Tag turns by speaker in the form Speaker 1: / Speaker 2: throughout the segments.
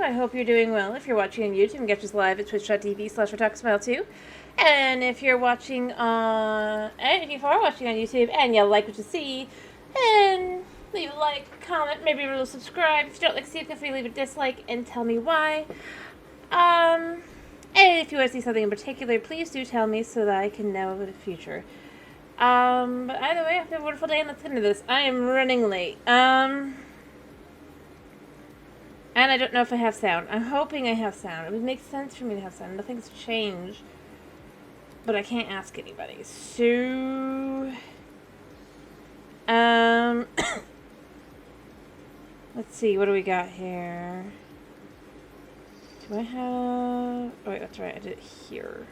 Speaker 1: I hope you're doing well. If you're watching on YouTube, you can catch us live at twitch.tv/RetalkSmile2. And if you're watching on, and if you are watching on YouTube and you like what you see, then leave a like, comment, maybe a little subscribe. If you don't like to see it, feel free to leave a dislike and tell me why. And if you want to see something in particular, please do tell me so that I can know in the future. But either way, have a wonderful day and let's get into this. I am running late. And I don't know if I have sound. I'm hoping I have sound. It would make sense for me to have sound. Nothing's changed. But I can't ask anybody. So... let's see. What do we got here? Do I have... Oh, wait, that's right. I did it here.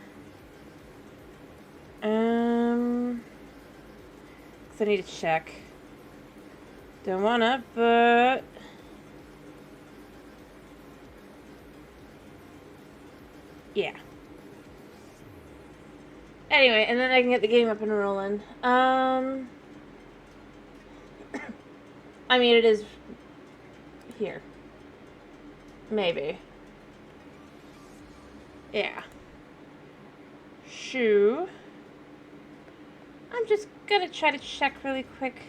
Speaker 1: Because I need to check. Don't wanna, but... yeah. Anyway, and then I can get the game up and rolling. I mean, it is here. Maybe. Yeah. Shoo. I'm just gonna try to check really quick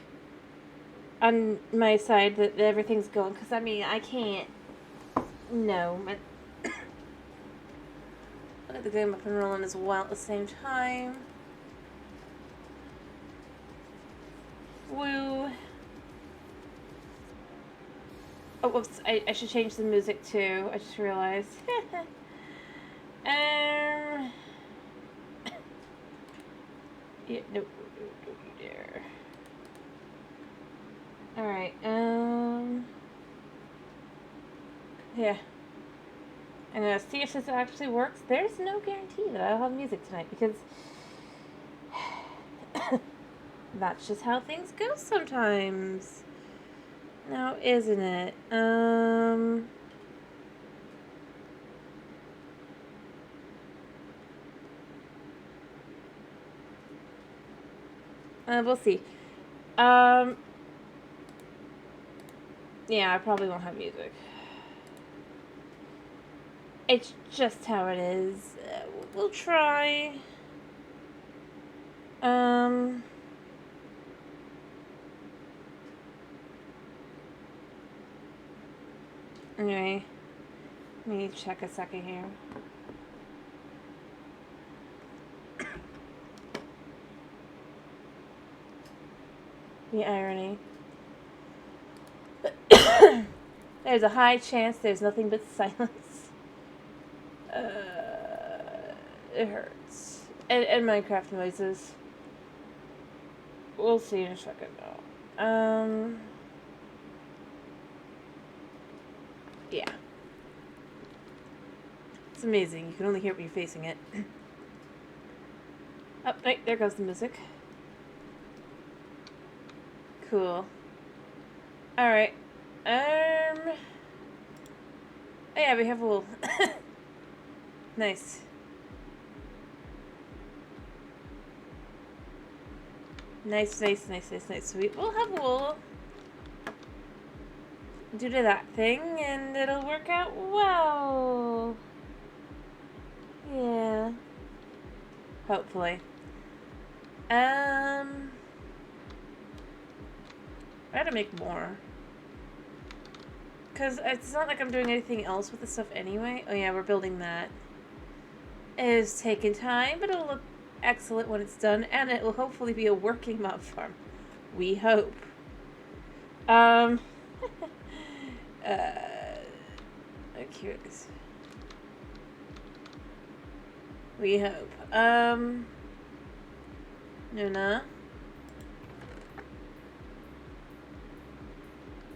Speaker 1: on my side that everything's going, because I mean, I can't. No. I'll get the game up and rolling as well at the same time. Woo. Oh, whoops. I should change the music too. I just realized. Yeah, nope. Don't you dare. Alright, yeah. I'm gonna see if this actually works. There's no guarantee that I'll have music tonight because that's just how things go sometimes. Now, isn't it? We'll see. Yeah, I probably won't have music. It's just how it is. We'll try. Anyway, let me check a second here. The irony. There's a high chance there's nothing but silence. It hurts. And Minecraft noises. We'll see in a second though. Yeah. It's amazing. You can only hear it when you're facing it. Oh, right, there goes the music. Cool. Alright. Oh yeah, we have wool. Nice. Nice. Sweet. We'll have wool. Due to that thing, and it'll work out well. Yeah. Hopefully. I had to make more. Because it's not like I'm doing anything else with the stuff anyway. Oh yeah, we're building that. It is taking time, but it'll look excellent when it's done, and it will hopefully be a working mob farm. We hope. I'm curious. We hope. Nuna.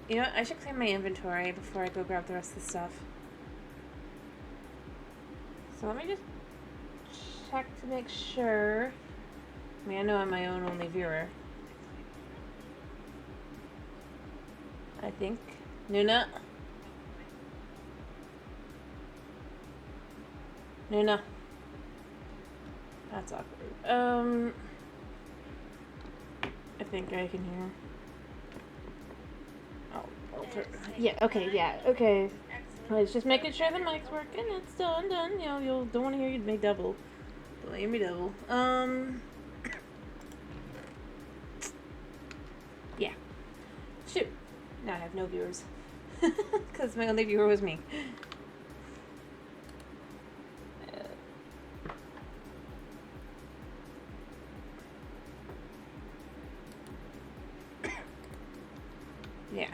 Speaker 1: You know what? I should clear my inventory before I go grab the rest of the stuff. So let me just check to make sure. I mean, I know I'm my own only viewer. I think. Nuna. Nuna. That's awkward. I think I can hear. Oh, yeah, okay, yeah, okay. I was just making sure the mic's working. It's done. You know, you'll don't want to hear you make double. Don't hear me double. Yeah. Shoot. Now I have no viewers. Because my only viewer was me. Yeah.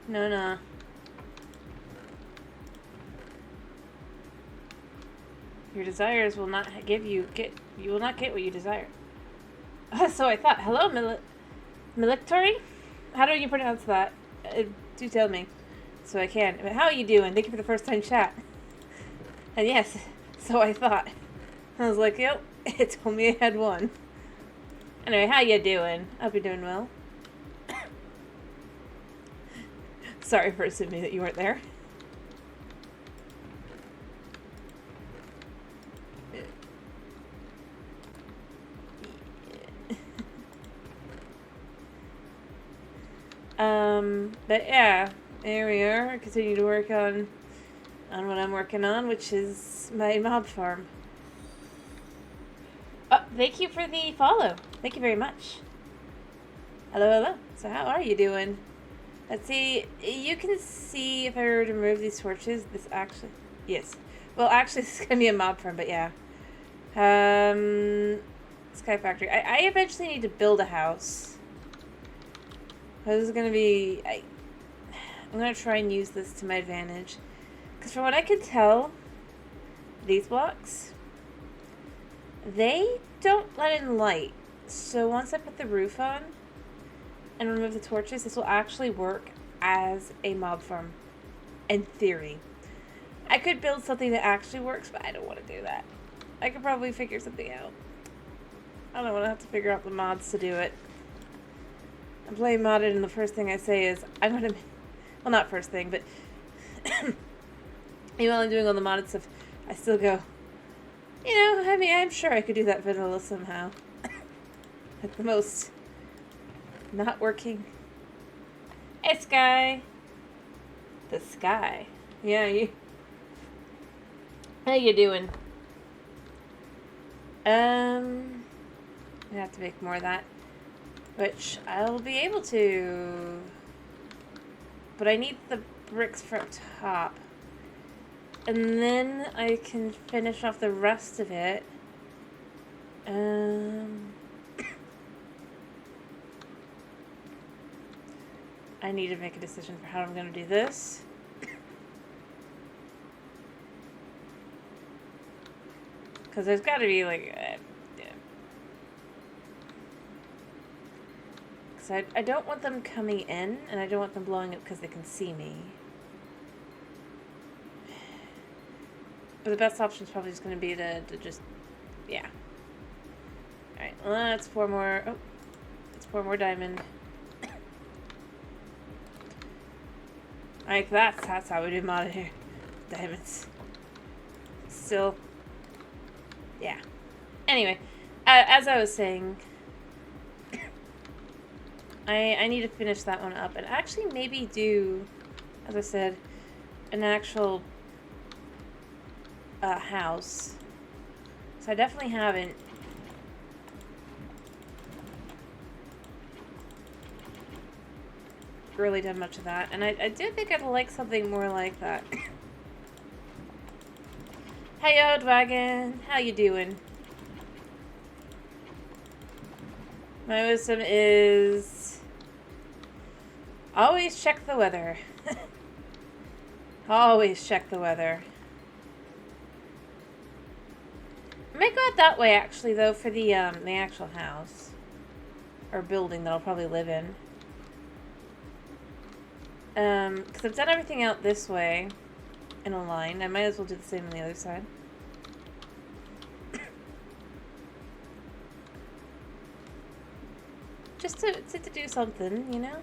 Speaker 1: No. Your desires will not you will not get what you desire. So I thought, hello, Milictory? How do you pronounce that? Do tell me, so I can. But how are you doing? Thank you for the first time chat. And yes, so I thought. I was like, yep, it told me I had one. Anyway, how you doing? I hope you're doing well. Sorry for assuming that you weren't there. But yeah, there we are. I continue to work on what I'm working on, which is my mob farm. Oh, thank you for the follow. Thank you very much. Hello. So how are you doing? Let's see. You can see if I were to remove these torches. This actually, yes. Well, actually, this is gonna be a mob farm, but yeah. Sky Factory. I eventually need to build a house. This is gonna be. I'm gonna try and use this to my advantage, because from what I can tell, these blocks, they don't let in light. So once I put the roof on and remove the torches, this will actually work as a mob farm, in theory. I could build something that actually works, but I don't want to do that. I could probably figure something out. I don't want to have to figure out the mods to do it. I'm playing modded, and the first thing I say is, I'm going to... Well, not first thing, but... even while I'm doing all the modded stuff, I still go, you know, I mean, I'm sure I could do that vanilla somehow. At the most... Not working. Hey, Sky! The Sky. Yeah, you... How you doing? I have to make more of that. Which I'll be able to. But I need the bricks for up top. And then I can finish off the rest of it. I need to make a decision for how I'm going to do this. Because there's got to be like... I don't want them coming in, and I don't want them blowing up because they can see me. But the best option is probably just going to be to just, yeah. Alright, let's pour more, let's pour more diamond. Like, that's how we do modded here. Diamonds. Still, yeah. Anyway, as I was saying... I need to finish that one up and actually maybe do, as I said, an actual house. So I definitely haven't really done much of that. And I do think I'd like something more like that. Hey, yo, Dragon. How you doing? My wisdom is... always check the weather. Always check the weather. I might go out that way, actually, though, for the actual house. Or building that I'll probably live in. Because I've done everything out this way in a line. I might as well do the same on the other side. Just to do something, you know?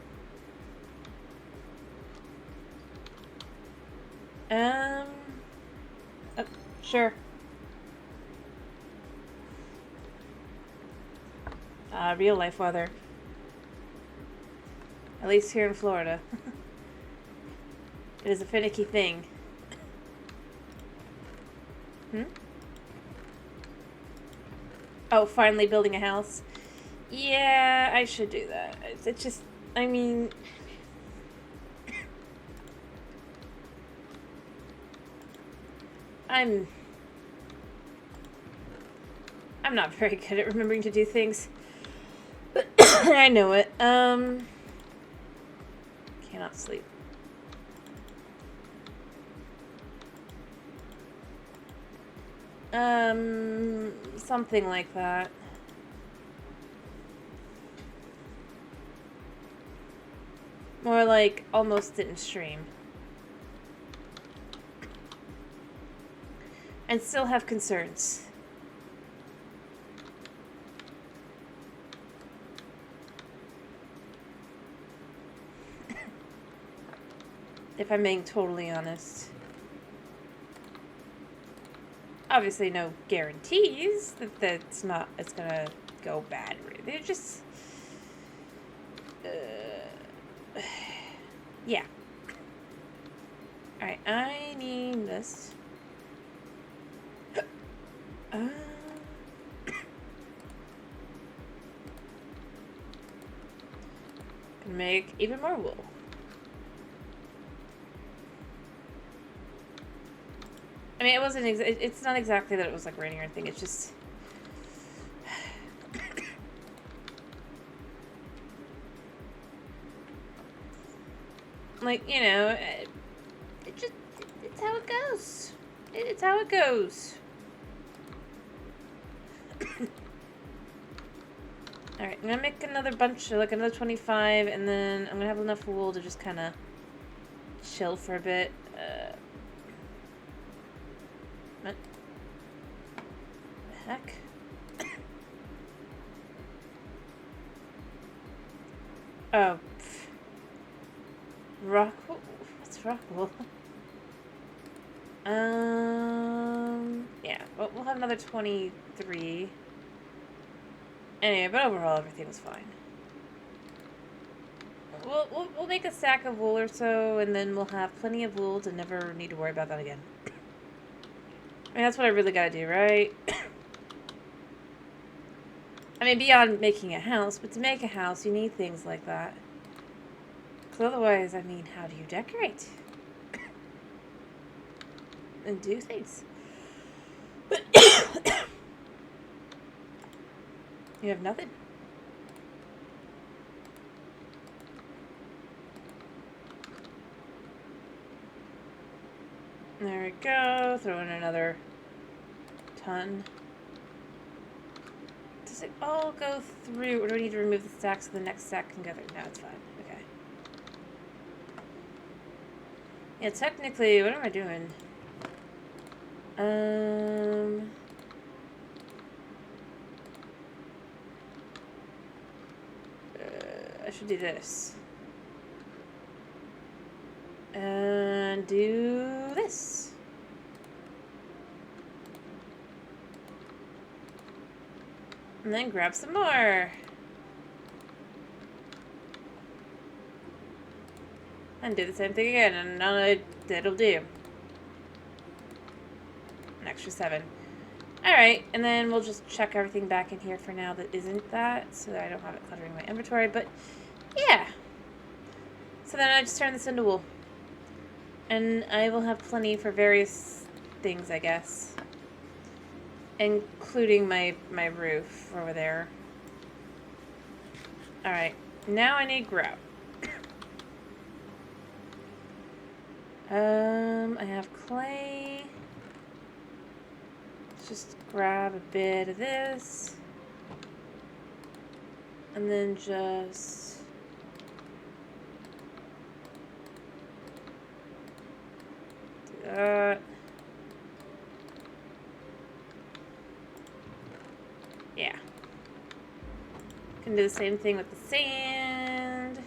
Speaker 1: Oh, sure. Real life weather. At least here in Florida. It is a finicky thing. Hmm? Oh, finally building a house. Yeah, I should do that. It's just, I mean... I'm not very good at remembering to do things. I know it. Cannot sleep. Something like that. More like almost didn't stream. And still have concerns. If I'm being totally honest. Obviously no guarantees that it's gonna go bad. They're just... yeah. Alright, I need this. Gonna make even more wool. I mean, it wasn't. It's not exactly that it was like raining or anything. It's just. Like, you know, it's how it goes. It's how it goes. Alright, I'm gonna make another bunch, like another 25, and then I'm gonna have enough wool to just kind of chill for a bit. What the heck? Oh. Rock. What's rock wool? Yeah. Well, we'll have another 23. Anyway, but overall, everything was fine. We'll make a stack of wool or so, and then we'll have plenty of wool to never need to worry about that again. I mean, that's what I really gotta do, right? I mean, beyond making a house, but to make a house, you need things like that. Because otherwise, I mean, how do you decorate? And do things. You have nothing. There we go. Throw in another ton. Does it all go through, or do I need to remove the stack so the next stack can go through? No, it's fine. Okay. Yeah, technically, what am I doing? I should do this. And do this. And then grab some more. And do the same thing again, and it'll do. An extra 7. Alright, and then we'll just check everything back in here for now that isn't that, so that I don't have it cluttering my inventory, but yeah. So then I just turn this into wool. And I will have plenty for various things, I guess. Including my roof over there. Alright, now I need grout. I have clay. Let's just grab a bit of this. And then just... do that. Yeah. Can do the same thing with the sand.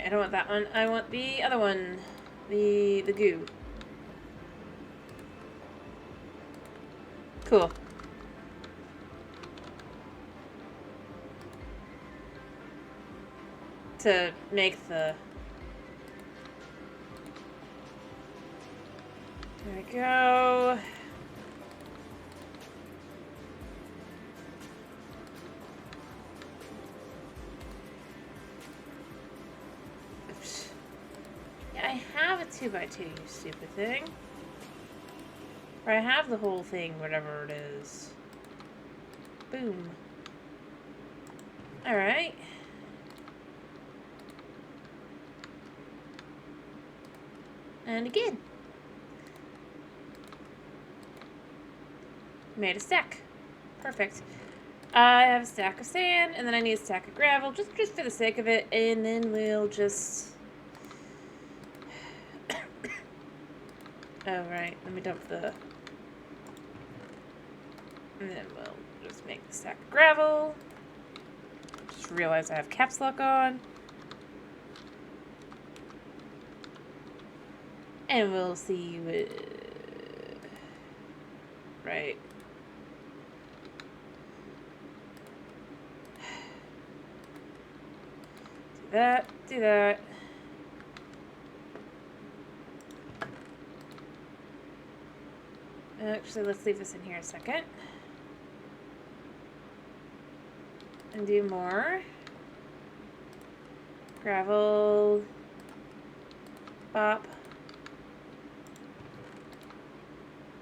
Speaker 1: I don't want that one. I want the other one. The goo. Cool. to make the... There we go. Oops. Yeah, I have a 2x2, you stupid thing. Or I have the whole thing, whatever it is. Boom. Alright. And again. Made a stack. Perfect. I have a stack of sand, and then I need a stack of gravel, just for the sake of it, and then we'll just... Oh, right. Let me dump the... And then we'll just make the stack of gravel. Just realized I have caps lock on. And we'll see what... Right. Do that, do that. Actually, let's leave this in here a second. And do more. Gravel. Bop.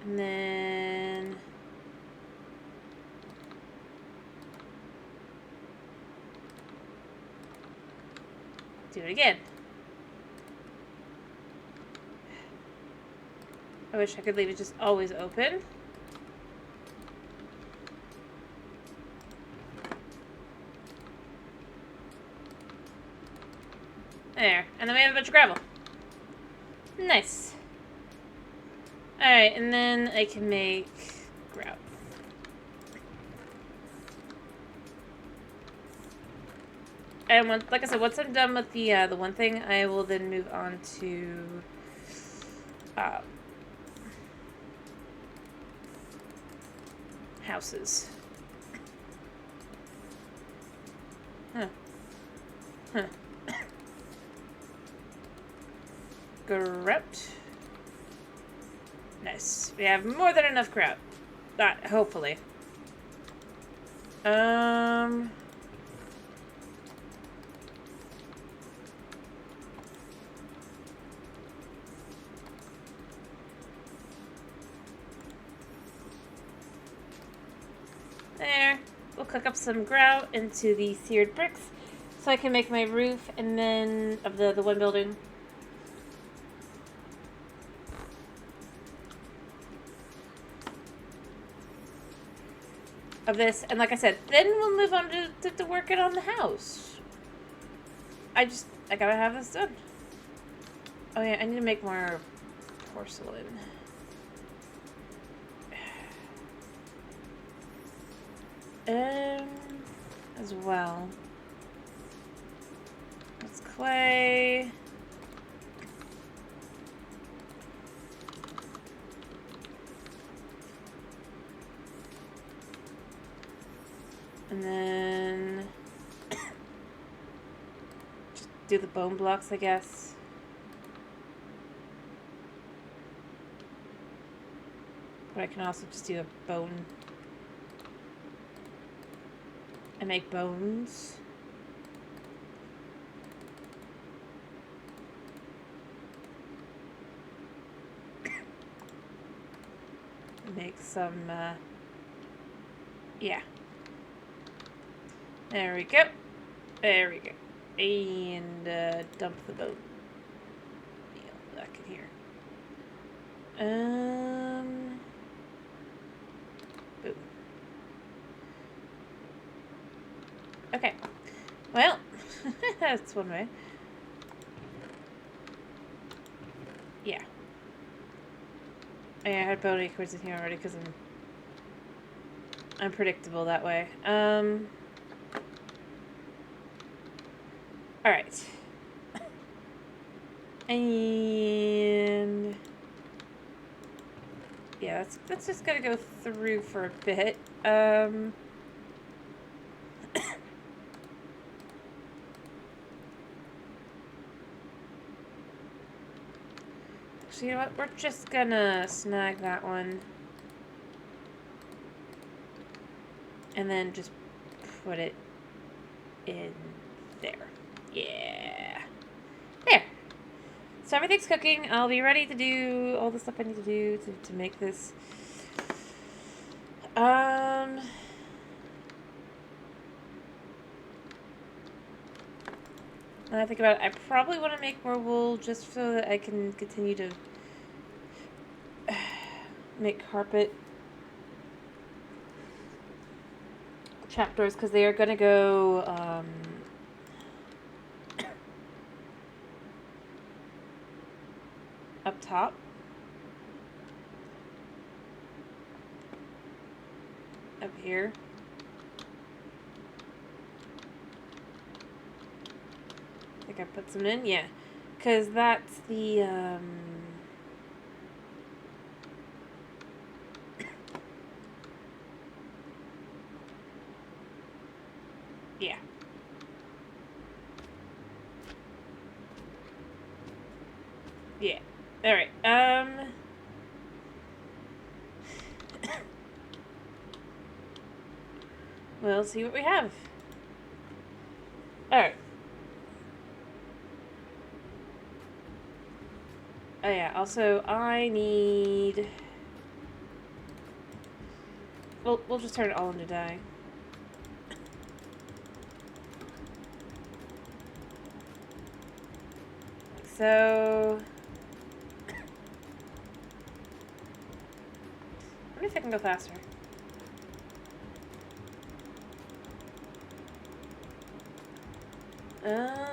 Speaker 1: And then... do it again. I wish I could leave it just always open. There. And then we have a bunch of gravel. Nice. Alright, and then I can make grout. And when, like I said, once I'm done with the one thing, I will then move on to houses. Huh. Huh. Grout. Nice. We have more than enough grout. Hopefully. There. We'll cook up some grout into the seared bricks so I can make my roof and then of the one building. Of this, and like I said, then we'll move on to working on the house. I gotta have this done. Oh yeah, I need to make more porcelain. As well. That's clay. And then just do the bone blocks, I guess. But I can also just do a bone and make bones. Make some, yeah. There we go. There we go. And dump the bone meal back in here. Boom. Okay. Well, that's one way. Yeah. I had bone acorns in here already because I'm unpredictable that way. Alright. And yeah, that's just gonna go through for a bit. So you know what? We're just gonna snag that one. And then just put it in there. Yeah. There. So everything's cooking. I'll be ready to do all the stuff I need to do to make this. When I think about it, I probably want to make more wool just so that I can continue to make carpet trapdoors, because they are going to go up top. Up here. I think I put some in, yeah. Because that's the, yeah. Yeah. Alright, we'll see what we have. Alright. Oh yeah, also, I need... We'll just turn it all into dye. Like so... I wonder if I can go faster.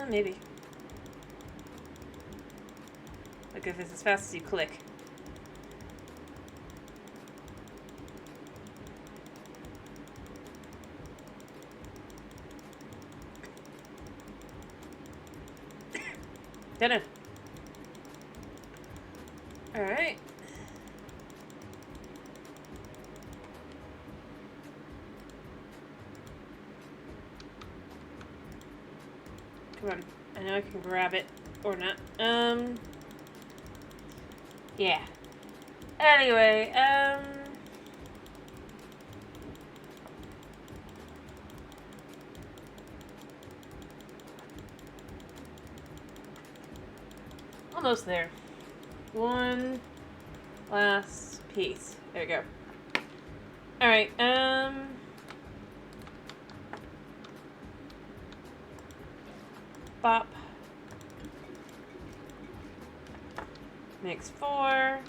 Speaker 1: Maybe. Like if it's as fast as you click. Don't know. Alright. Come on. I know I can grab it. Or not. Yeah. Anyway, almost there. One last piece. There we go. Alright, bop. Makes 4. I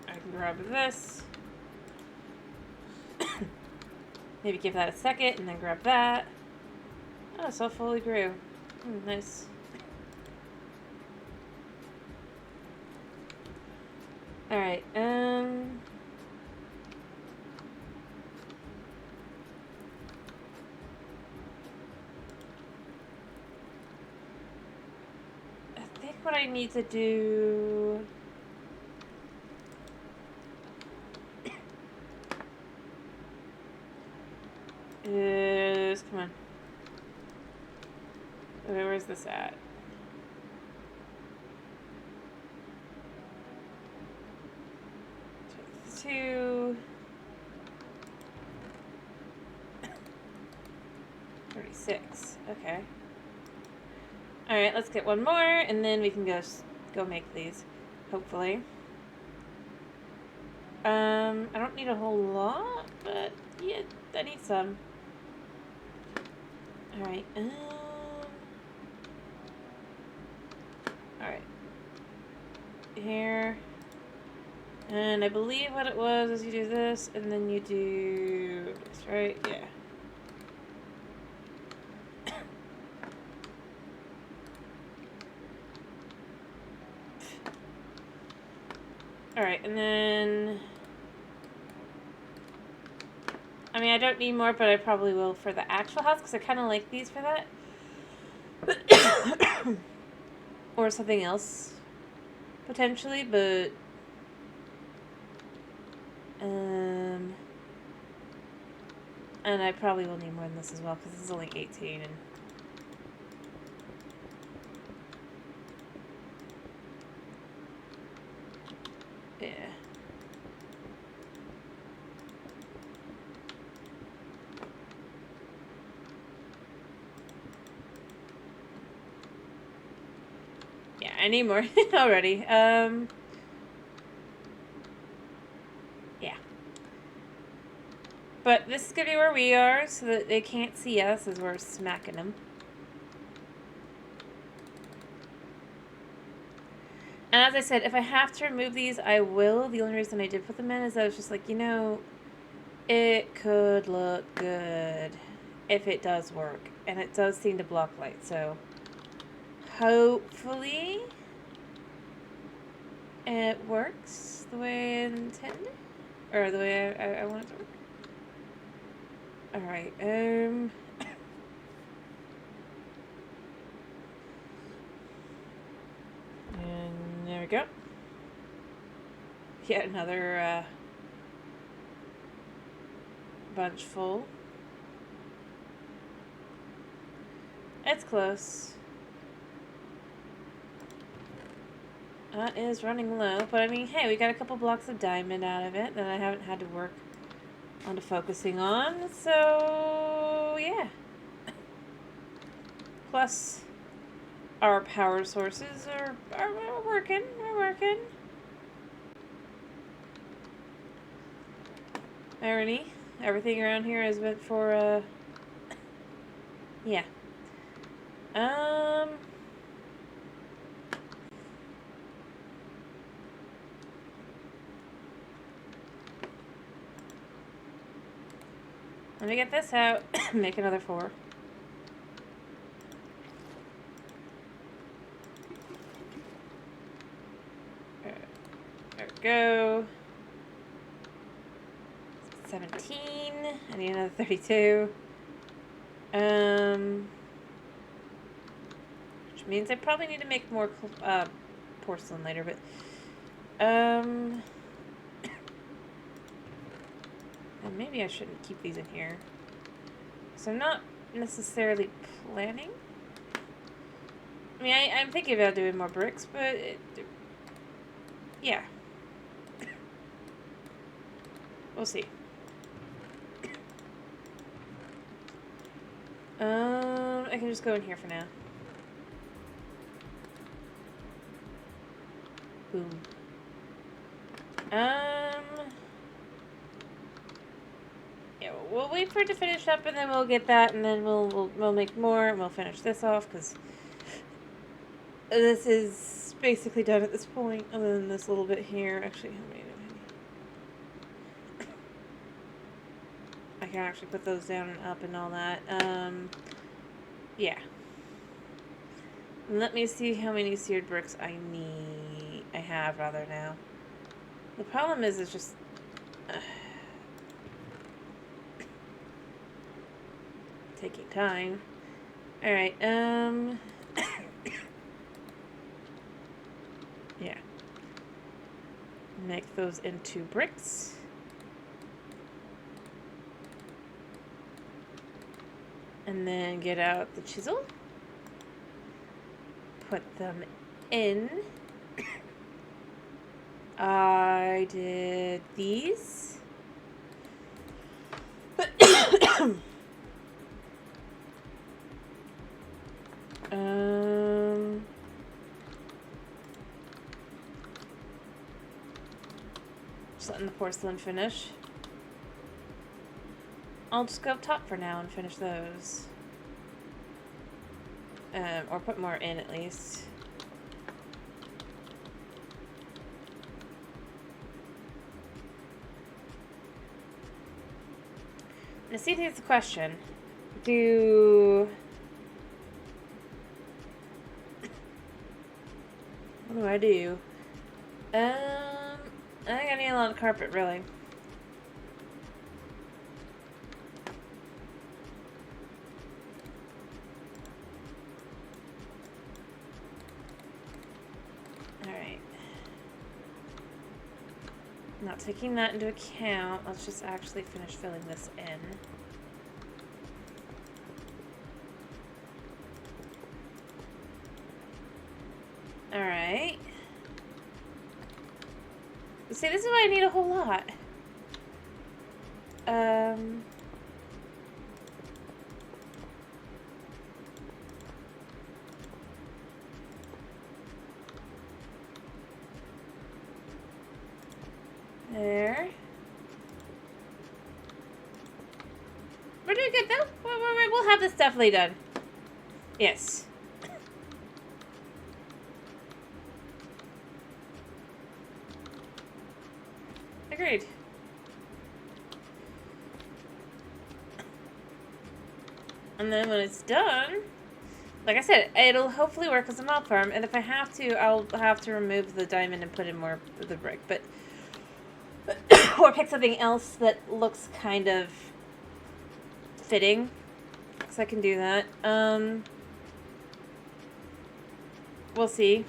Speaker 1: can grab this. Maybe give that a second and then grab that. Oh, so fully grew. Nice. Alright, I think what I need to do... is... Come on. Okay, where's this at? Two... 36. Okay. Alright, let's get one more, and then we can go make these. Hopefully. I don't need a whole lot, but yeah, I need some. Alright, alright. Here. And I believe what it was is you do this, and then you do this, right? Yeah. Alright, and then... I mean, I don't need more, but I probably will for the actual house, because I kind of like these for that. Or something else, potentially, but... and I probably will need more than this as well, because this is only 18, and I need more already. Yeah. But this is gonna be where we are, so that they can't see us as we're smacking them. And as I said, if I have to remove these, I will. The only reason I did put them in is I was just like, you know, it could look good if it does work. And it does seem to block light, so hopefully it works the way I intended. Or the way I want it to work. Alright, and there we go. Yet another bunch full. It's close. That is running low, but I mean, hey, we got a couple blocks of diamond out of it that I haven't had to work on to focusing on, so yeah. Plus, our power sources are working. We're working. Irony. Everything around here is meant for, yeah. Let me get this out. Make another 4. There we go. 17. I need another 32. Which means I probably need to make more porcelain later, but and maybe I shouldn't keep these in here. So I'm not necessarily planning. I mean, I'm thinking about doing more bricks, but yeah. We'll see. I can just go in here for now. Boom. Yeah, we'll wait for it to finish up, and then we'll get that, and then we'll make more, and we'll finish this off, because this is basically done at this point, other than this little bit here. Actually, how many do I need? I can actually put those down and up and all that. Yeah. Let me see how many seared bricks I have rather now. The problem is it's just taking time. Alright, yeah. Make those into bricks. And then get out the chisel. Put them in. I did these. Just letting the porcelain finish. I'll just go up top for now and finish those. Or put more in at least. Now see, here's the question. What do I do? I think I need a lot of carpet, really. Alright. Not taking that into account, let's just actually finish filling this in. Alright. See, this is why I need a whole lot. we're doing good though. We'll have this definitely done. Yes. Agreed. And then when it's done, like I said, it'll hopefully work as a mob farm. And if I have to, I'll have to remove the diamond and put in more of the brick. But or pick something else that looks kind of fitting. So I can do that. We'll see.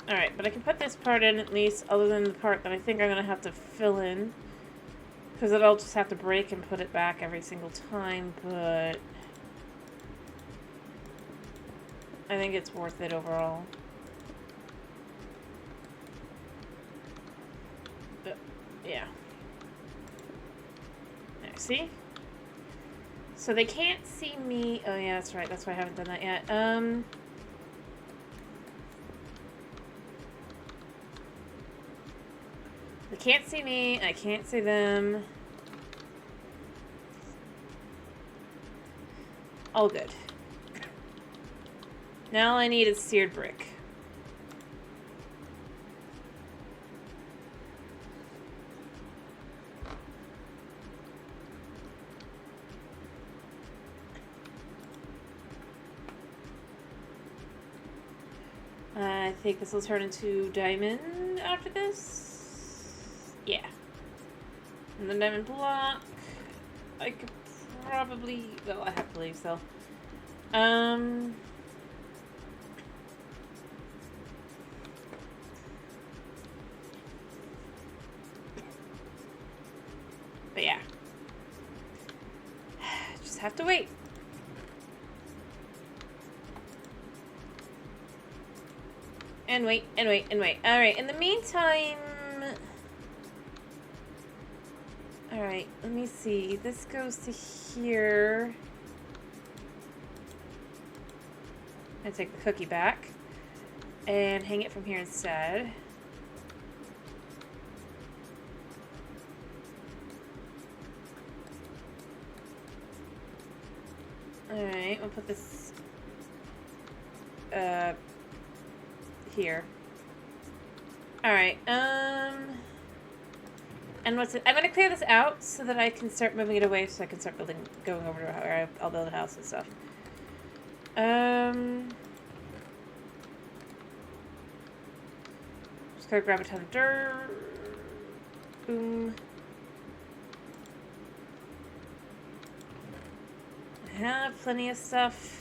Speaker 1: Alright, but I can put this part in at least, other than the part that I think I'm going to have to fill in. Because I'll just have to break and put it back every single time, but I think it's worth it overall. But, yeah. There, see? So they can't see me. Oh yeah, that's right. That's why I haven't done that yet. They can't see me. I can't see them. All good. Now all I need is seared brick. I think this will turn into diamond after this. Yeah. And the diamond block. I could probably... Well, I have to leave, so... But yeah. Just have to wait. And wait, and wait, and wait. Alright, in the meantime... Alright, let me see. This goes to here. I take the cookie back. And hang it from here instead. Alright, we'll put this... here. Alright, and what's it? I'm gonna clear this out so that I can start moving it away so I can start building, going over to where I'll build a house and stuff. Just gotta grab a ton of dirt. Boom. I have plenty of stuff.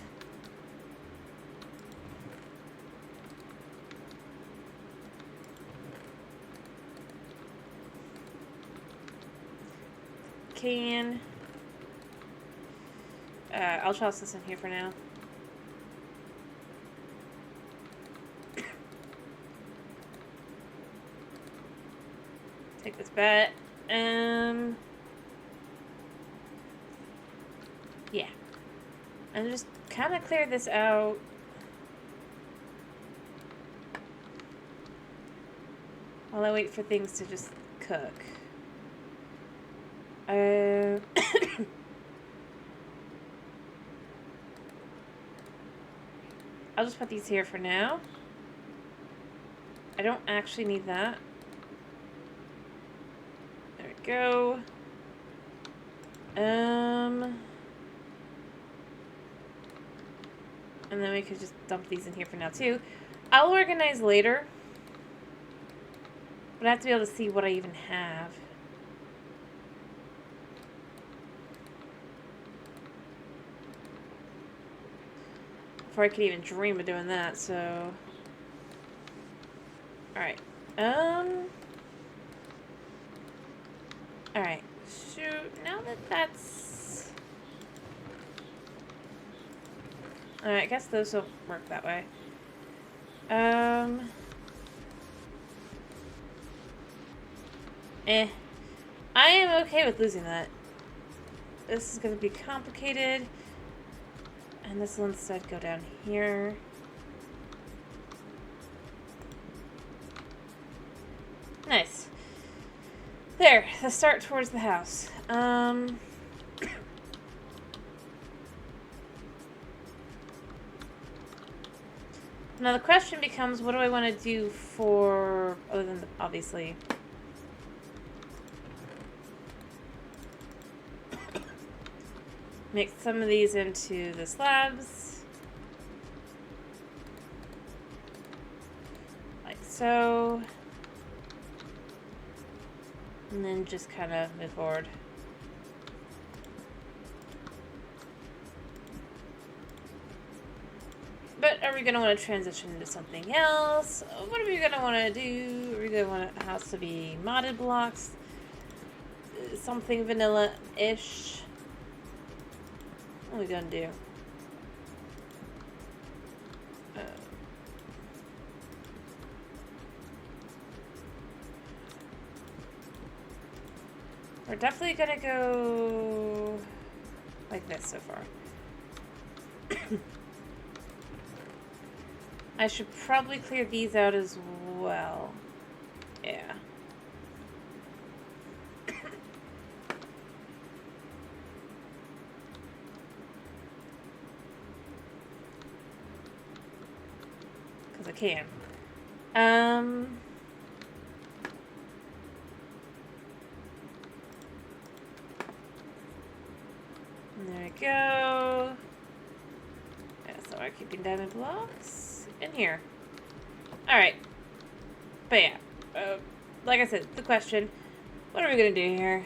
Speaker 1: Can. I'll toss this in here for now. Take this bat. Yeah. And just kind of clear this out. While I wait for things to just cook. I'll just put these here for now. I don't actually need that. There we go. And then we could just dump these in here for now too. I'll organize later. But I have to be able to see what I even have. Before I could even dream of doing that, so... Alright. Alright. Shoot, now that that's... Alright, I guess those will work that way. Eh. I am okay with losing that. This is going to be complicated. And this will instead go down here. Nice. There, the start towards the house. Now the question becomes, what do I want to do for, other than, obviously, make some of these into the slabs. Like so. And then just kind of move forward. But are we going to want to transition into something else? What are we going to want to do? Are we going to want a house to be modded blocks? Something vanilla-ish? What are we going to do? We're definitely going to go like this so far. I should probably clear these out as well. Yeah. Because I can. There we go. Yeah, so I'm keeping diamond blocks in here. Alright. But yeah. Like I said, the question, what are we going to do here?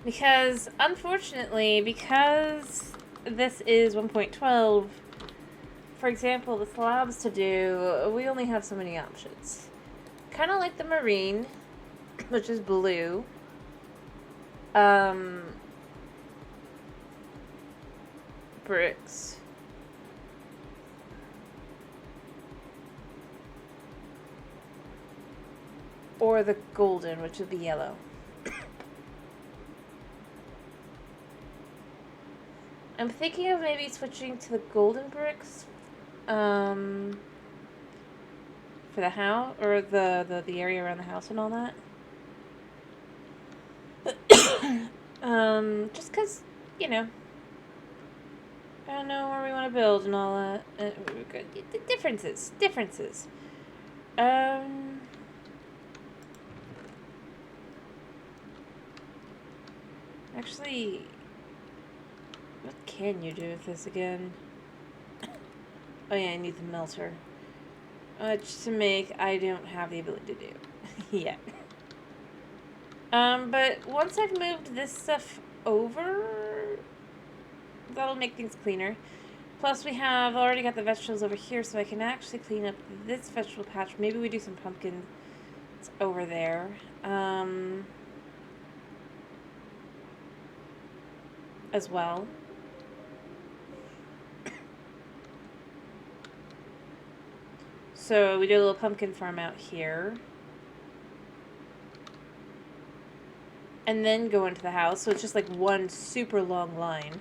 Speaker 1: Because, unfortunately, because this is 1.12, for example, the slabs to do, we only have so many options. Kind of like the marine, which is blue. Bricks. Or the golden, which would be yellow. I'm thinking of maybe switching to the golden bricks, for the house, or the area around the house and all that. Just because, you know, I don't know where we want to build and all that. The differences. Actually, what can you do with this again? Oh yeah, I need the melter. Which to make, I don't have the ability to do yet. But once I've moved this stuff over, that'll make things cleaner. Plus, we have already got the vegetables over here, so I can actually clean up this vegetable patch. Maybe we do some pumpkins over there. As well. So we do a little pumpkin farm out here. And then go into the house. So it's just like one super long line.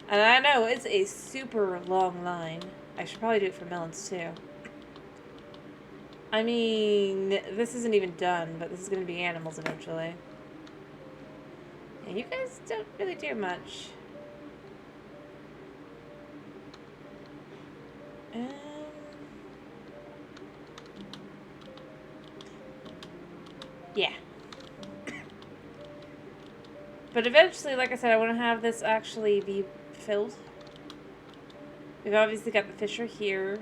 Speaker 1: And I know it's a super long line. I should probably do it for melons too. I mean, this isn't even done, but this is going to be animals eventually. And you guys don't really do much. Yeah. But eventually, like I said, I want to have this actually be filled. We've obviously got the fisher here.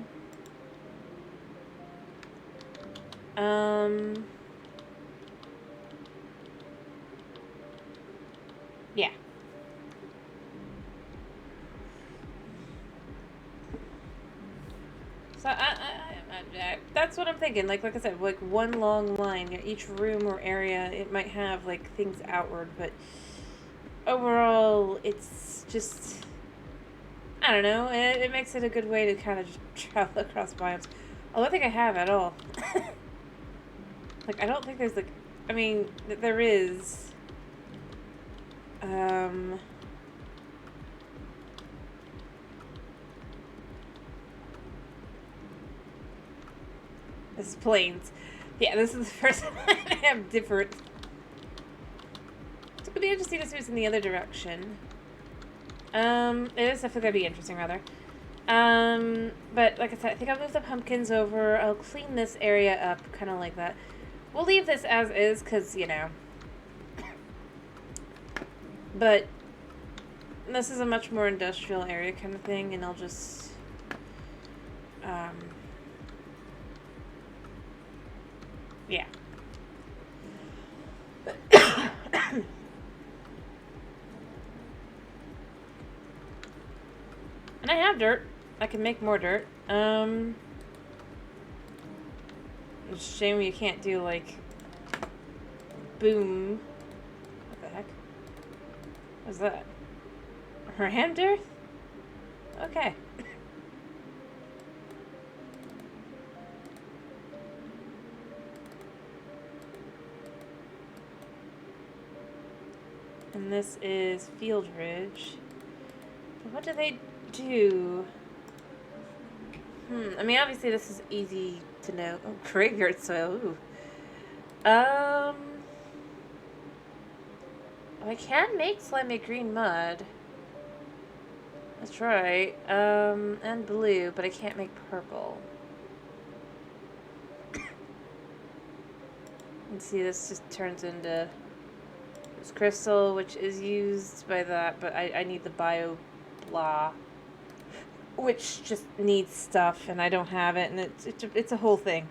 Speaker 1: Yeah. So that's what I'm thinking. Like I said, like one long line. Each room or area, it might have like things outward, but overall, it's just, I I don't know. It makes it a good way to kind of just travel across biomes. I don't think I have at all. Like, I don't think there's, like... I mean, there is... This is plains. Yeah, this is the first time I have different... So it could be interesting to see what's in the other direction. It is definitely going to be interesting, rather. But like I said, I think I'll move the pumpkins over. I'll clean this area up, kind of like that. We'll leave this as is, because, you know. But this is a much more industrial area kind of thing, and I'll just, yeah. And I have dirt. I can make more dirt. It's a shame you can't do, like, boom. What the heck? What's that? Rammed earth? Okay. And this is Field Ridge. But what do they do? I mean, obviously this is easy to know. Oh, graveyard soil. Ooh. I can make slimy green mud. That's right. And blue, but I can't make purple. And see, this just turns into this crystal, which is used by that, but I need the bio blah, which just needs stuff, and I don't have it, and it's a whole thing.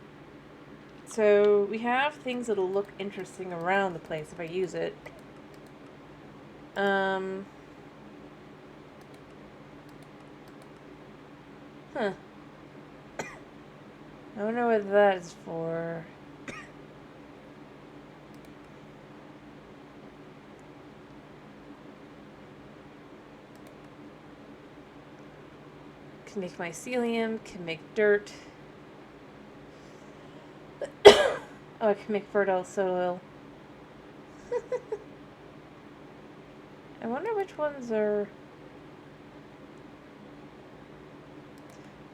Speaker 1: So we have things that'll look interesting around the place if I use it. Huh. I wonder what that is for. Can make mycelium, can make dirt. Oh, I can make fertile soil. I wonder which ones are...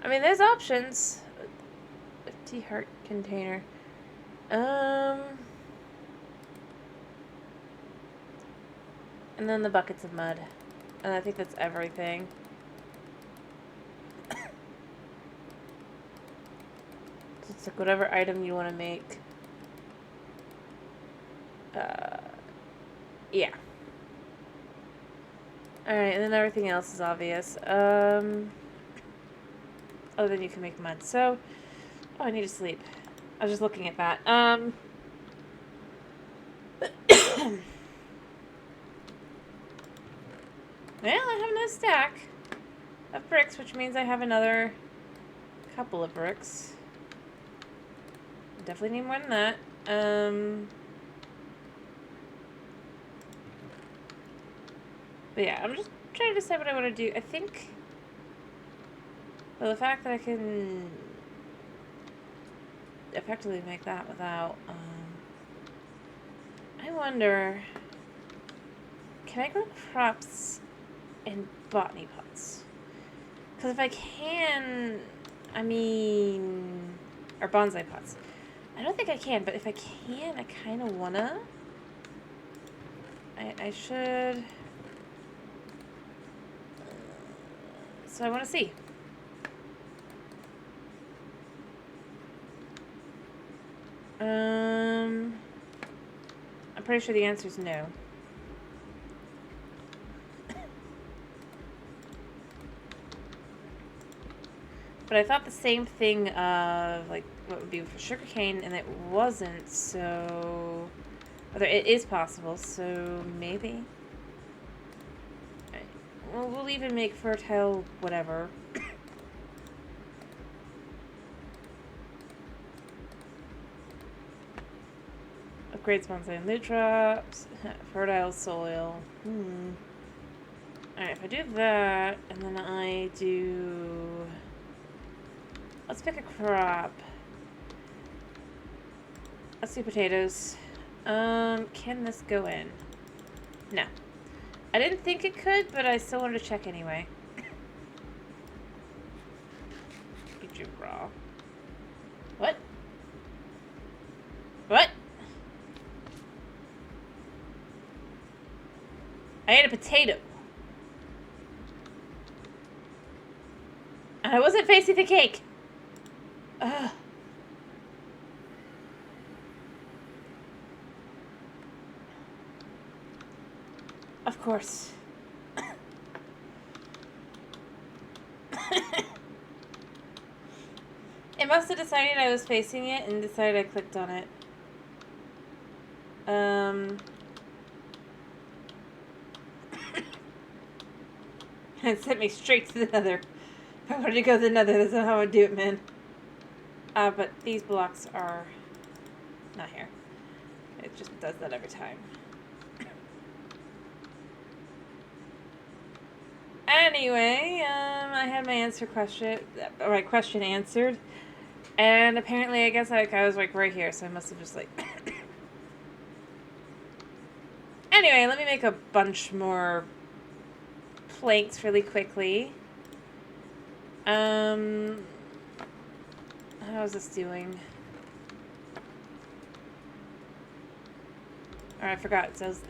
Speaker 1: I mean, there's options. 50 heart container. And then the buckets of mud. And I think that's everything. It's like whatever item you want to make. Yeah. Alright, and then everything else is obvious. Oh, then you can make mud. So, oh, I need to sleep. I was just looking at that. Well, I have another stack of bricks, which means I have another couple of bricks. Definitely need more than that. But yeah, I'm just trying to decide what I want to do. I think, well, the fact that I can effectively make that without, I wonder, can I grow crops in botany pots? Because if I can, I mean, or bonsai pots. I don't think I can, but if I can, I kind of wanna. I should. So I want to see. I'm pretty sure the answer is no. But I thought the same thing of, like, what would be for sugarcane, and it wasn't, so... Although it is possible, so maybe? Well, we'll even make fertile whatever. Upgrades bonsai and loot drops. Fertile soil. Alright, if I do that, and then I do... Let's pick a crop. Let's do potatoes. Can this go in? No. I didn't think it could, but I still wanted to check anyway. Eat you raw. What? What? I ate a potato. And I wasn't facing the cake. Ugh. Of course. It must have decided I was facing it and decided I clicked on it. It sent me straight to the nether. If I wanted to go to the nether, that's not how I'd do it, man. But these blocks are not here. It just does that every time. Anyway, I had my question answered, and apparently, I guess I was like right here, so I must have just like. Anyway, let me make a bunch more planks really quickly. How's this doing? Or I forgot. It says,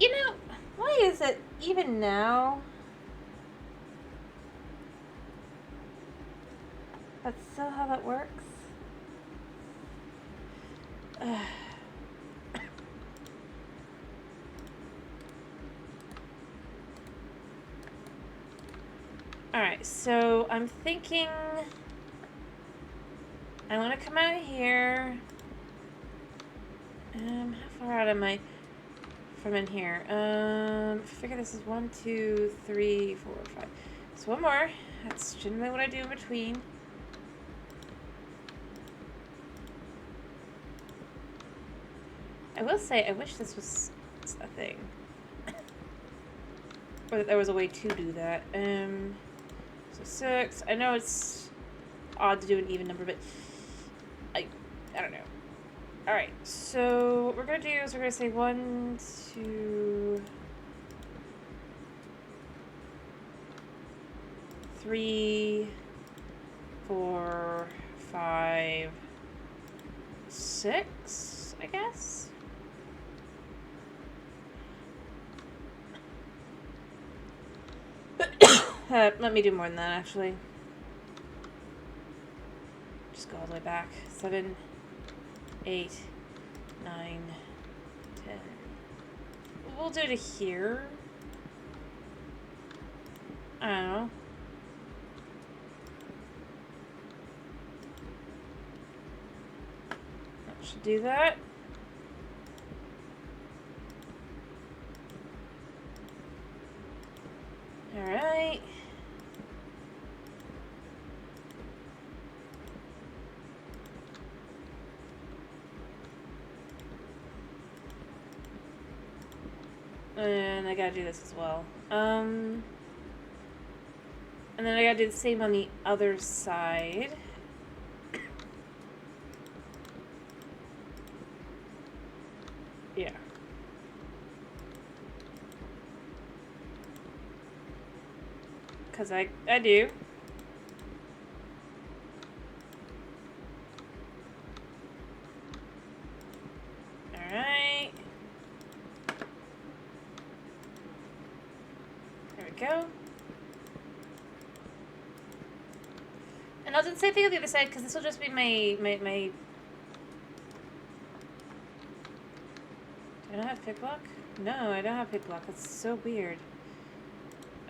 Speaker 1: you know, why is it even now? That's still how that works. Alright, so I'm thinking I want to come out here. How far out am I from in here? I figure this is 1, 2, 3, 4, 5. So one more. That's generally what I do in between. I will say, I wish this was a thing. Or that there was a way to do that. So 6. I know it's odd to do an even number, but I don't know. Alright, so what we're going to do is we're going to say 1, 2, 3, 4, 5, 6, I guess? Let me do more than that, actually. Just go all the way back. 7, 8, 9, 10. We'll do it here. I don't know. That should do that. Alright. And I gotta do this as well. And then I gotta do the same on the other side. Yeah. Because I do. Alright. There we go. And I'll do the same thing on the other side, because this will just be my... Do I not have pick block? No, I don't have pick block. That's so weird.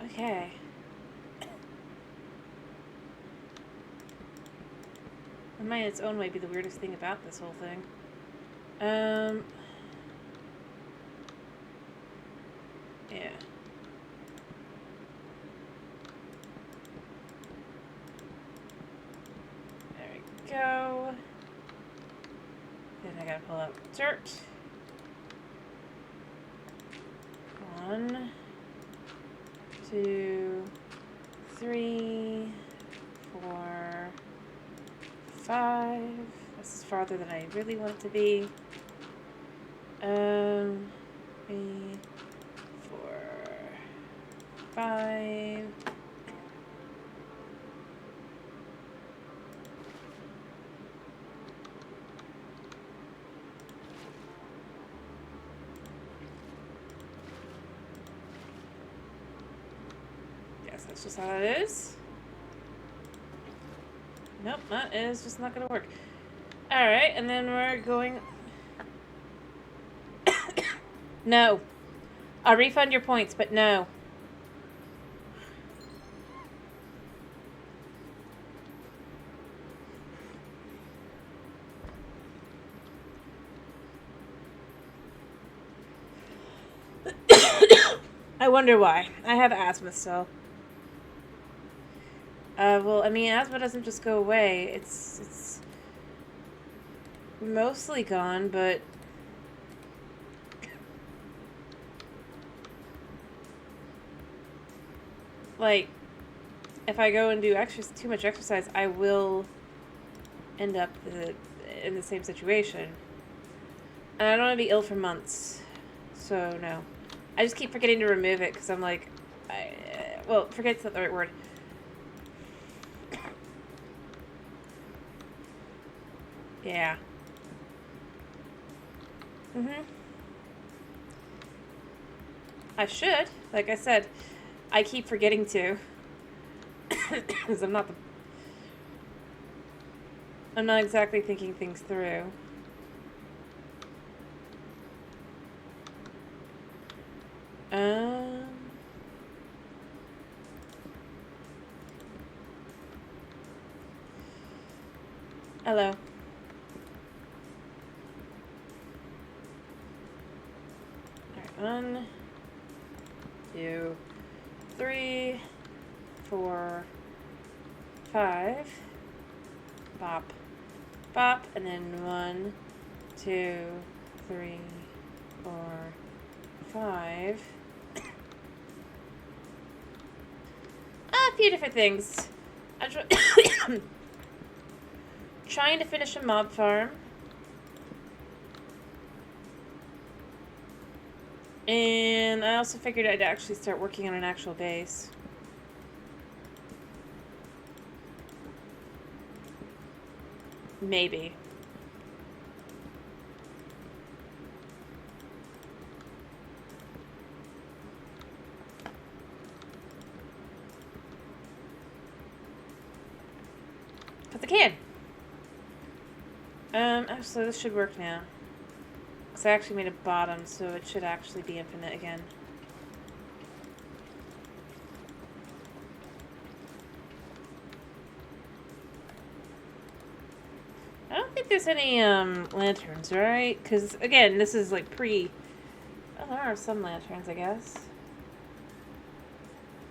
Speaker 1: Okay. It might in its own way be the weirdest thing about this whole thing. Yeah. There we go. Then I gotta pull out dirt. 1, 2, 3, 4, 5. This is farther than I really want it to be. 3, 4, 5. Yes, that's just how it is. Nope, that is just not gonna work. Alright, and then we're going... No. I'll refund your points, but no. I wonder why. I have asthma still. Well, I mean, asthma doesn't just go away. It's mostly gone, but... Like, if I go and do too much exercise, I will end up in the same situation. And I don't want to be ill for months. So, no. I just keep forgetting to remove it because I'm like... well, forget's not the right word. Yeah. I should. Like I said, I keep forgetting to. Because I'm not exactly thinking things through. Hello. Alright, 1, 2, 3, 4, 5. Bop. Bop. And then 1, 2, 3, 4, 5. A few different things. I'm trying to finish a mob farm. And I also figured I'd actually start working on an actual base. Maybe. Because I can. Actually, this should work now. Because I actually made a bottom, so it should actually be infinite again. I don't think there's any, lanterns, right? Because, again, this is, like, pre... Oh, there are some lanterns, I guess.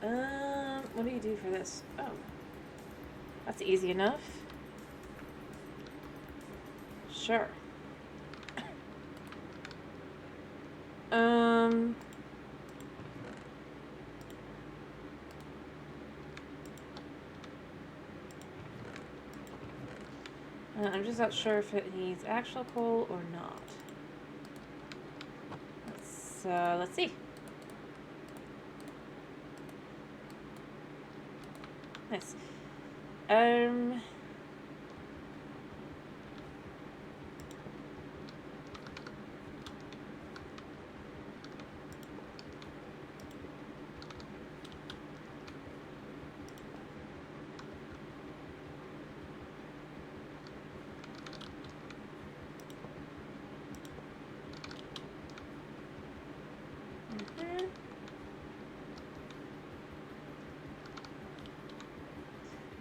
Speaker 1: What do you do for this? Oh. That's easy enough. Sure. I'm just not sure if it needs actual coal or not. Let's see. Nice.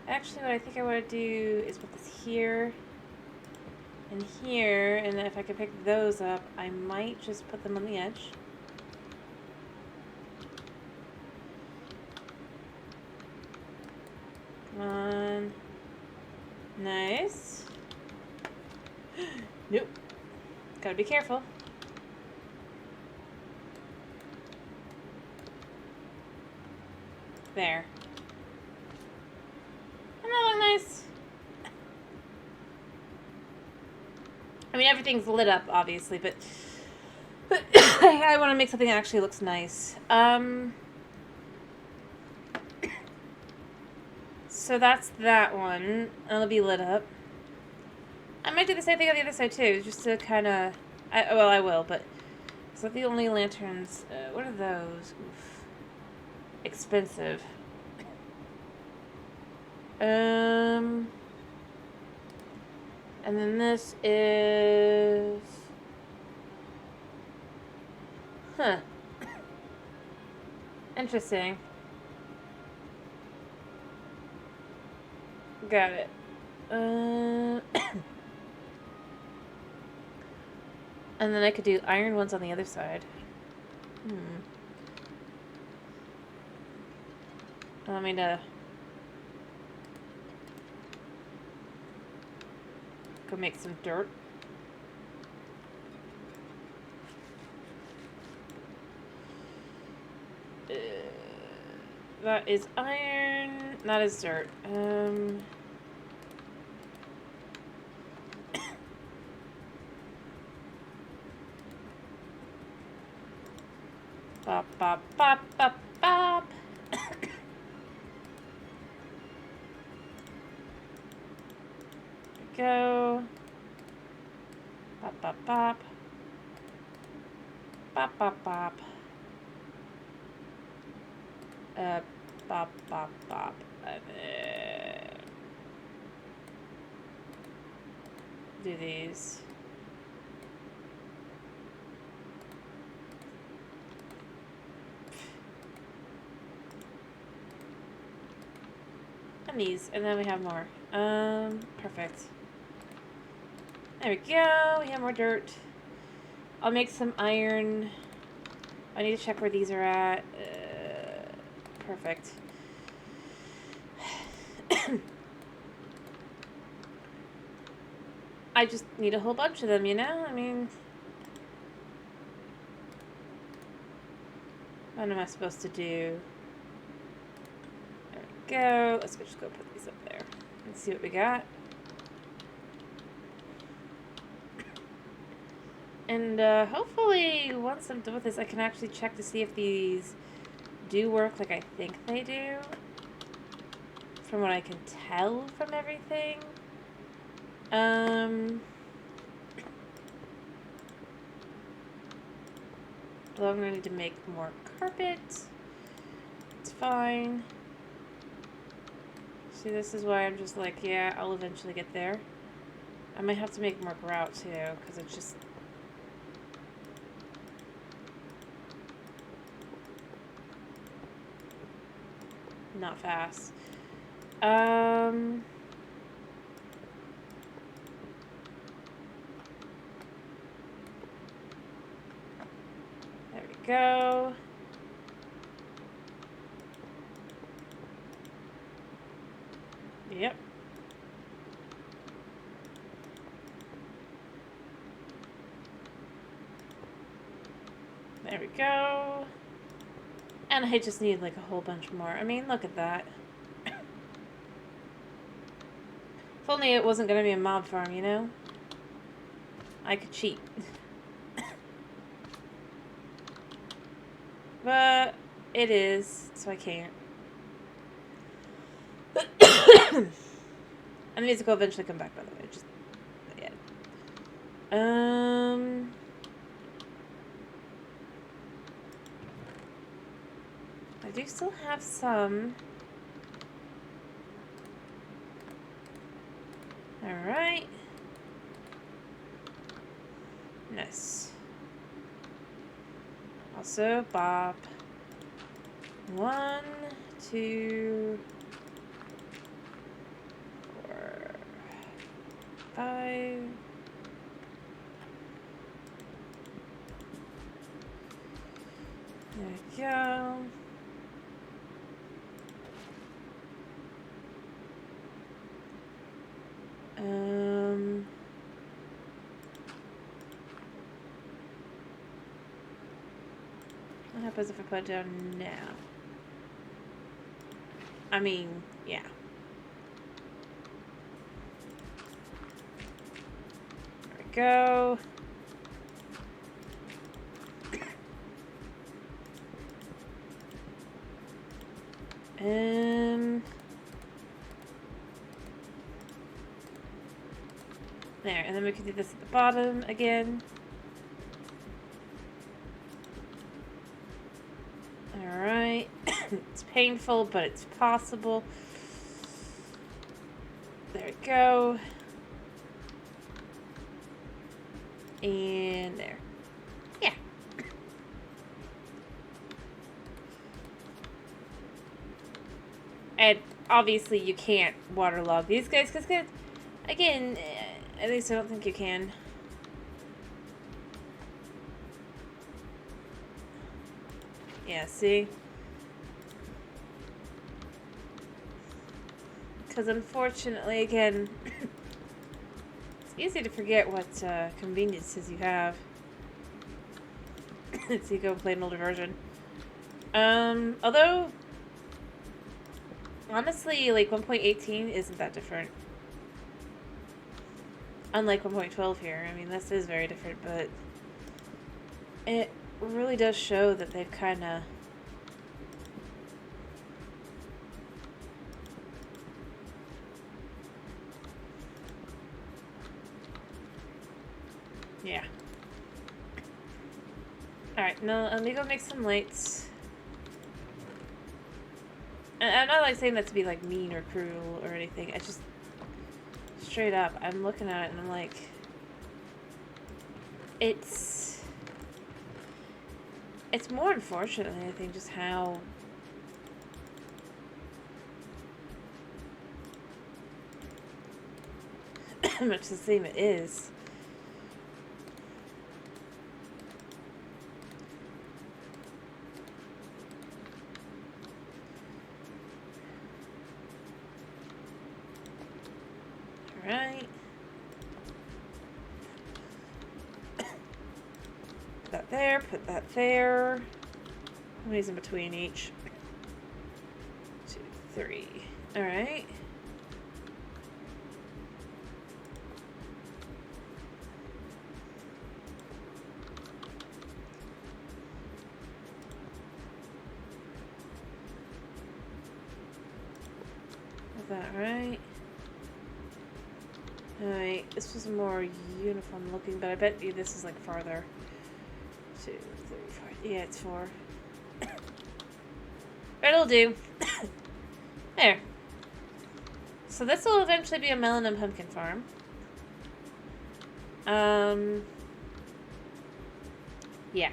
Speaker 1: Actually, what I think I want to do is put this here and here, and then if I could pick those up, I might just put them on the edge. Come on. Nice. Nope. Gotta be careful. There. Doesn't that look nice? I mean, everything's lit up, obviously, but I want to make something that actually looks nice. So that's that one. It'll be lit up. I might do the same thing on the other side, too, just to kind of... Well, I will, but... It's not the only lanterns. What are those? Oof. Expensive. And then this is... Huh. Interesting. Got it. And then I could do iron ones on the other side. Allow me to go make some dirt. That is iron. That is dirt. Bop, bop, bop, bop, bop. Go. Bop, bop, bop. Bop, bop, bop. Bop, bop, bop. And then do these. And these, and then we have more. Perfect. There we go. We have more dirt. I'll make some iron. I need to check where these are at. Perfect. I just need a whole bunch of them, you know? I mean... What am I supposed to do? There we go. Let's just go put these up there. Let's see what we got. And hopefully, once I'm done with this, I can actually check to see if these do work like I think they do. From what I can tell from everything. Well, I'm going to need to make more carpet. It's fine. See, this is why I'm just like, yeah, I'll eventually get there. I might have to make more grout, too, because it's just... not fast. There we go. Yep. There we go. And I just need like a whole bunch more. I mean, look at that. If only it wasn't going to be a mob farm, you know? I could cheat. But it is, so I can't. And the music will eventually come back, by the way. Just, yeah. I do still have some. Alright. Nice. Also, bop. 1, 2, 4, 5. There we go. What happens if I put it down now? I mean, yeah. There we go. There, and then we can do this at the bottom again. Alright. It's painful, but it's possible. There we go. And there. Yeah. And obviously you can't waterlog these guys, because, again, at least I don't think you can. Yeah, see? Because unfortunately, again, it's easy to forget what conveniences you have. So you go and play an older version. Although, honestly, like, 1.18 isn't that different. Unlike 1.12 here. I mean, this is very different, but it really does show that they've kind of... Yeah. Alright, now let me go make some lights. And I'm not, like, saying that to be, like, mean or cruel or anything. I just... Straight up, I'm looking at it and I'm like... It's more unfortunately, I think, just how... much the same it is. Alright. Put that there, put that there. How many's in between each? 2, 3. Alright. Is that right? Alright, this was more uniform looking, but I bet you this is like farther. 2, 3, 4. Yeah, it's 4. It'll do. There. So this will eventually be a melon and pumpkin farm. Yeah.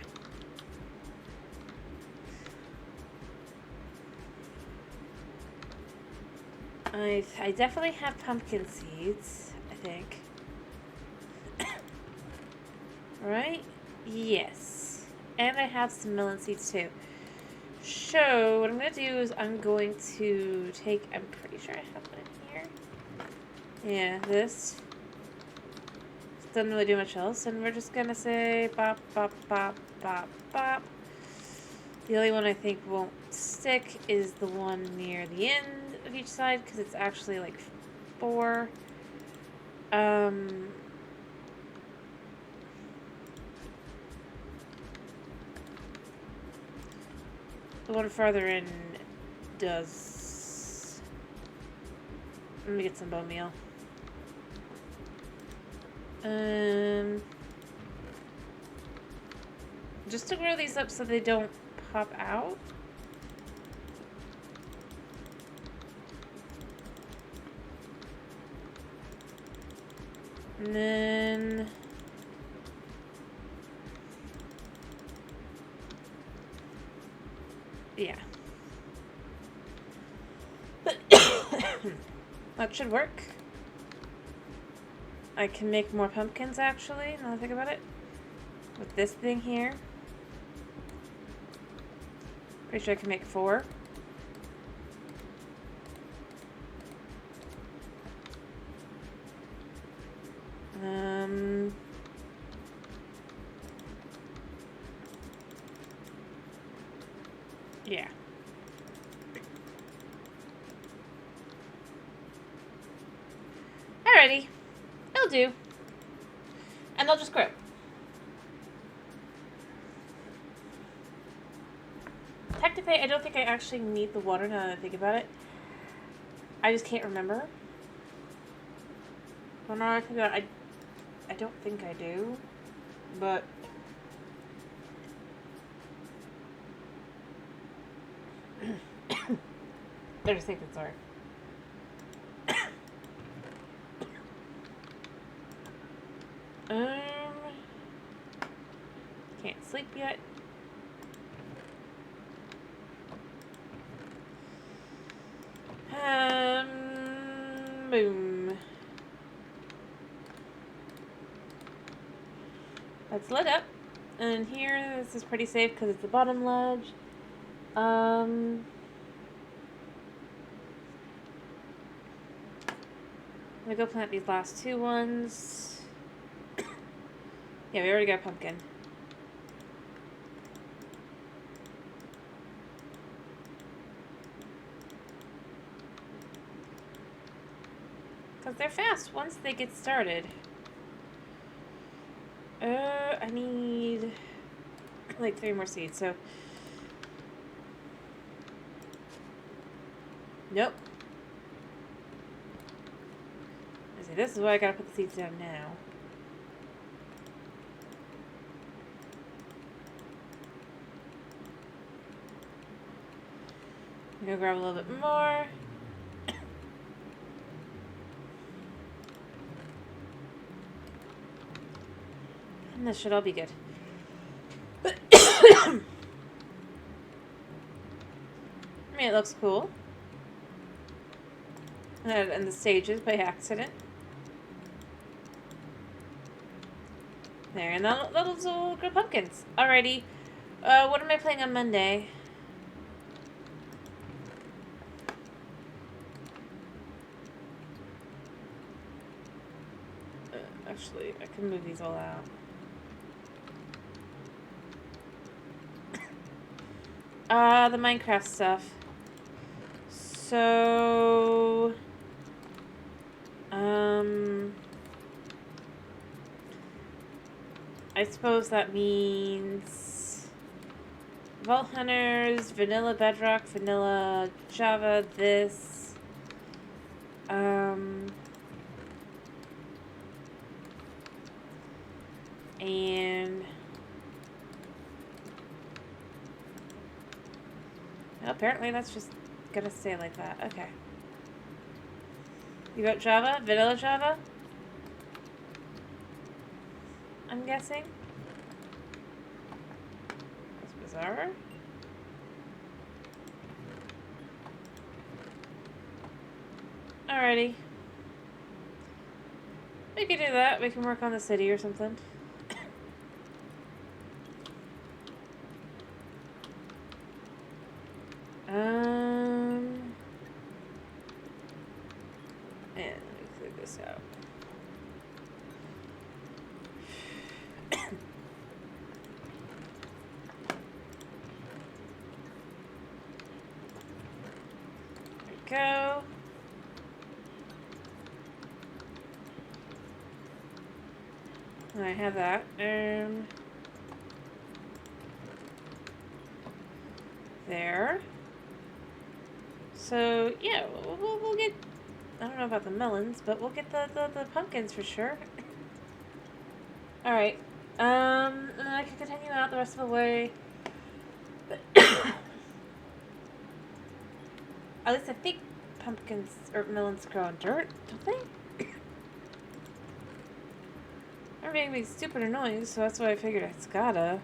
Speaker 1: I definitely have pumpkin seeds, I think. Right? Yes. And I have some melon seeds too. So, what I'm going to do is I'm going to take... I'm pretty sure I have one in here. Yeah, this. Doesn't really do much else. And we're just going to say bop, bop, bop, bop, bop. The only one I think won't stick is the one near the end of each side, because it's actually like 4. The one farther in does... Let me get some bone meal. Just to grow these up so they don't pop out. And then... Yeah. That should work. I can make more pumpkins, actually, now that I think about it. With this thing here. Pretty sure I can make 4. Yeah. Alrighty. They'll do. And they'll just grow. Technically, I don't think I actually need the water now that I think about it. I just can't remember. But now I think about it, I don't think I do. But they're just safe and sorry. Can't sleep yet. Boom. That's lit up. And here, this is pretty safe because it's the bottom ledge. I'm gonna go plant these last two ones. Yeah, we already got a pumpkin. Because they're fast once they get started. I need like 3 more seeds, so. Nope. I say, this is why I gotta put the seeds down now. I'm gonna grab a little bit more. And this should all be good. I mean, it looks cool. And the stages by accident. There, and those little good pumpkins. Alrighty. What am I playing on Monday? Actually, I can move these all out. The Minecraft stuff. So, I suppose that means Vault Hunters, Vanilla Bedrock, Vanilla Java, this, and apparently that's just gonna stay like that. Okay. You got Java? Vanilla Java? I'm guessing. That's bizarre. Alrighty. We can do that. We can work on the city or something. And let me clear this out. There we go. I have that. There. So, yeah, we'll get... I don't know about the melons, but we'll get the pumpkins for sure. Alright. And then I can continue out the rest of the way. At least I think pumpkins or melons grow on dirt, don't they? They're making me stupid annoying, so that's why I figured it's gotta.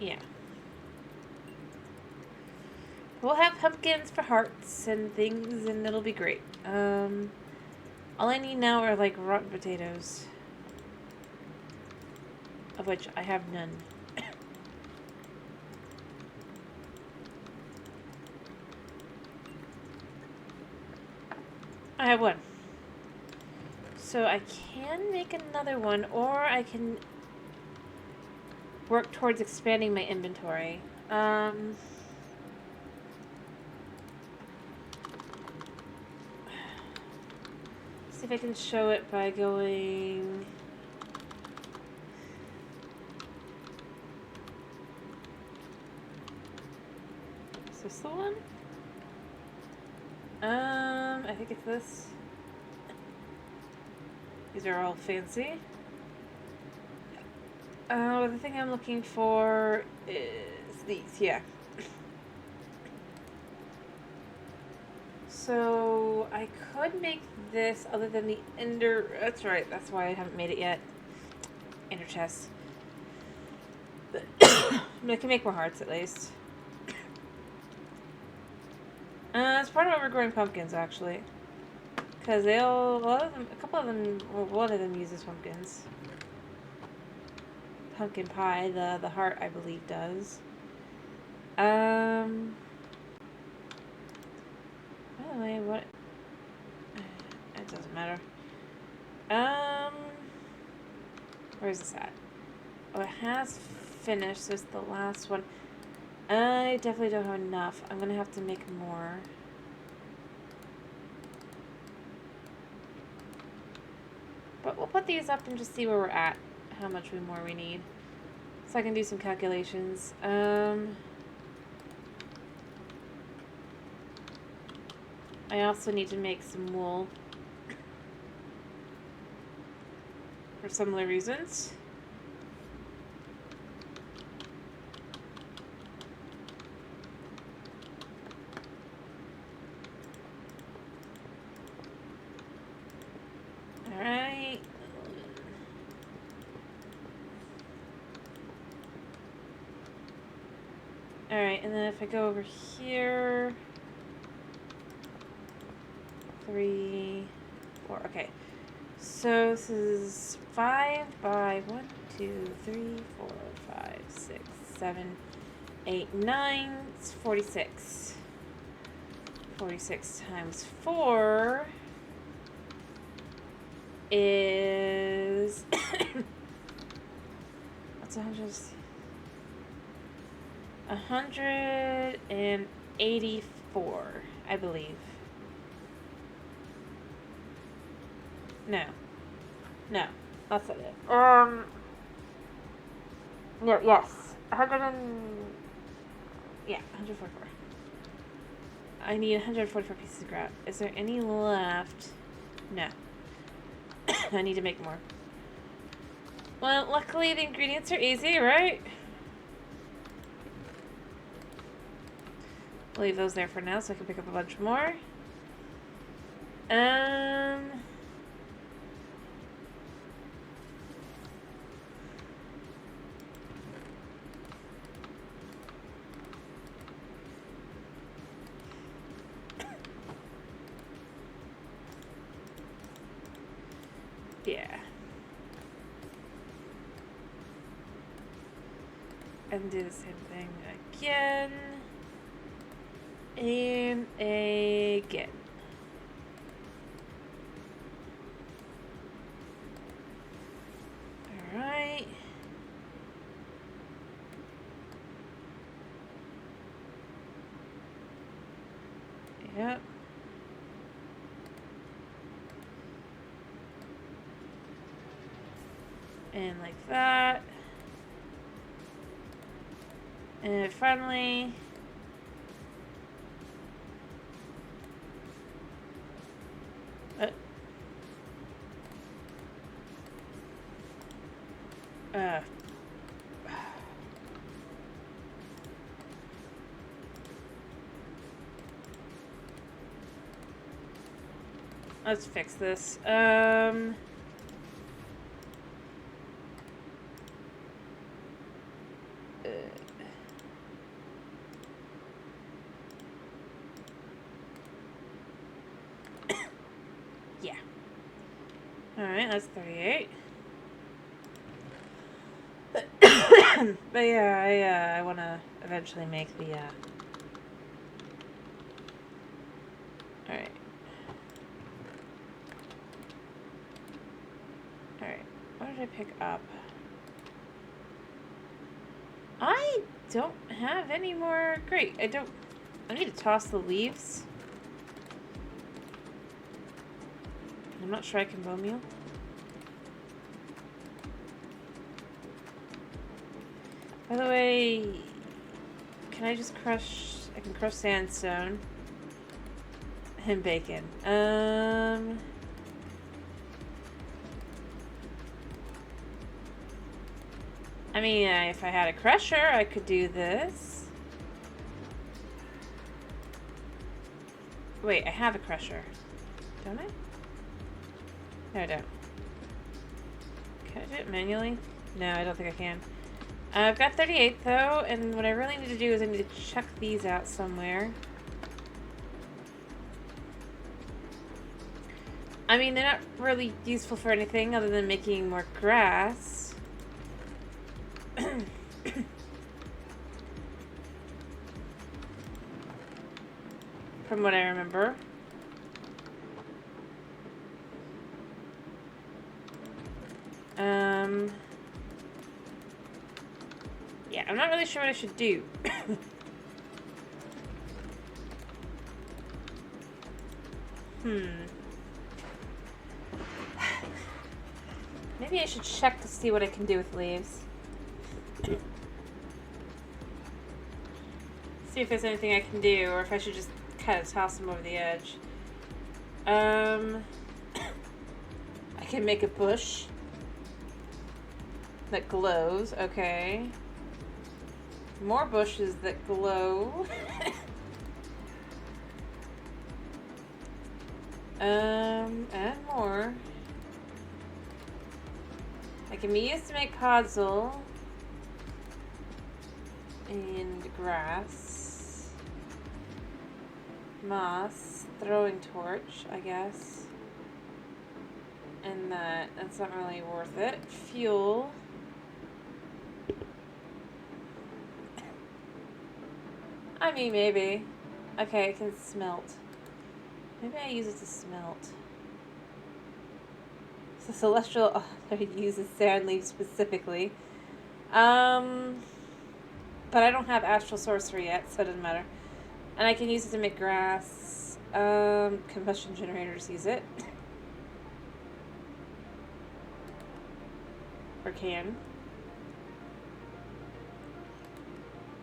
Speaker 1: Yeah. We'll have pumpkins for hearts and things, and it'll be great. All I need now are, like, rotten potatoes. Of which I have none. I have one. So I can make another one, or I can work towards expanding my inventory. See if I can show it by going... Is this the one? I think it's this. These are all fancy. The thing I'm looking for is these, yeah. So, I could make this other than the ender... That's right, that's why I haven't made it yet. Ender chest. I can make more hearts, at least. It's part of overgrowing pumpkins, actually. Because a couple of them, well, one of them uses pumpkins. Pumpkin pie, the heart, I believe, does. By the way, what... It doesn't matter. Where's this at? Oh, it has finished, so it's the last one. I definitely don't have enough. I'm gonna have to make more. But we'll put these up and just see where we're at. How much more we need. So I can do some calculations. I also need to make some wool. For similar reasons. Alright. Alright, and then if I go over here... 3, 4, okay. So this is 5 by 1, 2, 3, 4, 5, 6, 7, 8, 9. It's 46. 46 times 4 is... What's 100? 184, I believe. No. No. That's not it. No, yes. 144. I need 144 pieces of scrap. Is there any left? No. I need to make more. Well, luckily the ingredients are easy, right? I'll leave those there for now so I can pick up a bunch more. Yeah. And do the same thing again. And again. Alright. Yep. And like that. And finally... Let's fix this. Yeah. Alright, that's 38. But yeah, I want to eventually make the, Alright. Alright, what did I pick up? I don't have any more. Great. I need to toss the leaves. I'm not sure I can bone meal. By the way, can I just crush... I can crush sandstone. And bacon. I mean, if I had a crusher, I could do this. Wait, I have a crusher. Don't I? No, I don't. Can I do it manually? No, I don't think I can. I've got 38 though, and what I really need to do is I need to chuck these out somewhere. I mean, they're not really useful for anything other than making more grass. From what I remember. Yeah, I'm not really sure what I should do. Maybe I should check to see what I can do with leaves. See if there's anything I can do, or if I should just kind of toss them over the edge. I can make a bush that glows. Okay. More bushes that glow. And more. I can be used to make podzol. And grass. Moss. Throwing torch, I guess. And that's not really worth it. Fuel. I mean, maybe. Okay, it can smelt. Maybe I use it to smelt. So celestial author uses sand leaves specifically. But I don't have astral sorcery yet, so it doesn't matter. And I can use it to make grass. Combustion generators use it. Or can.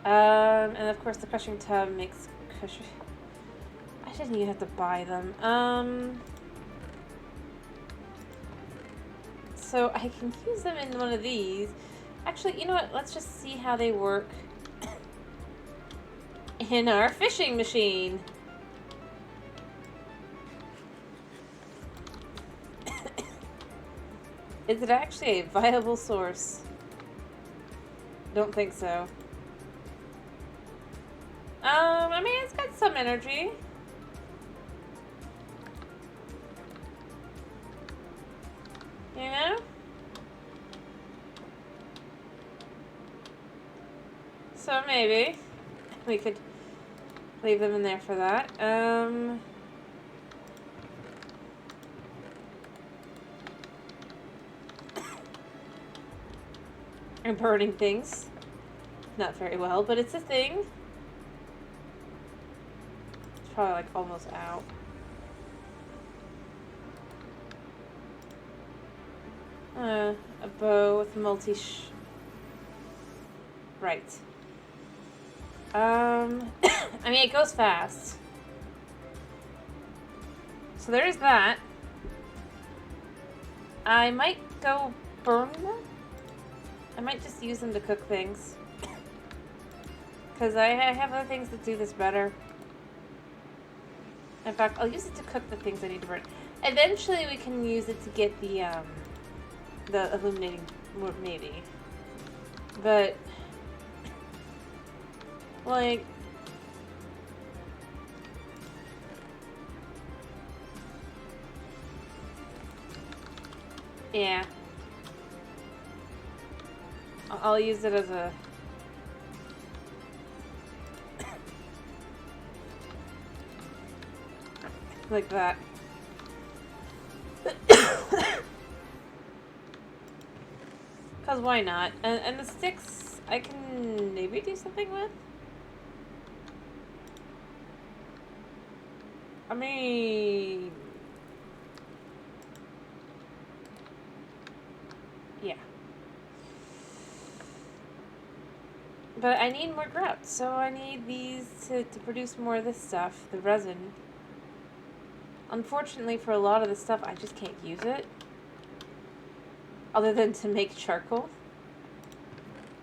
Speaker 1: And of course the crushing tub makes crushing. I didn't even have to buy them. So I can use them in one of these. Actually, you know what? Let's just see how they work in our fishing machine. Is it actually a viable source? Don't think so. I mean, it's got some energy. You know? So maybe we could leave them in there for that. And burning things. Not very well, but it's a thing. It's probably like almost out. A bow with right. I mean, it goes fast. So there is that. I might go burn them. I might just use them to cook things. Because I have other things that do this better. In fact, I'll use it to cook the things I need to burn. Eventually we can use it to get the illuminating, maybe. But, like, yeah. I'll use it as a... like that. Because why not? And the sticks, I can maybe do something with. I mean... yeah. But I need more grout, so I need these to produce more of this stuff, the resin. Unfortunately, for a lot of the stuff, I just can't use it. Other than to make charcoal.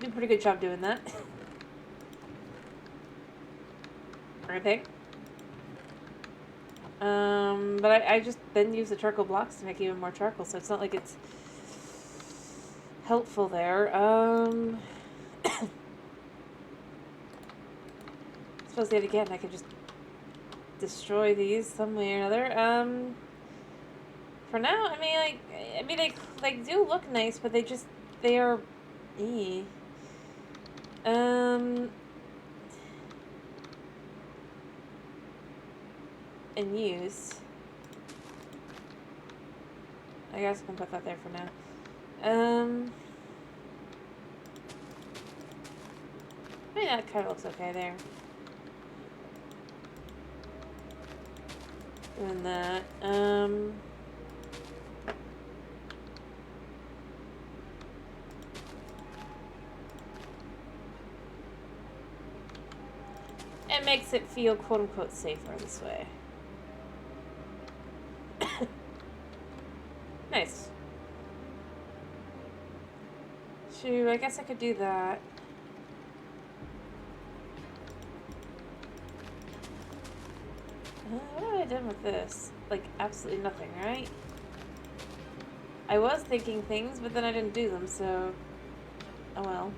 Speaker 1: Do a pretty good job doing that. I think. But I just then use the charcoal blocks to make even more charcoal, so it's not like it's helpful there. Suppose yet again I could just destroy these some way or another. For now, I mean they do look nice, but they are in use. I guess I can put that there for now. I mean, that kind of looks okay there. Doing that. It makes it feel quote-unquote safer this way. Nice. Shoot, I guess I could do that. What have I done with this? Like, absolutely nothing, right? I was thinking things, but then I didn't do them, so... oh well.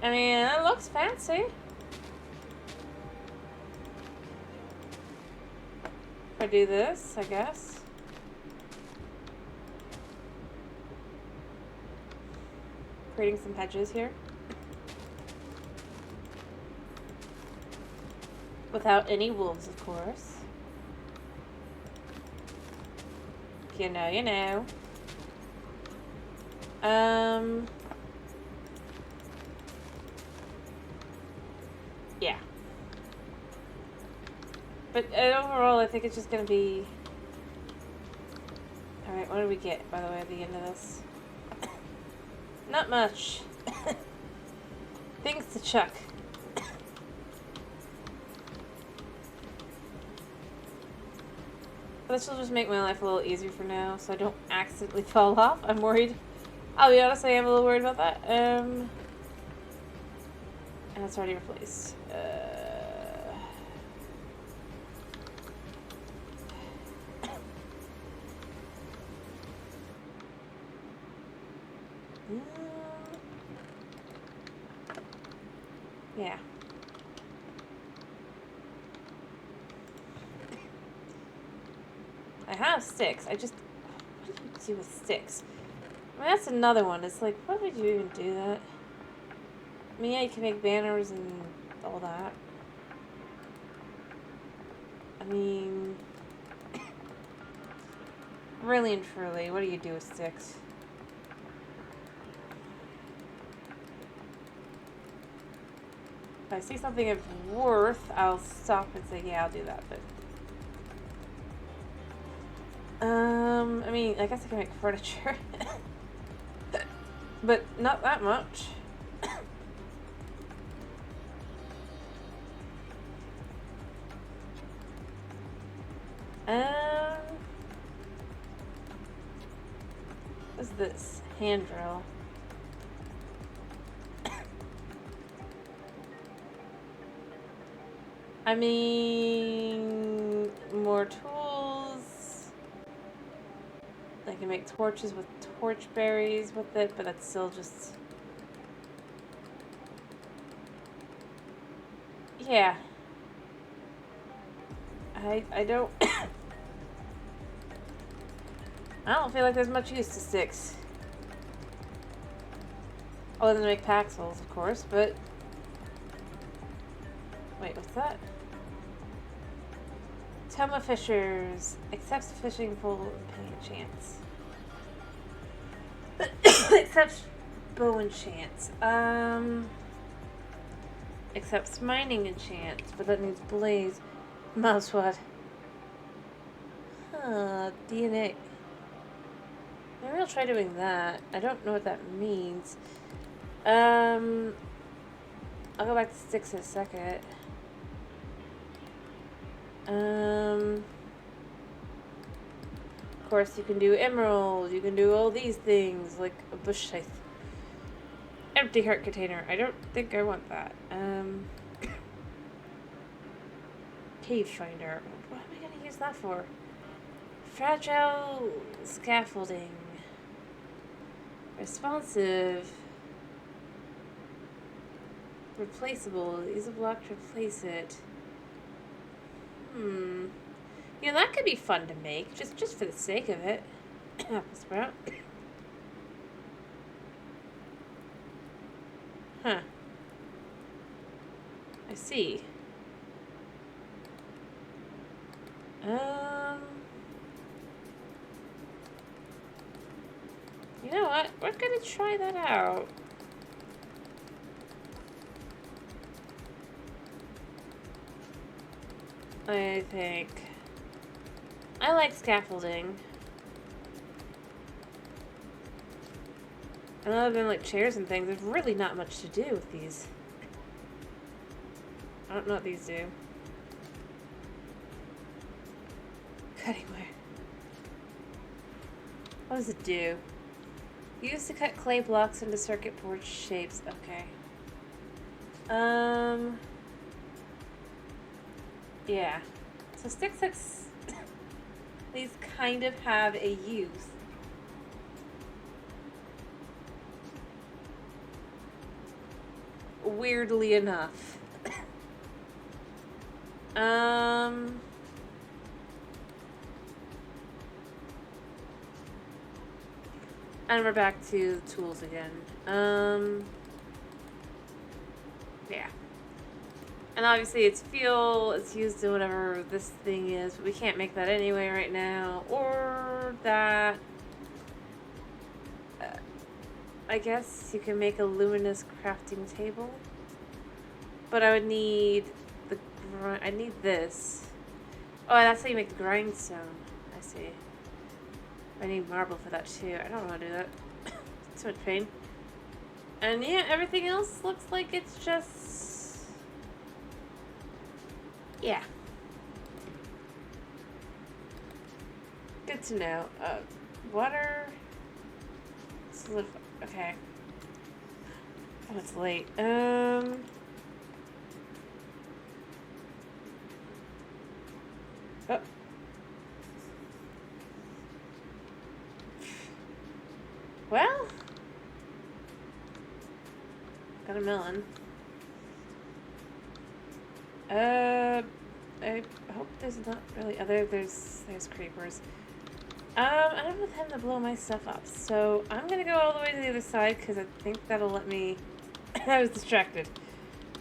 Speaker 1: I mean, it looks fancy. If I do this, I guess. Creating some hedges here. Without any wolves, of course. If you know, you know. Yeah. But overall, I think it's just gonna be... alright, what do we get, by the way, at the end of this? Not much. Things to chuck. This will just make my life a little easier for now, so I don't accidentally fall off. I'm worried. I'll be honest, I am a little worried about that. And it's already replaced. Yeah. I have sticks. What do you do with sticks? I mean, that's another one. It's like, why would you even do that? I mean, yeah, you can make banners and all that. I mean... really and truly, what do you do with sticks? If I see something of worth, I'll stop and say, yeah, I'll do that, but... I mean, I guess I can make furniture. But not that much. What's this? Hand drill. I mean, more tools. I can make torches with torch berries with it, but that's still just... yeah. I don't... I don't feel like there's much use to sticks. Other than to make paxels, of course, but... wait, what's that? Toma Fishers accepts fishing pole paying chance. Accepts bow and chance. Accepts mining and chance, but that needs blaze. Mouse what? Huh, DNA. Maybe I'll try doing that. I don't know what that means. I'll go back to sticks in a second. Of course, you can do emerald. You can do all these things, like a bush scythe. Empty heart container. I don't think I want that. Cave finder. What am I going to use that for? Fragile scaffolding. Responsive. Replaceable. Use a block to replace it. You know, that could be fun to make, just for the sake of it. Apple sprout. Huh. I see. You know what? We're gonna try that out. I think. I like scaffolding. And other than like chairs and things, there's really not much to do with these. I don't know what these do. Cutting wire. What does it do? Used to cut clay blocks into circuit board shapes. Okay. Yeah. So sticks these kind of have a use. Weirdly enough. And we're back to tools again. Yeah. And obviously it's fuel, it's used in whatever this thing is, but we can't make that anyway right now. Or that. I guess you can make a luminous crafting table. But I would need I need this. Oh, that's how you make the grindstone. I see. I need marble for that too. I don't want to do that. Too much pain. And yeah, everything else looks like it's just... Yeah. Good to know. Water... Okay. Oh, it's late. Oh. Well, got a melon. I hope there's not really other. There's creepers. I don't have time to blow my stuff up, so I'm gonna go all the way to the other side because I think that'll let me. I was distracted.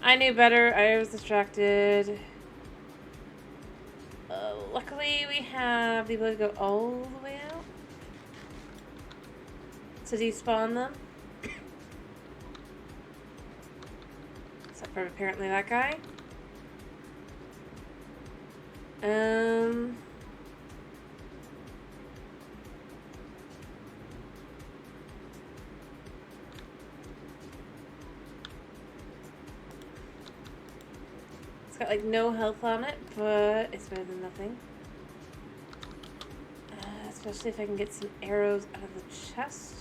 Speaker 1: I knew better. I was distracted. Luckily, we have the ability to go all the way out to despawn them. Except for apparently that guy. It's got like no health on it, but it's better than nothing. Especially if I can get some arrows out of the chest.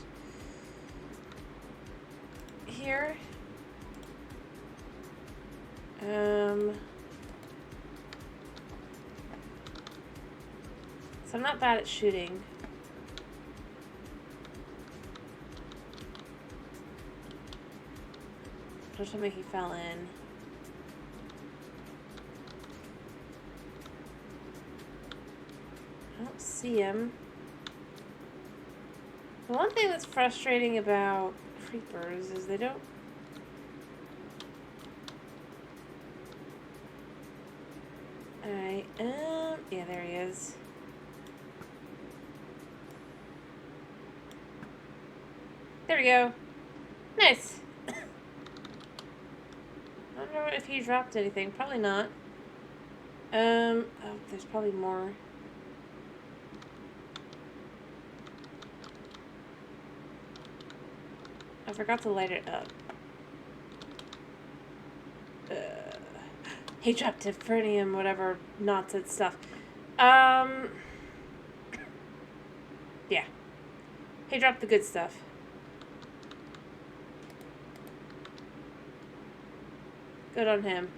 Speaker 1: Here. So I'm not bad at shooting. Don't tell me he fell in. I don't see him. The one thing that's frustrating about creepers is they don't... Alright, Yeah, there he is. There we go. Nice. I don't know if he dropped anything. Probably not. Oh, there's probably more. I forgot to light it up. He dropped Differnium, whatever nonsense stuff. Yeah. He dropped the good stuff. Good on him.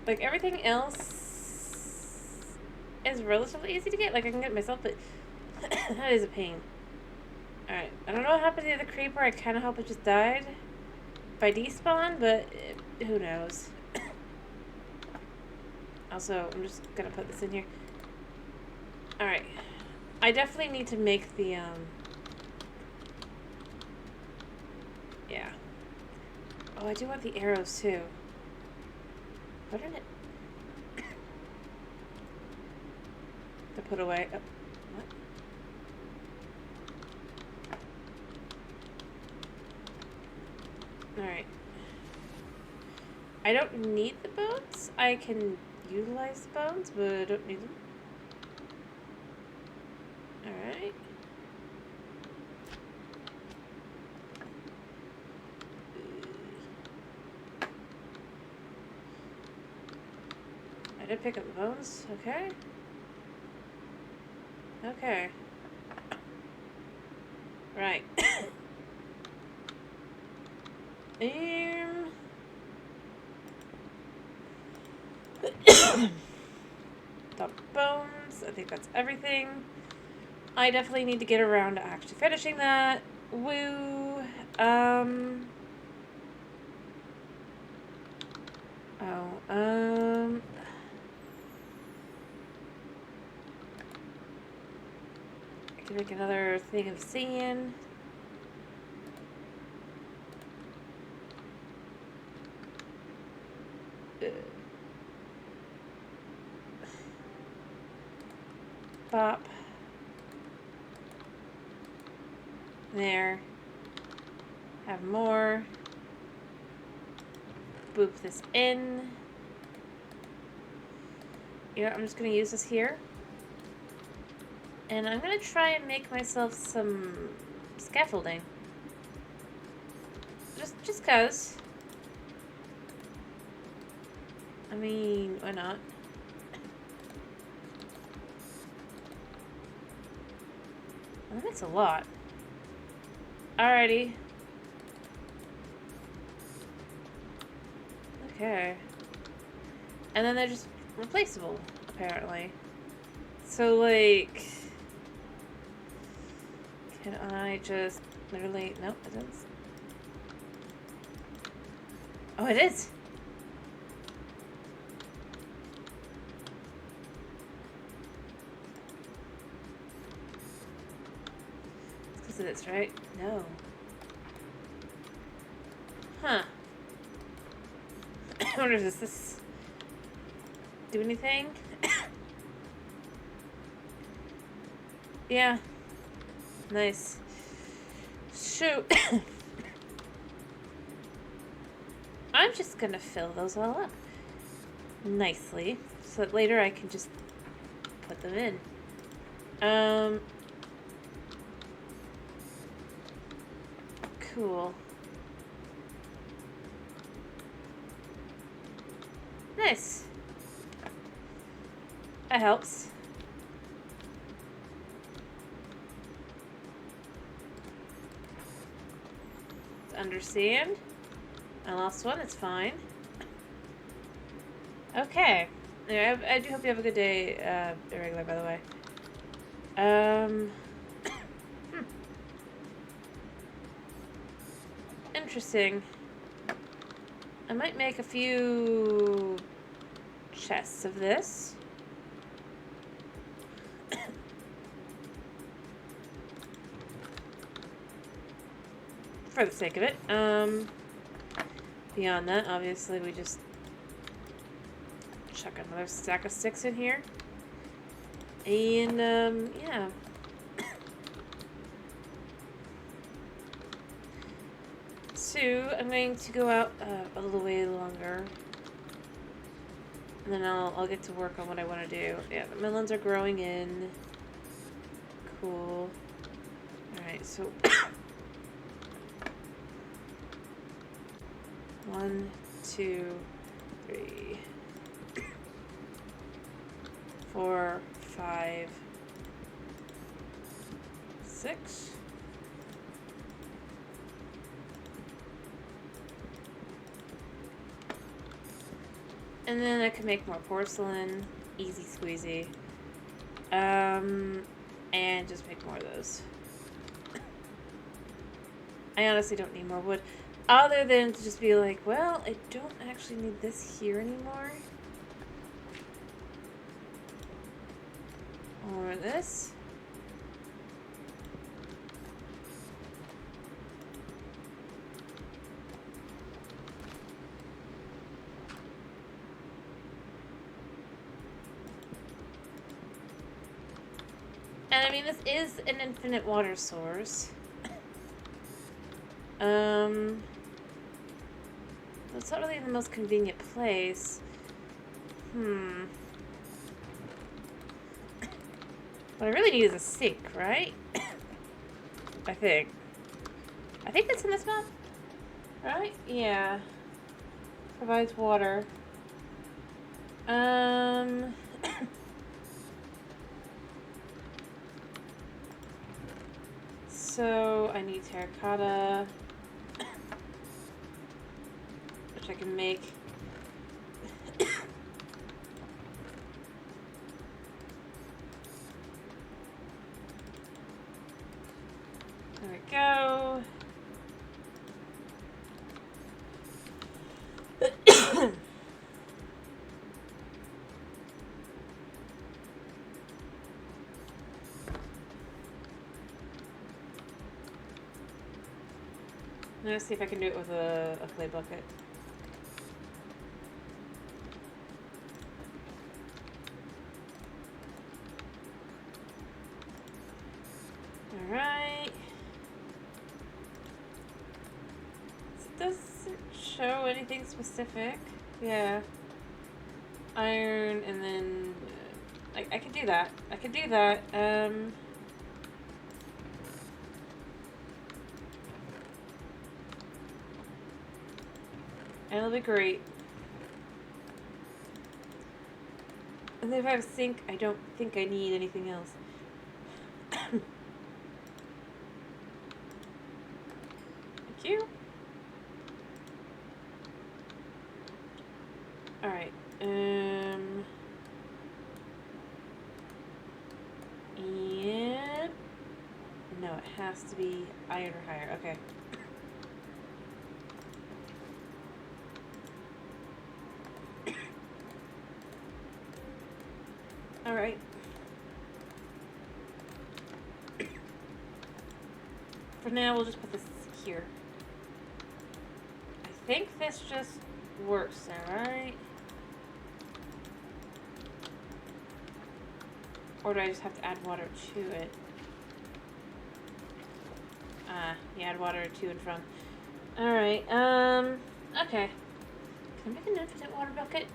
Speaker 1: Like, everything else is relatively easy to get. Like, I can get it myself, but that is a pain. Alright, I don't know what happened to the other creeper. I kind of hope it just died by despawn, but who knows. Also, I'm just gonna put this in here. Alright. I definitely need to make the, yeah. Oh, I do want the arrows, too. What did it... to put away. Oh, what? Alright. I don't need the bones. I can utilize the bones, but I don't need them. Alright. I did pick up the bones. Okay. Okay. Right. The bones. I think that's everything. I definitely need to get around to actually finishing that. Woo. I can make another thing of sand. Bop. There. Have more. Boop this in. You know, I'm just gonna use this here. And I'm gonna try and make myself some scaffolding. Just cause. I mean, why not? Well, that's a lot. Alrighty. Okay. And then they're just replaceable, apparently. So, like... can I just literally... Nope, it isn't. Oh, it is! It's because of this, right? No. Huh. I wonder, does this do anything? Yeah. Nice. Shoot. I'm just gonna fill those all up nicely so that later I can just put them in. Cool. Nice. That helps. Understand. I lost one, it's fine. Okay. Yeah, I do hope you have a good day, Irregular, by the way. Interesting. I might make a few chests of this. For the sake of it. Beyond that, obviously, we just chuck another stack of sticks in here. And, yeah. So, I'm going to go out a little way longer. And then I'll get to work on what I want to do. Yeah, the melons are growing in. Cool. Alright, so... 1, 2, 3, 4, 5, 6. And then I can make more porcelain. Easy squeezy. And just make more of those. I honestly don't need more wood. Other than to just be like, well, I don't actually need this here anymore. Or this. And I mean, this is an infinite water source. It's not really the most convenient place. What I really need is a sink, right? I think. I think that's in this map. Right? Yeah. Provides water. So, I need terracotta. Which I can make. There we go. Let's see if I can do it with a clay bucket. Alright. It doesn't show anything specific. Yeah. Iron, and then... I could do that. I could do that. And it'll be great. And then if I have a sink, I don't think I need anything else. Thank you. Alright. And... No, it has to be iron or higher. Okay. Alright. For now, we'll just put this here. I think this just works, alright? Or do I just have to add water to it? You add water to and from. Alright, okay. Can I make an infinite water bucket?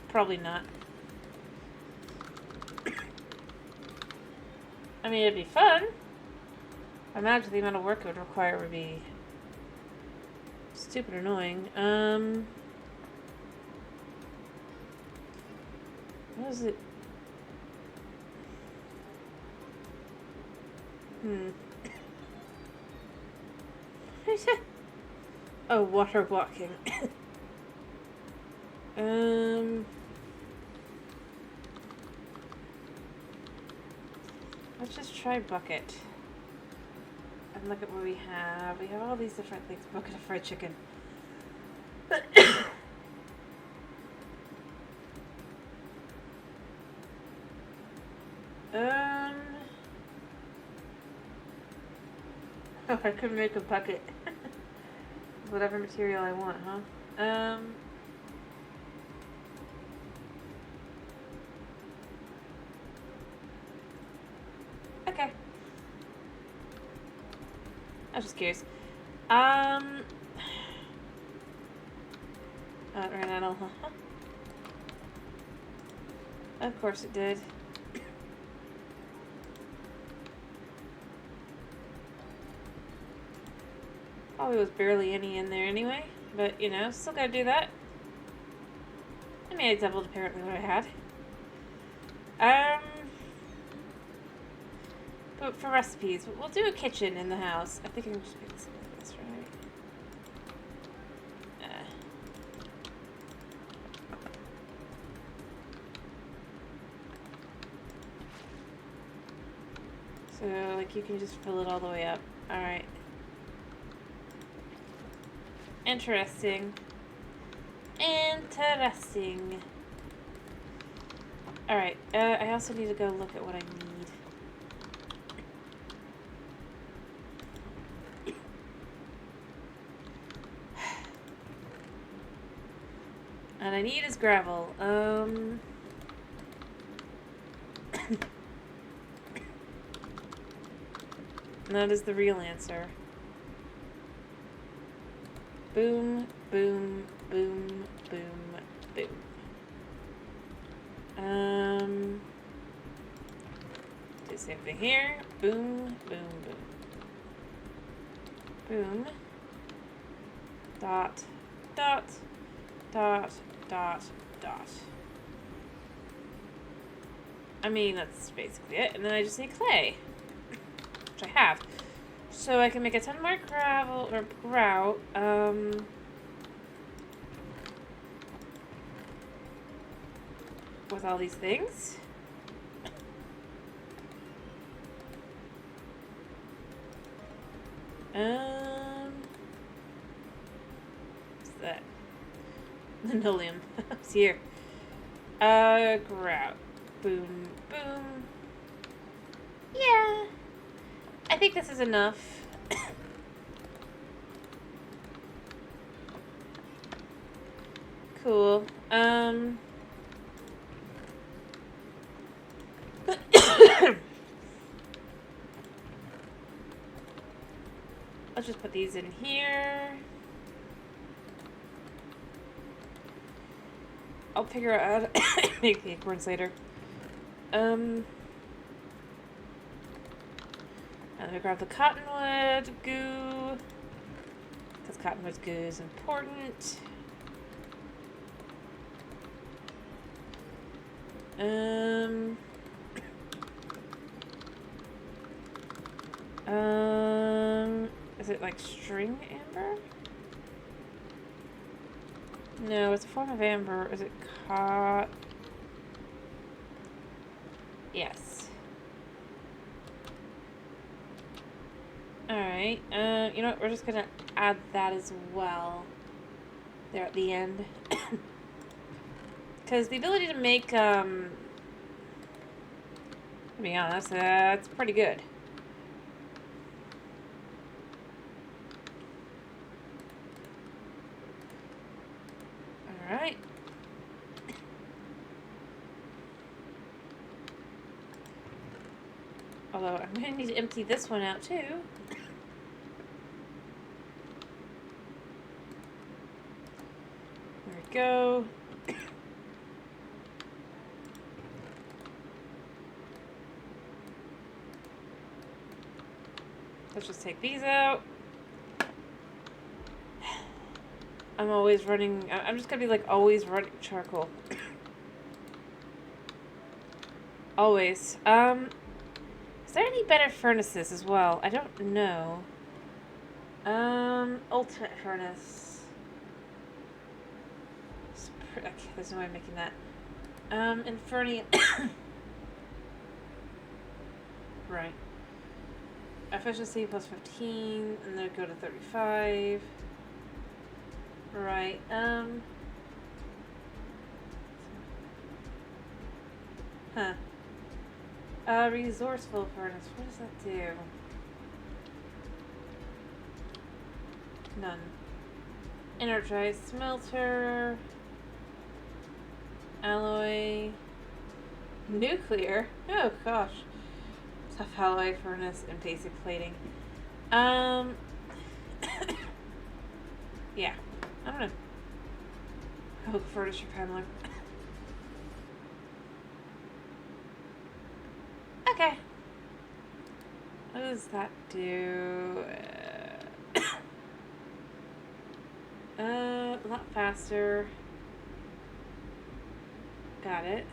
Speaker 1: Probably not. I mean, it'd be fun. I imagine the amount of work it would require would be stupid annoying. What is it? Oh, water walking. Let's just try bucket. And look at what we have. We have all these different things. Bucket of fried chicken. Oh, I could make a bucket. Whatever material I want, huh? I was just curious. It ran out of... Of course it did. Probably was barely any in there anyway. But, you know, still gotta do that. I mean, I doubled apparently what I had. But for recipes, we'll do a kitchen in the house. I think I can just make something like this, right? So, like, you can just fill it all the way up. Alright. Interesting. Interesting. Alright, I also need to go look at what I need. And I need is gravel. That is the real answer. Boom, boom, boom, boom, boom. Do the same thing here. Boom, boom, boom. Boom. Dot, dot, dot, dot, dot. I mean, that's basically it. And then I just need clay. Which I have. So I can make a ton more gravel, or grout, with all these things. What's that? Linoleum. It's here. Grout. Boom, boom. Yeah. I think this is enough. Cool. Let's just put these in here. I'll figure out how to make the acorns later. I'm gonna grab the cottonwood goo, because cottonwood goo is important. Is it like string amber? No, it's a form of amber. Is it Yes. Alright, you know what, we're just gonna add that as well. There at the end. Because the ability to make, to be honest, that's pretty good. Alright. Although, I'm going to need to empty this one out, too. There we go. Let's just take these out. I'm always running... I'm just going to be, like, always running charcoal. Always. Is there any better furnaces as well? I don't know. Ultimate furnace. Okay, there's no way of making that. Infernium. Right. Efficiency plus 15, and then go to 35. Right, huh. Resourceful furnace. What does that do? None. Energized smelter. Alloy. Nuclear. Oh gosh. Tough alloy furnace and basic plating. Um, yeah, I don't know. Oak furniture paneler. Okay. What does that do? A lot faster. Got it.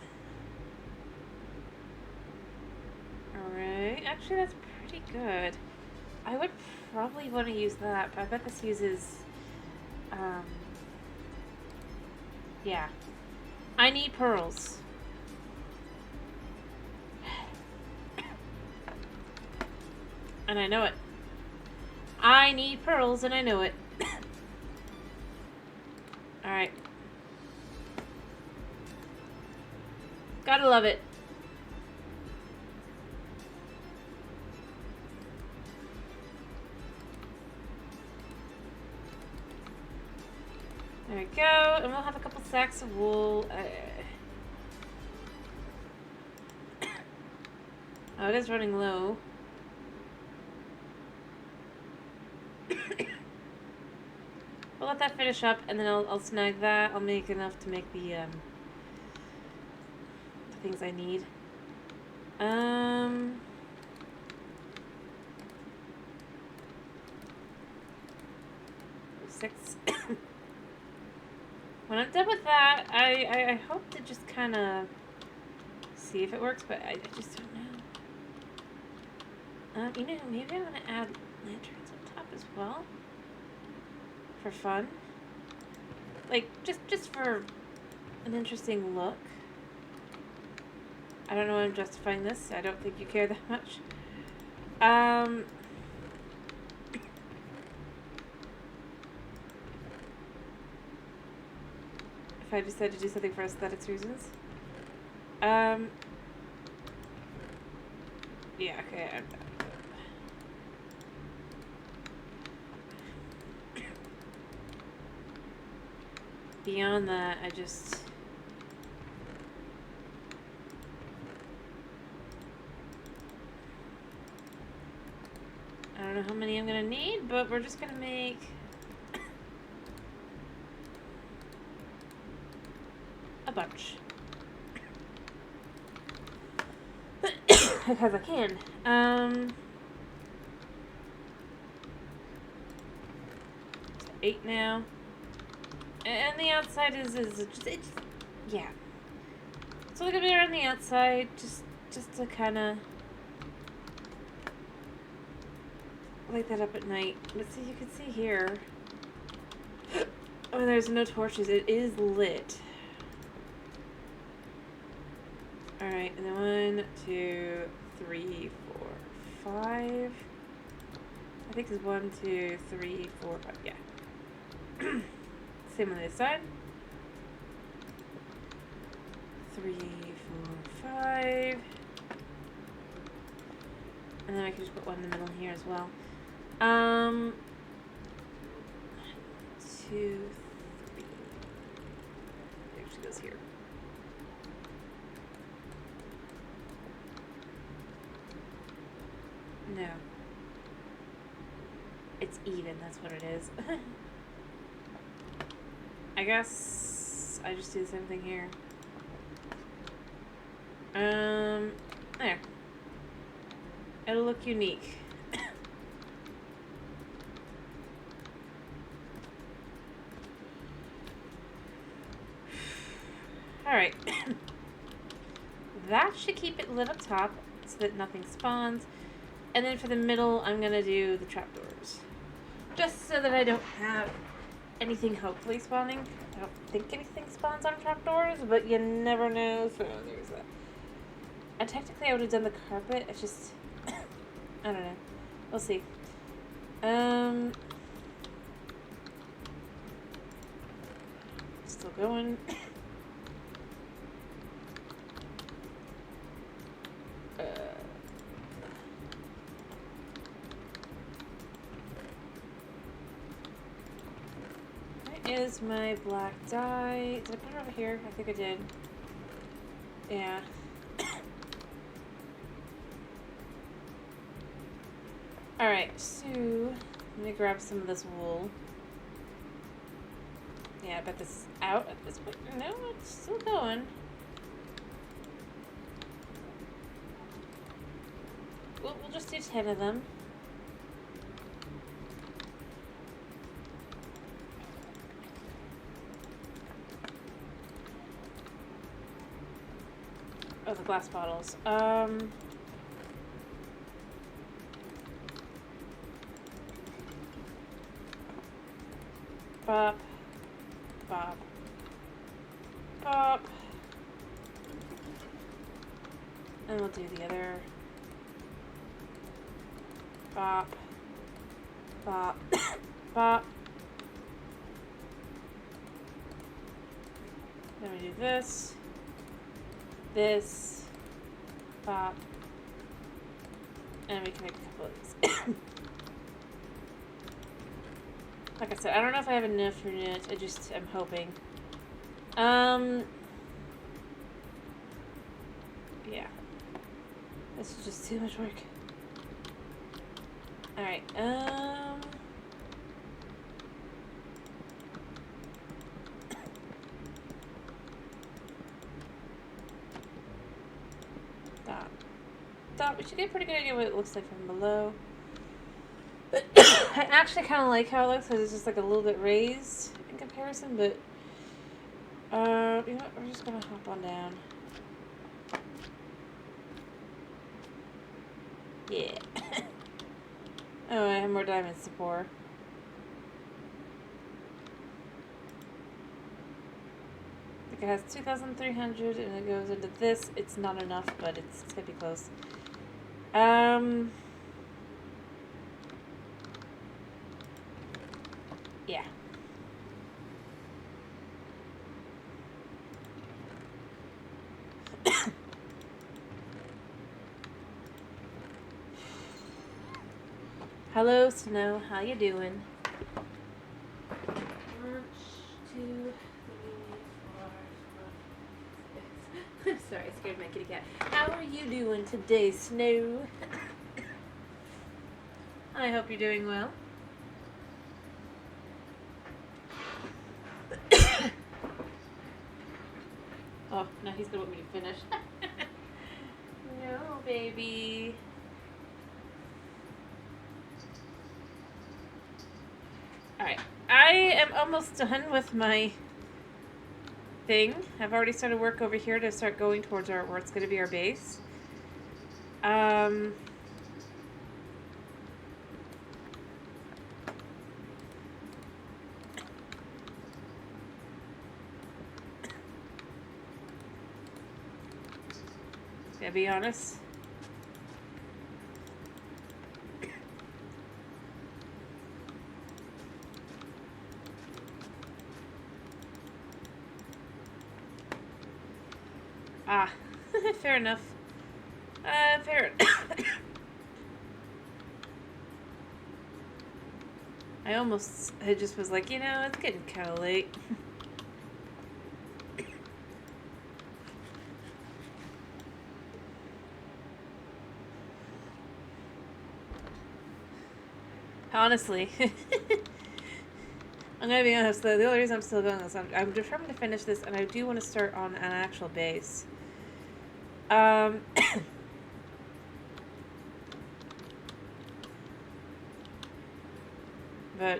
Speaker 1: Alright. Actually, that's pretty good. I would probably want to use that, but I bet this uses... yeah. I need pearls. And I know it. I need pearls, and I know it. Alright. Gotta love it. There we go. And we'll have a couple sacks of wool. Oh, it is running low. We'll let that finish up, and then I'll snag that. I'll make enough to make the things I need. 6. When I'm done with that, I hope to just kind of see if it works, but I just don't know. You know, maybe I want to add lanterns on top as well. For fun. Like, just for an interesting look. I don't know why I'm justifying this. I don't think you care that much. If I decide to do something for aesthetics reasons. Yeah, okay. Beyond that, I don't know how many I'm gonna need, but we're just gonna make a bunch. Because I can. 8 now. And the outside is just, yeah. So look at me around the outside, just to kind of light that up at night. But see, you can see here. Oh, there's no torches. It is lit. Alright, and then 1, 2, 3, 4, 5. I think it's 1, 2, 3, 4, 5. Yeah. Same on this side. 3, 4, 5. And then I can just put one in the middle here as well. 1, 2, 3. There she goes here. No. It's even, that's what it is. I guess I just do the same thing here. There. It'll look unique. Alright. That should keep it lit up top so that nothing spawns. And then for the middle, I'm going to do the trapdoors. Just so that I don't have anything hopefully spawning. I don't think anything spawns on trapdoors, but you never know, so there's that. And technically I would have done the carpet, it's just... I don't know. We'll see. Still going. Where is my black dye? Did I put it over here? I think I did. Yeah. Alright, so let me grab some of this wool. Yeah, I bet this is out at this point. No, it's still going. We'll just do 10 of them. Oh, the glass bottles. Bop. Bop. Bop. And we'll do the other. Bop. Bop. Bop. Then we do this. This. Bop. And we can make a couple of these. Like I said, I don't know if I have enough units. I just am hoping. Yeah. This is just too much work. Alright, Stop. We should get a pretty good idea what it looks like from below. I actually kind of like how it looks because it's just like a little bit raised in comparison, but you know what? We're just gonna hop on down. Yeah. Oh, I have more diamonds to pour. I think it has 2,300 and it goes into this. It's not enough, but it's gonna be close. Yeah. Hello, Snow. How you doing? 1, 2, 3, 4, 5, 6. Sorry, I scared my kitty cat. How are you doing today, Snow? I hope you're doing well. Oh, now he's gonna want me to finish. No, baby. Alright, I am almost done with my thing. I've already started work over here to start going towards where it's going to be our base. Gotta be honest. Ah, fair enough. Fair enough. I just was like, you know, it's getting kind of late. Honestly. I'm gonna be honest, though, the only reason I'm still going is I'm determined to finish this, and I do want to start on an actual base. But,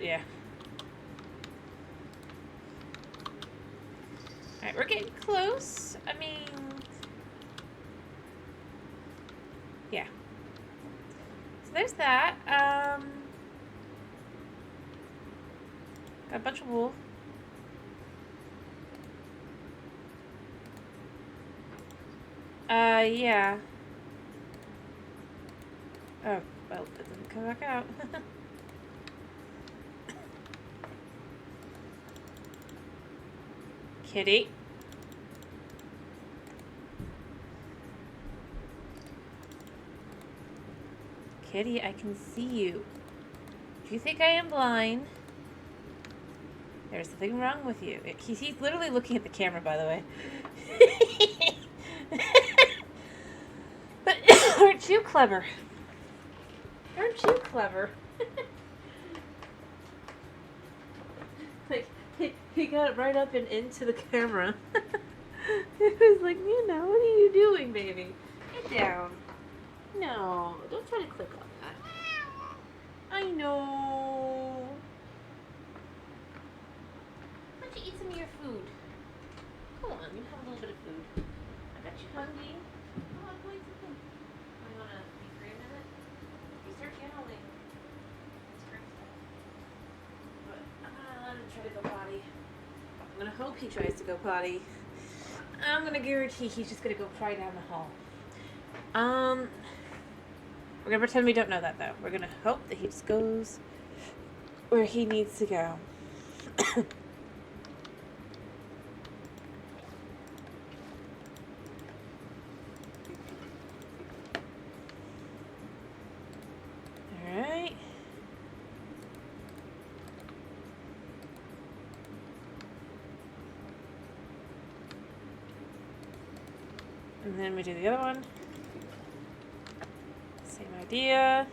Speaker 1: yeah. Alright, we're getting close. I mean... Yeah. So there's that. Got a bunch of wool. Yeah. Oh, well, it didn't come back out. Kitty. Kitty, I can see you. Do you think I am blind? There's something wrong with you. He's literally looking at the camera, by the way. Aren't you clever? You're Aren't you clever? Like, he got right up and into the camera. It was like, what are you doing, baby? Get down. No, don't try to click on that. I know. Why don't you eat some of your food? Come on, you have a little bit of food. I bet you hungry. Come on, go eat some food. You want to be free a minute? You start yelling. It's great stuff. But I'm going to let him try to go potty. I'm going to hope he tries to go potty. I'm going to guarantee he's just going to go cry down the hall. We're going to pretend we don't know that, though. We're going to hope that he just goes where he needs to go. Alright. And then we do the other one. Same idea.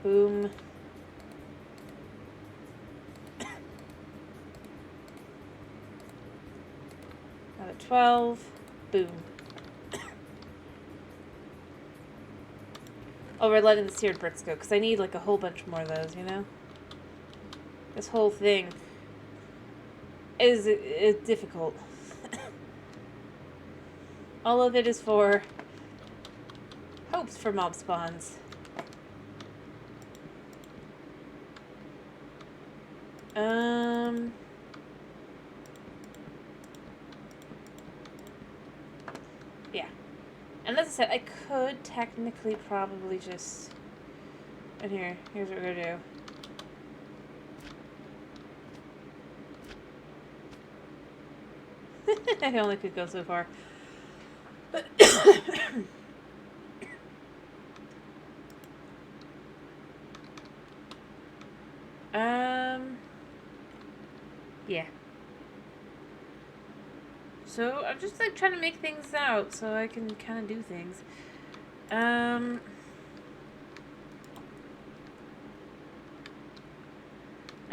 Speaker 1: Boom. Another 12. Boom. Oh, we're letting the seared bricks go, because I need, like, a whole bunch more of those, you know? This whole thing is difficult. All of it is for hopes for mob spawns. Yeah. And as I said, I could technically probably just... And here's what we're gonna do. I only could go so far. Yeah. So I'm just like trying to make things out so I can kind of do things. I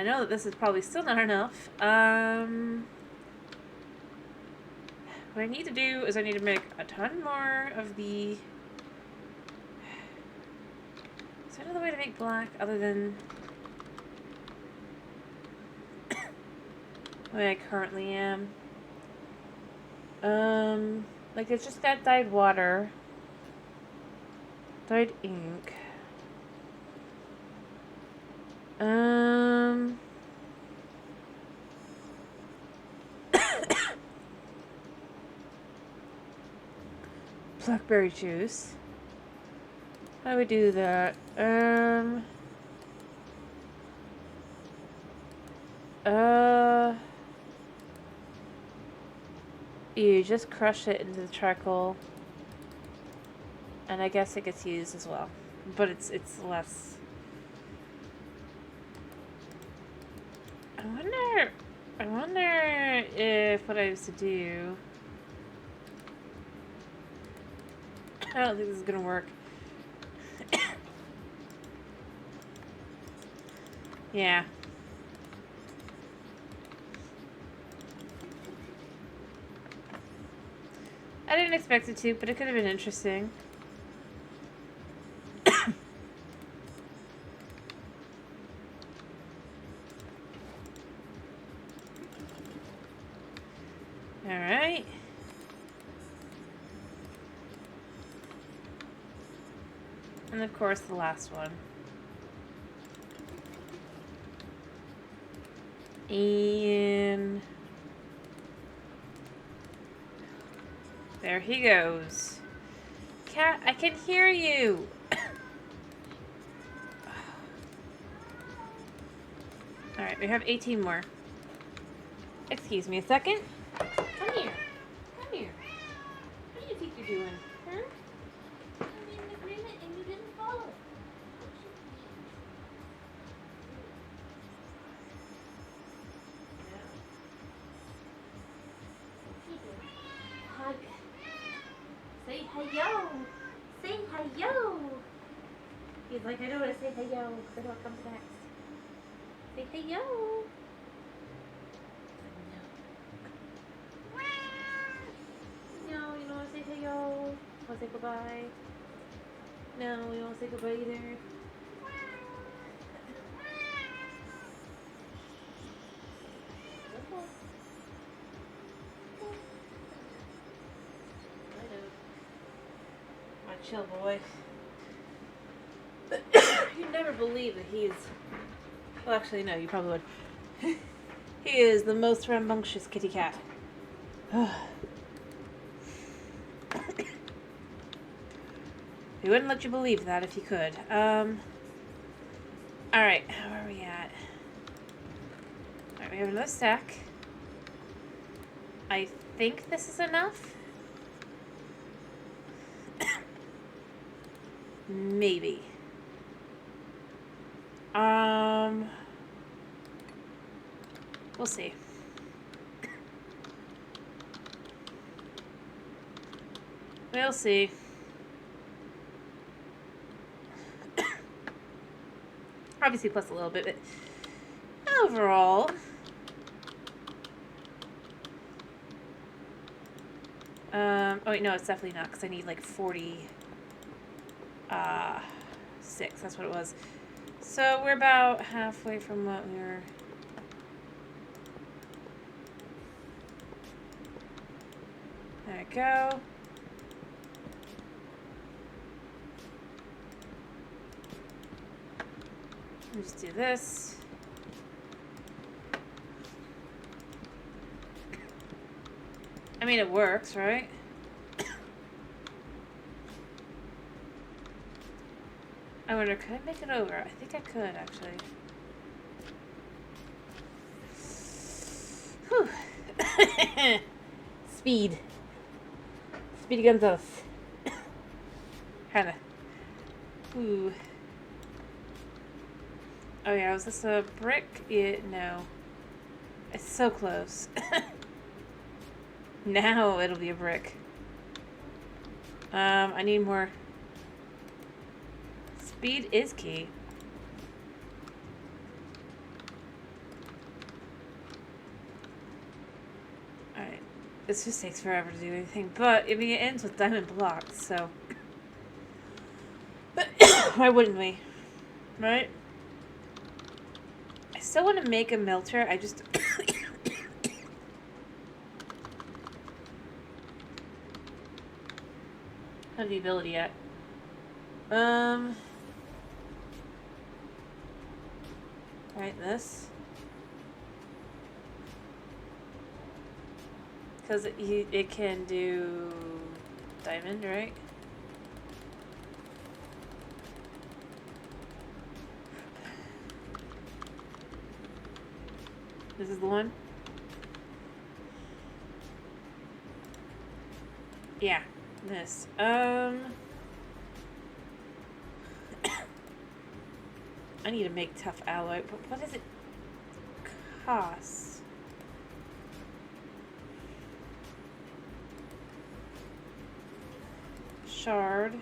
Speaker 1: know that this is probably still not enough. What I need to do is I need to make a ton more of the... Is there another way to make black other than the way I currently am? Like it's just that dyed water, dyed ink. Blackberry juice. How do we do that? You just crush it into the charcoal, and I guess it gets used as well, but it's less. I wonder if what I used to do. I don't think this is gonna work. Yeah. I didn't expect it to, but it could have been interesting. Alright. And of course the last one. And... there he goes. Cat, I can hear you! Alright, we have 18 more. Excuse me a second. Come here. Come here. What do you think you're doing? Huh? I made an agreement and you didn't follow it. Hug. Say hi. He's like, I know what to say, hey yo, because I know what comes next. Say hey yo. No, you don't want to say hey yo. Want to say goodbye? No, you don't want to say goodbye either. My chill boy. You'd never believe that he's... Well, actually, no, you probably would. He is the most rambunctious kitty cat. He wouldn't let you believe that if he could. Alright, where are we at? Alright, we have another stack. I think this is enough. Maybe. We'll see. We'll see. Obviously plus a little bit, but overall... oh wait, no, it's definitely not, because I need like 46. That's what it was. So we're about halfway from what we were... There we go. Let me just do this. I mean, it works, right? I wonder, could I make it over? I think I could, actually. Whew. Speed. Speedy Gonzales. Kinda. Ooh. Oh yeah, was this a brick? Yeah, no. It's so close. Now it'll be a brick. I need more. Speed is key. Alright. This just takes forever to do anything, but it ends with diamond blocks, so... Why wouldn't we? Right? I still want to make a melter, I just... have the ability yet. Right, this. Because it can do diamond, right? This is the one? Yeah, this. I need to make tough alloy, but what does it cost? Shard.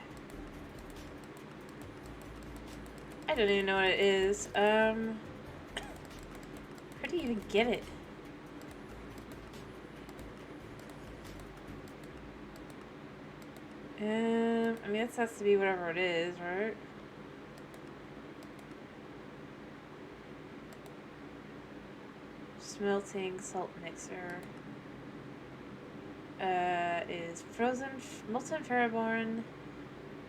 Speaker 1: I don't even know what it is. Where do you even get it? I mean, this has to be whatever it is, right? Smelting salt mixer. Is frozen, molten ferroborn,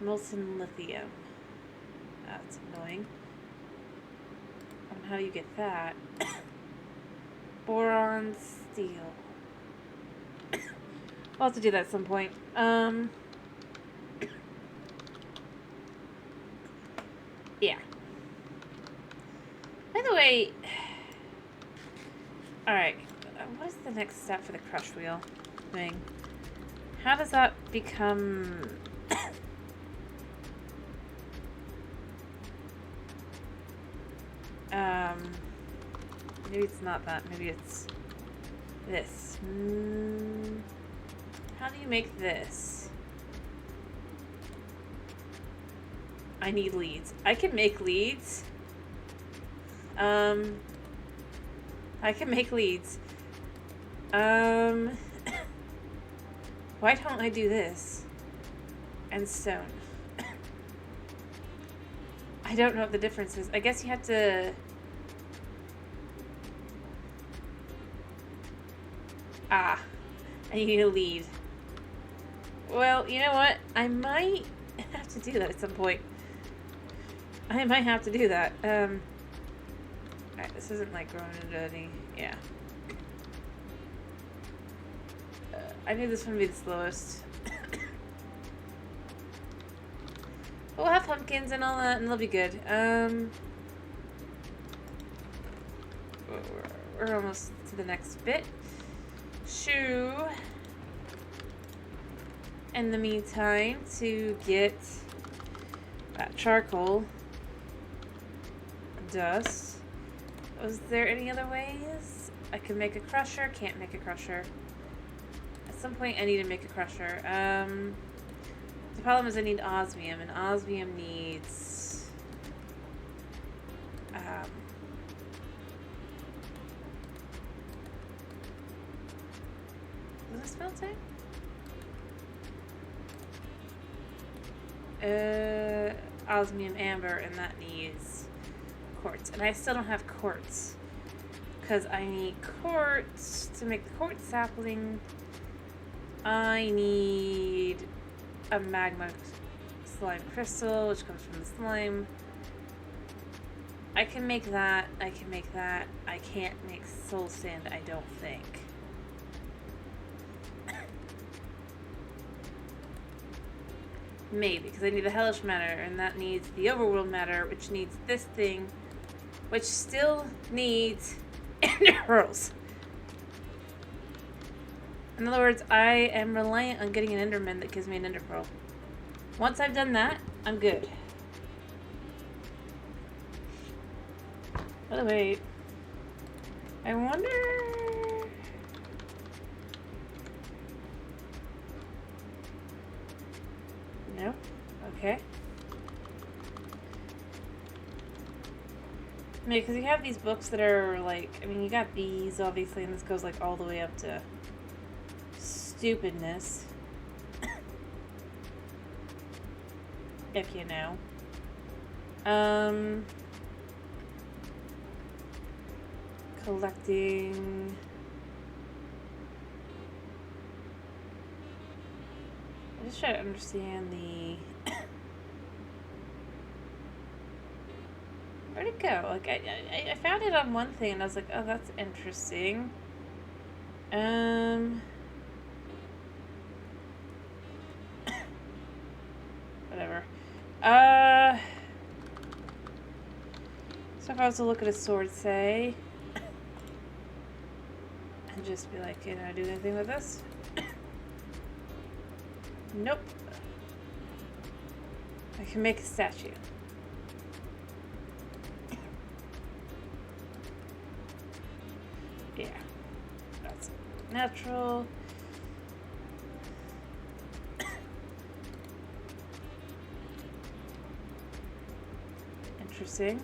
Speaker 1: molten lithium. That's annoying. I don't know how you get that. Boron steel. We'll have to do that at some point. Yeah. By the way, alright, what is the next step for the crush wheel thing? How does that become... maybe it's not that, maybe it's this. How do you make this? I need leads. I can make leads. I can make leads. Why don't I do this? And stone. I don't know what the difference is. I guess you have to... Ah. I need a lead. Well, you know what? I might have to do that at some point. I might have to do that. Alright, this isn't like growing into any... Yeah. I knew this one would be the slowest. We'll have pumpkins and all that, and they'll be good. We're almost to the next bit. Shoe. In the meantime, to get that charcoal dust. Was there any other ways? I could make a crusher. Can't make a crusher. At some point, I need to make a crusher. The problem is I need osmium, and osmium needs... was it smelting? Osmium amber, and that needs quartz. And I still don't have quartz. Because I need quartz to make the quartz sapling. I need a magma slime crystal, which comes from the slime. I can make that. I can make that. I can't make soul sand, I don't think. Maybe, because I need the hellish matter, and that needs the overworld matter, which needs this thing, which still needs ender pearls. In other words, I am reliant on getting an enderman that gives me an ender pearl. Once I've done that, I'm good. Oh, wait. I wonder... No? Okay. I mean, because you have these books that are like... I mean, you got these, obviously, and this goes like all the way up to... stupidness. If you know. Collecting... I'm just trying to understand the... Where'd it go? Like, I found it on one thing and I was like, oh, that's interesting. Whatever. So if I was to look at a sword, say, and just be like, can I do anything with this? Nope. I can make a statue. Yeah. That's natural. Interesting.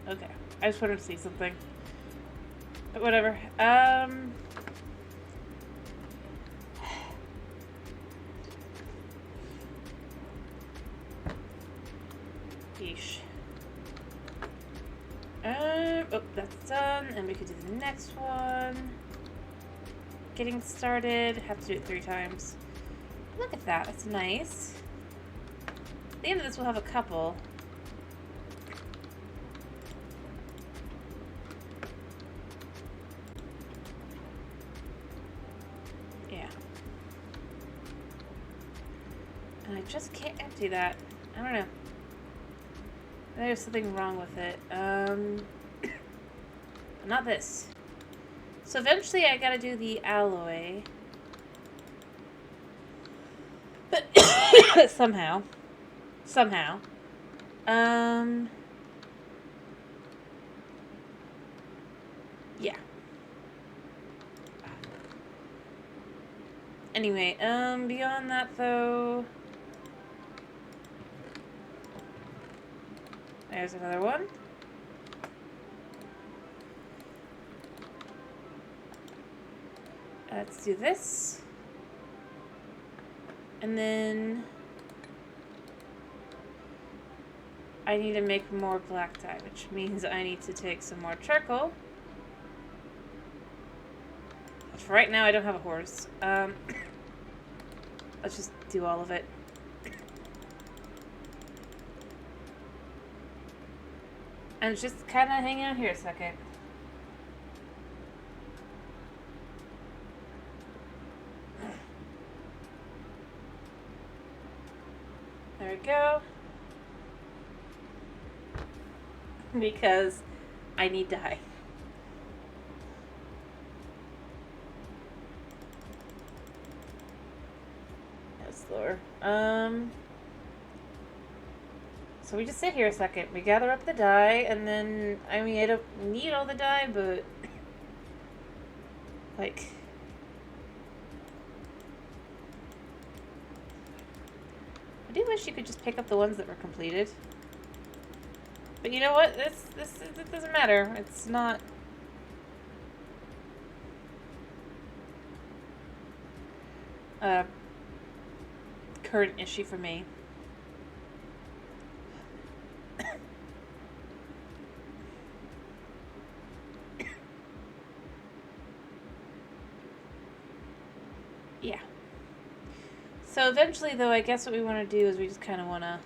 Speaker 1: Okay. I just wanted to see something. But whatever. Yeesh. Oh, that's done. And we could do the next one. Getting started. Have to do it 3 times. Look at that. That's nice. At the end of this, we'll have a couple. Yeah. And I just can't empty that. I don't know. There's something wrong with it. Not this. So eventually I gotta do the alloy. Somehow. Somehow. Yeah. Anyway, beyond that though, There's another one. Let's do this. And then I need to make more black dye, which means I need to take some more charcoal. For right now, I don't have a horse. Let's just do all of it. And just kind of hang out here a second. There we go. Because I need dye. That's slower. So we just sit here a second. We gather up the dye, and then, I mean, I don't need all the dye, but, like, I do wish you could just pick up the ones that were completed. But you know what? This doesn't matter. It's not a current issue for me. Yeah. So eventually, though, I guess what we want to do is we just kind of want to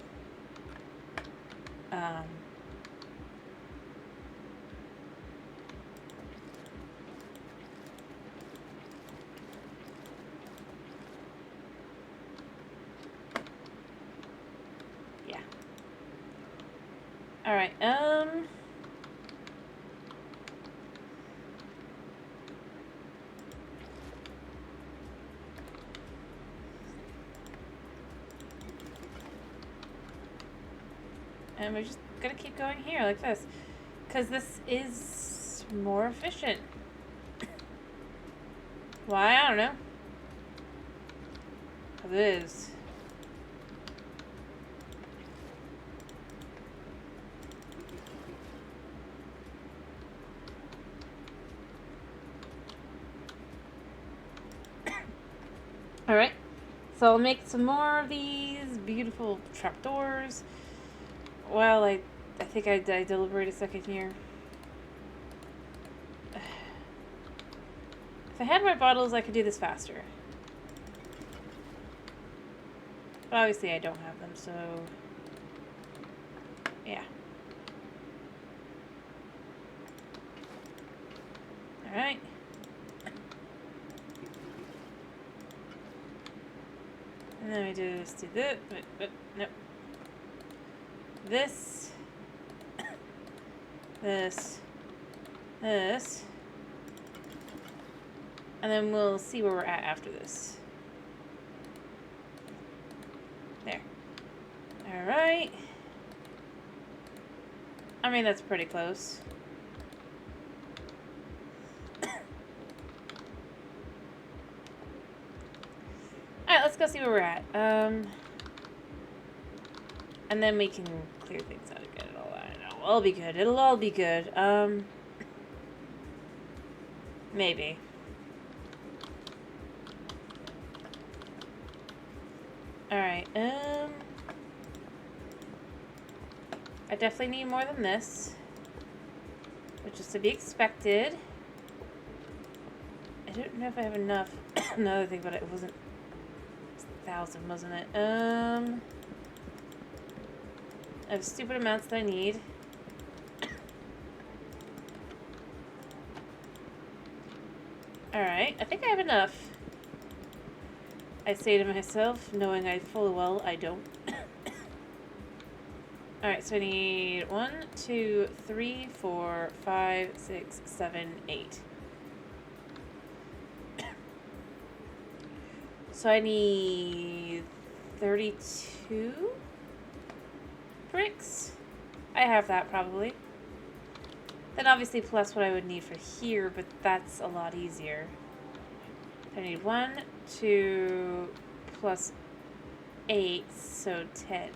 Speaker 1: yeah. All right. And we're just gonna keep going here like this, because this is more efficient. Why? I don't know. Because it is. Alright. So I'll make some more of these beautiful trapdoors. Well, I think I deliberate a second here. If I had my bottles, I could do this faster. But obviously I don't have them, so yeah. Alright. And then we just do this, but nope. This, this, this, and then we'll see where we're at after this. There. Alright. I mean, that's pretty close. Alright, let's go see where we're at. And then we can clear things out again. It'll all be good. It'll all be good. Maybe. Alright, I definitely need more than this, which is to be expected. I don't know if I have enough. Another thing, but it wasn't. It's 1,000, wasn't it? I have stupid amounts that I need. Alright, I think I have enough. I say to myself, knowing I full well I don't. Alright, so I need 1, 2, 3, 4, 5, 6, 7, 8. So I need 32 bricks. I have that probably. Then obviously plus what I would need for here, but that's a lot easier. I need 1, 2, plus 8, so 10.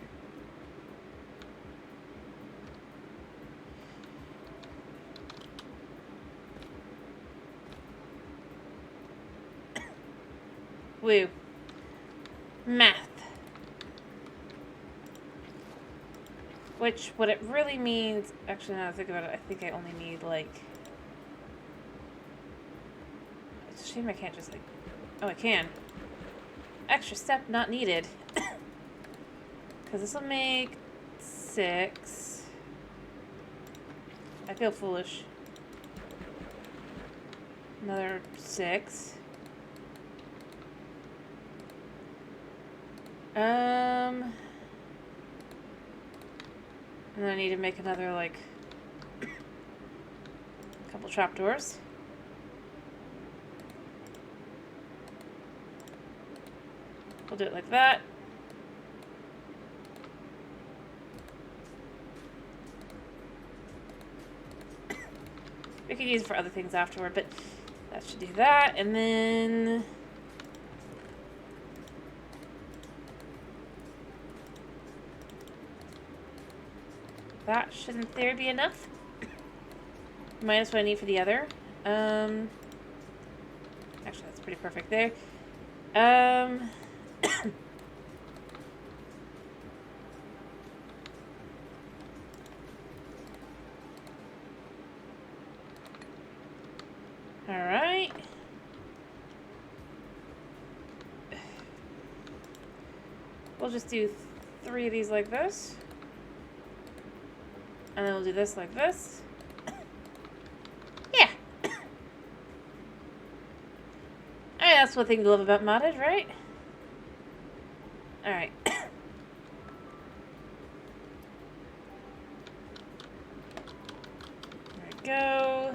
Speaker 1: Woo. Math. Which, what it really means... Actually, now that I think about it, I think I only need, like... It's a shame I can't just, like... Oh, I can. Extra step not needed. Because this will make 6. I feel foolish. Another 6. And then I need to make another, like, couple trapdoors. We'll do it like that. We could use it for other things afterward, but that should do that. And then... that should, in theory, be enough. Minus what I need for the other. Actually, that's pretty perfect there. Alright. We'll just do 3 of these like this. And then we'll do this like this. Yeah. That's one thing to love about modded, right? Alright. There we go.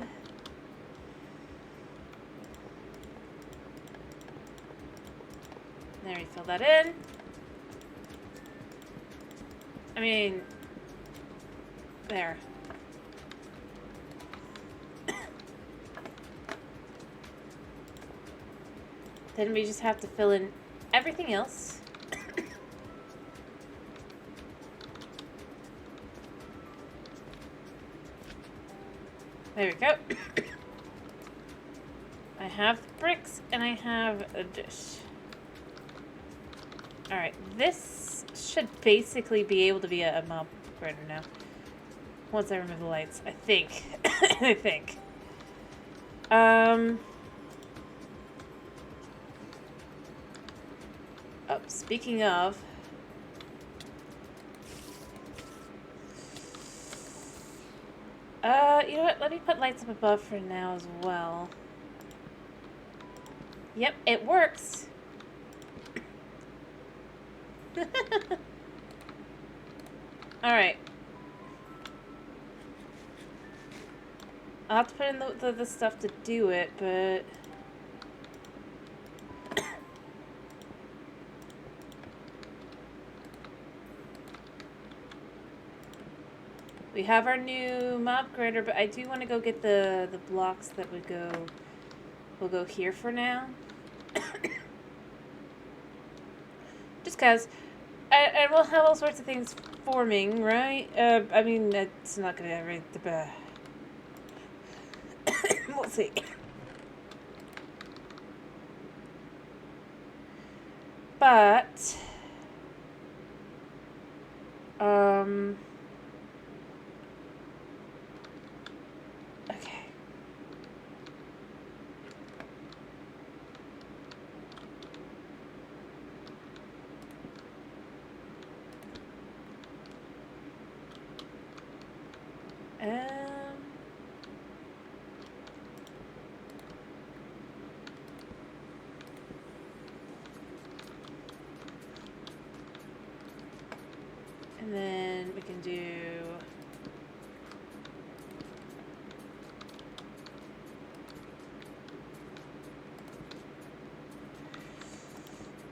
Speaker 1: There, you fill that in. I mean... there. Then we just have to fill in everything else. There we go. I have bricks and I have a dish. Alright, this should basically be able to be a mob grinder now. Once I remove the lights, I think. I think. Oh, speaking of... you know what? Let me put lights up above for now as well. Yep, it works. Alright. I'll have to put in the stuff to do it, but... we have our new mob grinder, but I do want to go get the blocks that would go... will go here for now. Just because... and we'll have all sorts of things forming, right? I mean, it's not going to be the best. We'll see. But... okay. And then we can do...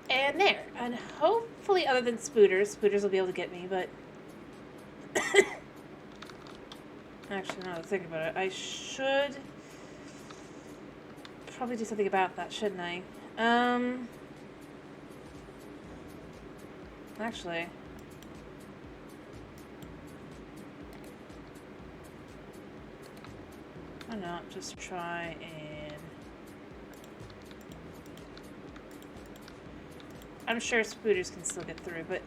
Speaker 1: and there. And hopefully, other than Spooters will be able to get me, but... actually, now that I think about it, I should probably do something about that, shouldn't I? Actually... why not just try and... I'm sure Spooters can still get through, but...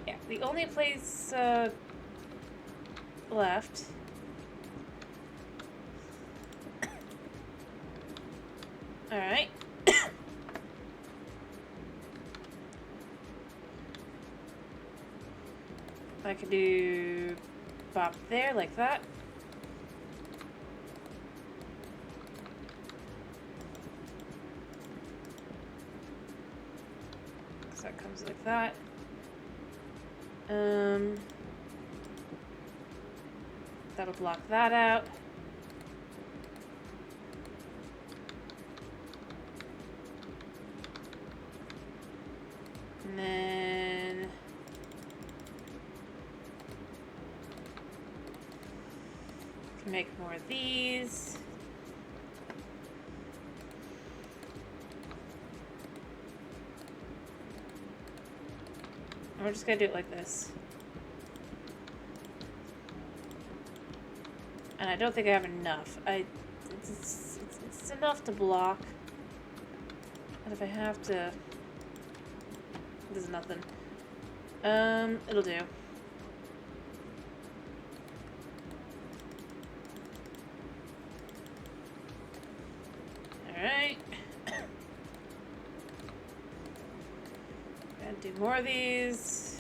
Speaker 1: Yeah, the only place, left... Alright. I could do... bop there, like that. So that comes like that. That'll block that out. And then... can make more of these. And we're just gonna do it like this. And I don't think I have enough. It's enough to block. And if I have to... There's nothing. It'll do. Alright. Gotta do more of these.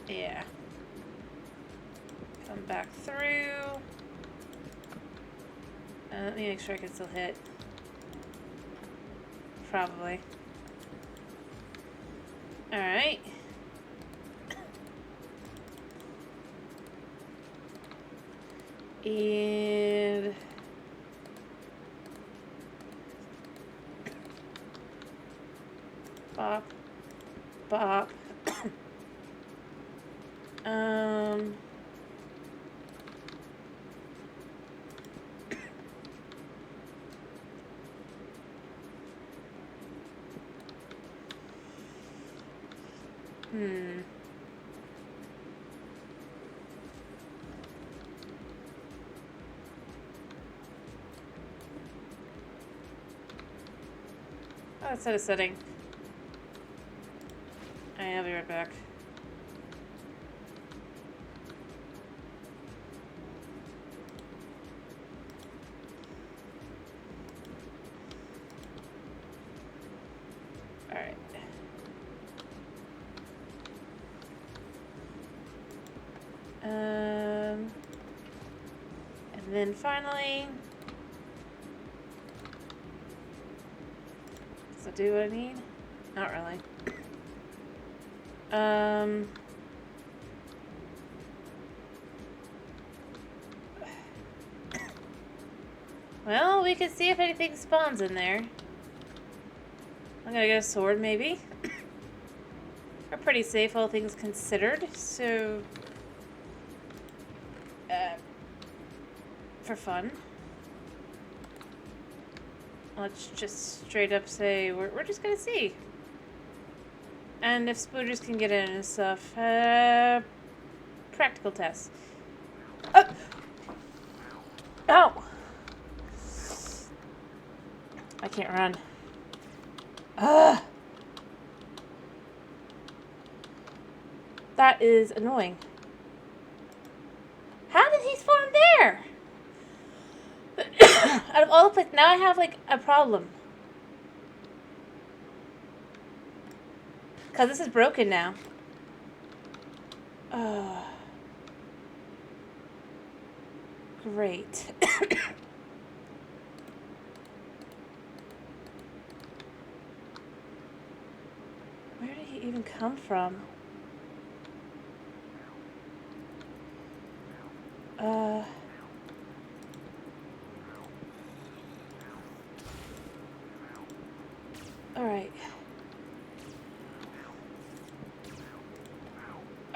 Speaker 1: Yeah. Come back through. Let me make sure I can still hit. Probably. Alright. And... bop. Bop. Oh, it's out of setting. I'll be right back. Alright. And then finally... does that do what I need? Not really. Well, we could see if anything spawns in there. I'm gonna get a sword, maybe. We're pretty safe, all things considered, so... for fun. Let's just straight up say, we're just gonna see. And if spooters can get in and stuff. Practical tests. Oh! Ow! I can't run. Ugh! That is annoying. How did he spawn there? Out of all the places, now I have, like, a problem. Because this is broken now. Great. Where did he even come from?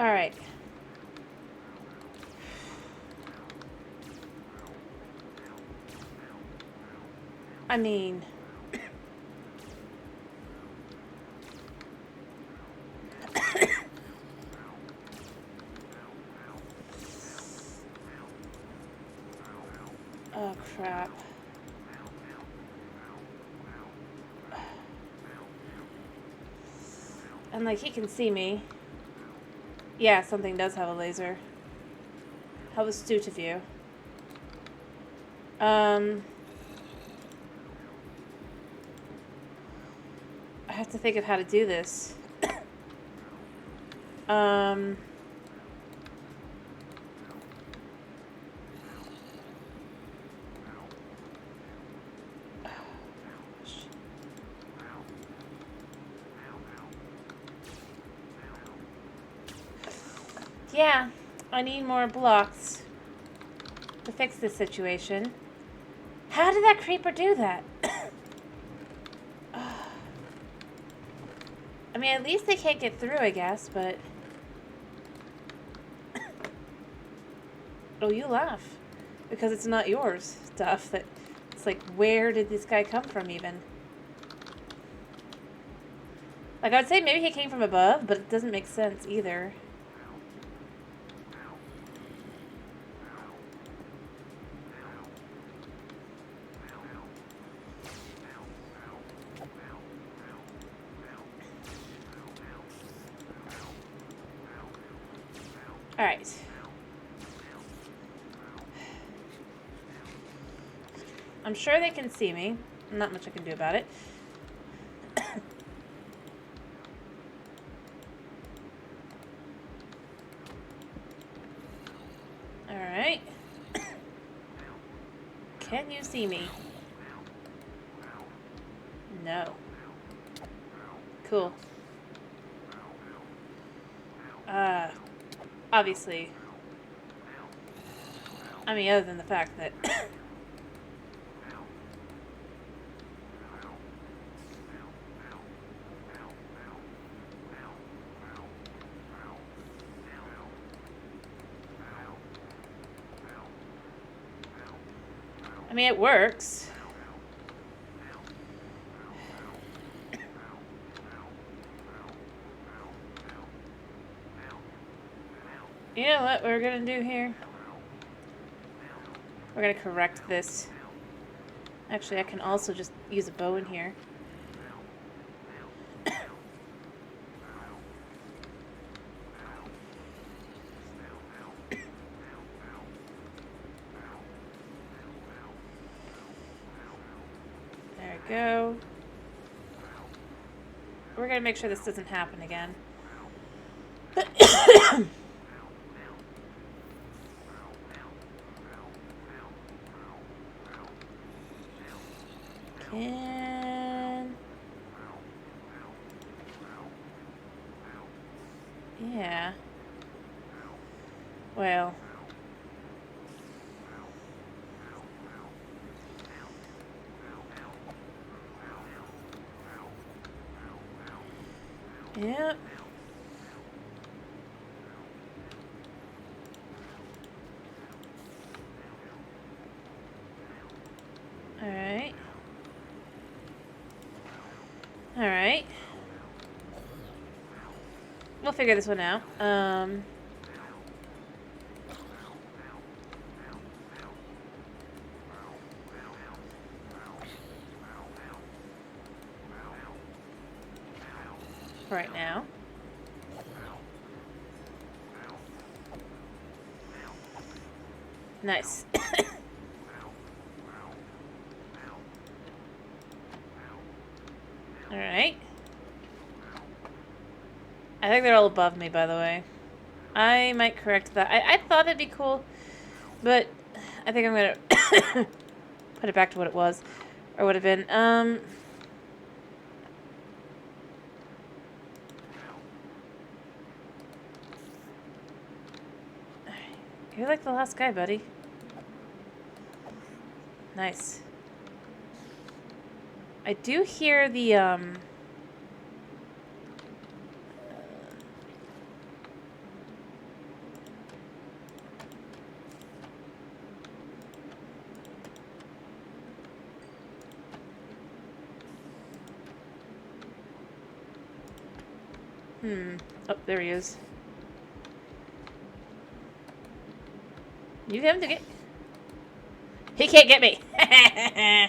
Speaker 1: Alright. I mean... oh, crap. And, like, he can see me. Yeah, something does have a laser. How astute of you. I have to think of how to do this. Yeah, I need more blocks to fix this situation. How did that creeper do that? I mean, at least they can't get through, I guess, but... oh, you laugh. Because it's not yours stuff. That it's like, where did this guy come from, even? Like, I'd say maybe he came from above, but it doesn't make sense, either. Alright. I'm sure they can see me. Not much I can do about it. Alright. Can you see me? No. Cool. Obviously. I mean, other than the fact that... I mean, it works. You know what we're gonna do here? We're gonna correct this. Actually, I can also just use a bow in here. There we go. We're gonna make sure this doesn't happen again. Yeah. Well. Yep. Alright. Alright. We'll figure this one out. Right now. Nice. Alright. I think they're all above me, by the way. I might correct that. I thought it'd be cool, but I think I'm gonna put it back to what it was. Or would have been. You're like the last guy, buddy. Nice. I do hear the, Oh, there he is. You him to get... He can't get me! I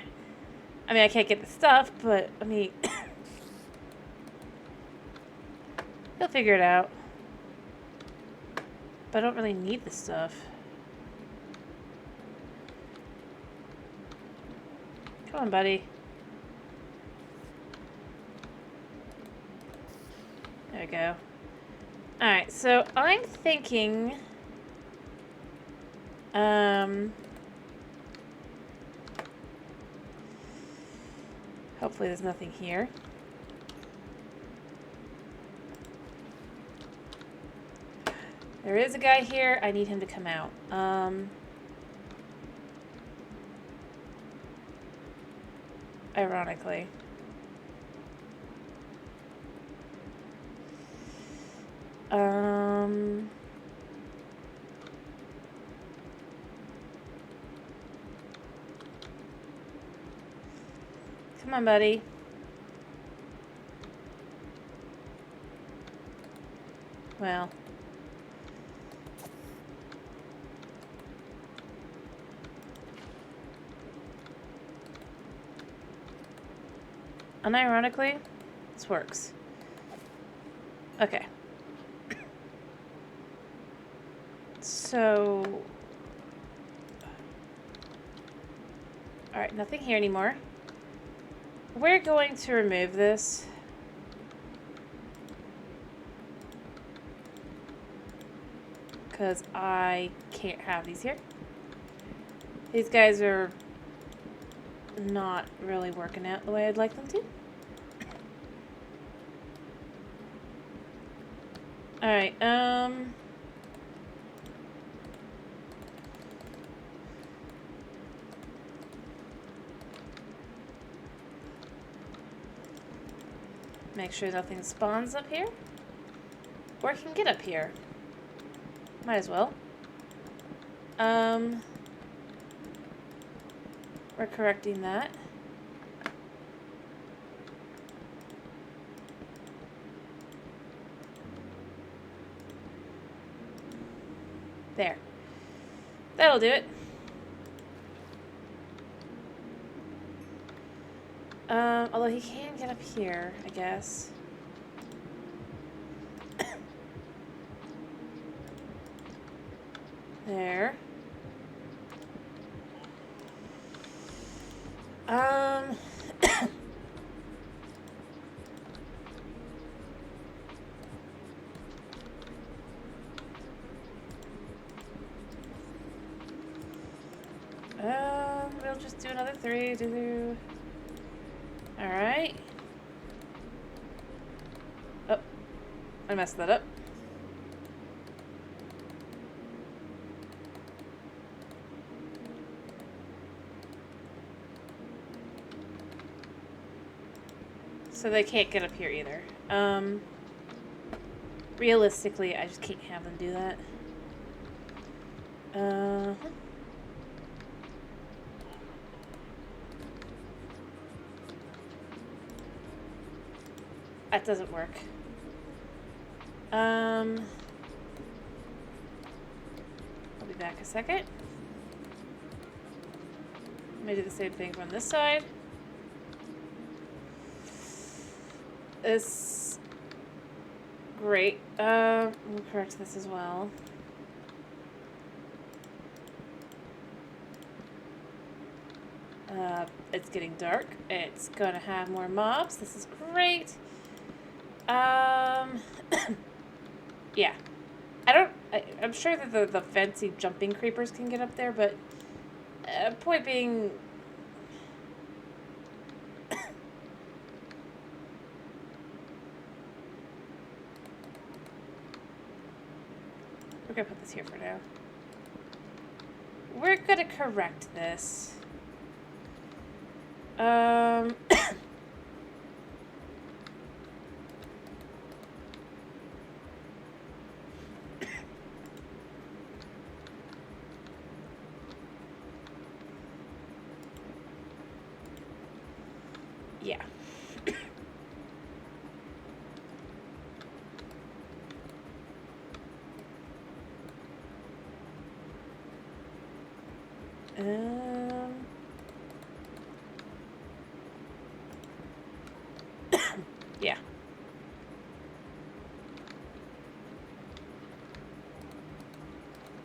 Speaker 1: mean, I can't get the stuff, but, I mean... he'll figure it out. But I don't really need the stuff. Come on, buddy. There we go. Alright, so I'm thinking... hopefully there's nothing here. There is a guy here. I need him to come out. Ironically. Come on, buddy. Well. Unironically, this works. Okay. So... alright, nothing here anymore. We're going to remove this. Because I can't have these here. These guys are not really working out the way I'd like them to. Alright, make sure nothing spawns up here. Or I can get up here. Might as well. We're correcting that. There. That'll do it. Although he can get up here, I guess. There. We'll just do another 3. Alright. Oh, I messed that up. So they can't get up here either. Realistically, I just can't have them do that. That doesn't work. I'll be back a second. Let me do the same thing from this side. This... great. We'll correct this as well. It's getting dark. It's gonna have more mobs. This is great. Yeah. I'm sure that the fancy jumping creepers can get up there, but point being... we're gonna put this here for now. We're gonna correct this. Yeah. Um... yeah.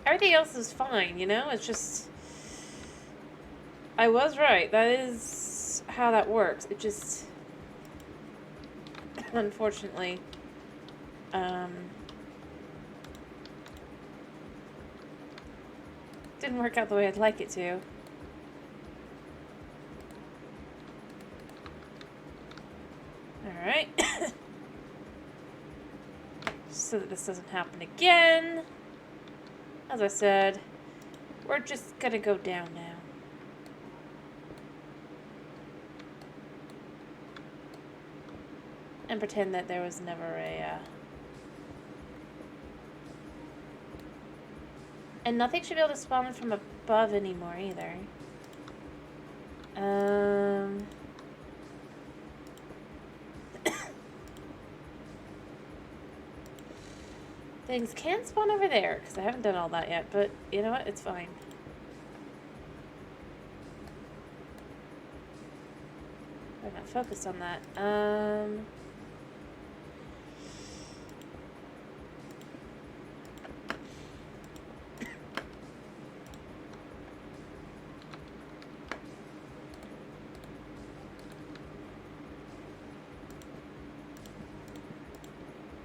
Speaker 1: Everything else is fine, you know? It's just... I was right. That is how that works. It just... unfortunately... didn't work out the way I'd like it to. Alright. So that this doesn't happen again. As I said, we're just gonna go down now. And pretend that there was never a, And nothing should be able to spawn from above anymore, either. Things can spawn over there, because I haven't done all that yet, but you know what? It's fine. I'm not focused on that.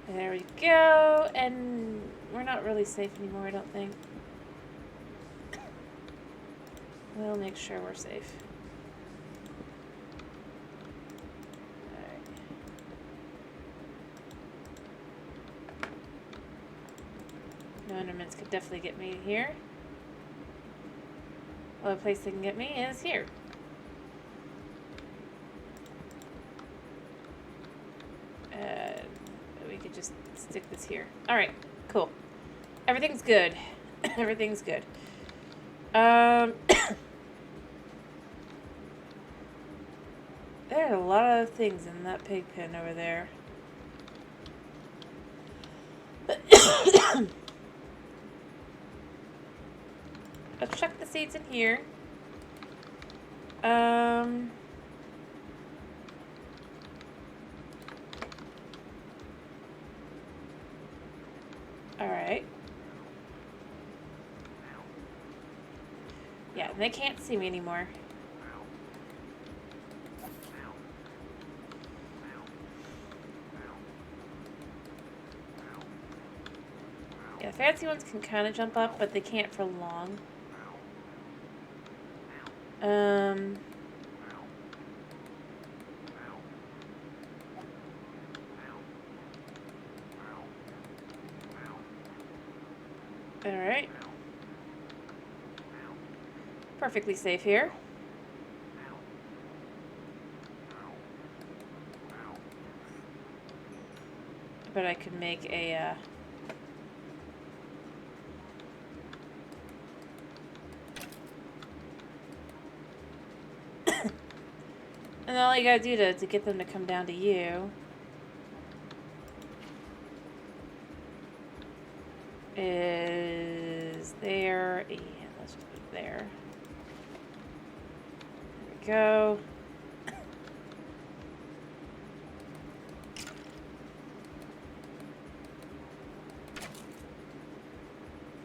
Speaker 1: There we go, and we're not really safe anymore, I don't think. We'll make sure we're safe. Alright. No Endermans could definitely get me here. The only place they can get me is here. We could just stick this here. Alright, cool. Everything's good. Everything's good. There are a lot of things in that pig pen over there. Let's chuck the seeds in here. Alright. Yeah, they can't see me anymore. Yeah, the fancy ones can kind of jump up, but they can't for long. Alright. Perfectly safe here. But I could make a, and all you gotta do to get them to come down to you is there, and let's just put it there. There we go.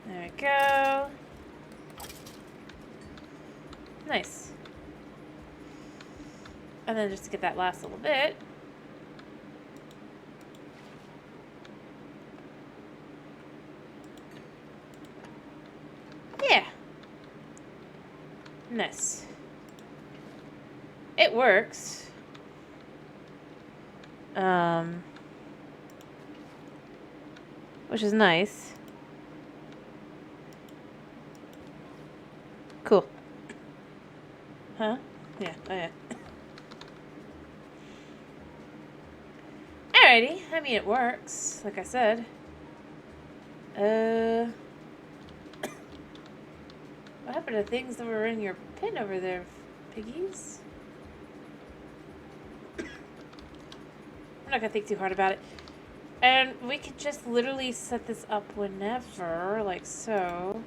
Speaker 1: There we go. Nice. And then just to get that last little bit. Yeah. Nice. It works. Which is nice. Cool. Huh? Yeah, oh yeah. Alrighty, I mean it works, like I said. What happened to things that were in your pin over there, piggies? I'm not gonna think too hard about it. And we could just literally set this up whenever, like so.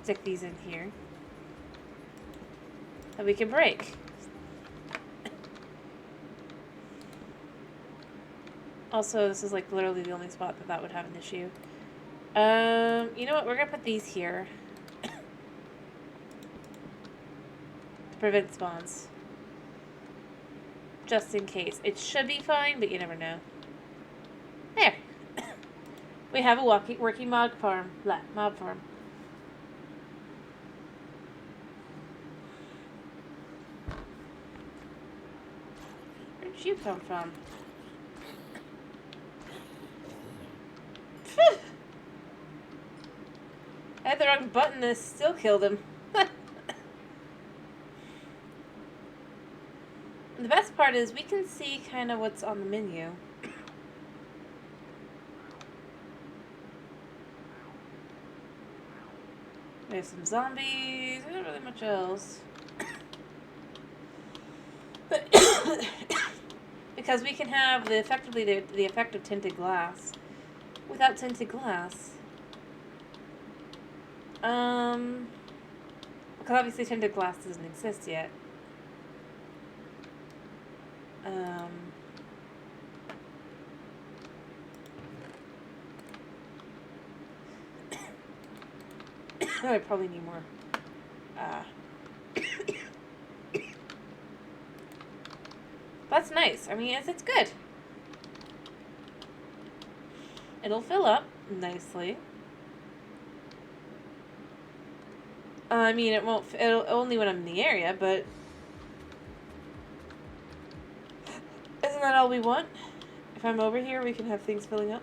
Speaker 1: stick these in here that we can break. Also, this is like literally the only spot that would have an issue. You know what? We're gonna put these here to prevent spawns. Just in case. It should be fine, but you never know. There. We have a working mob farm. Mob farm. Where did you come from? I had the wrong button and it still killed him. The best part is we can see kind of what's on the menu. There's some zombies. There's not really much else. Because we can have the effect of tinted glass without tinted glass. Because obviously tinted glass doesn't exist yet. I probably need more. That's nice. I mean, it's good. It'll fill up nicely. I mean, it won't. It'll only when I'm in the area, but isn't that all we want? If I'm over here, we can have things filling up.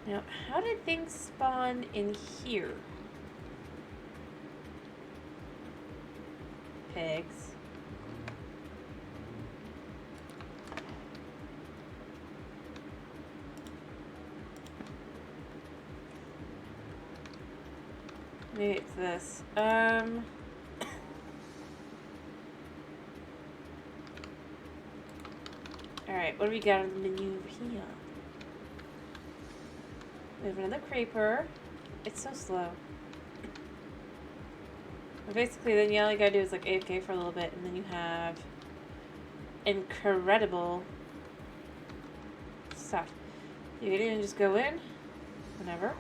Speaker 1: Now, how did things spawn in here? Pigs. Maybe it's this. Alright, what do we got on the menu over here? We have another creeper. It's so slow. But basically, then all you gotta do is like AFK for a little bit, and then you have incredible stuff. You can even just go in whenever.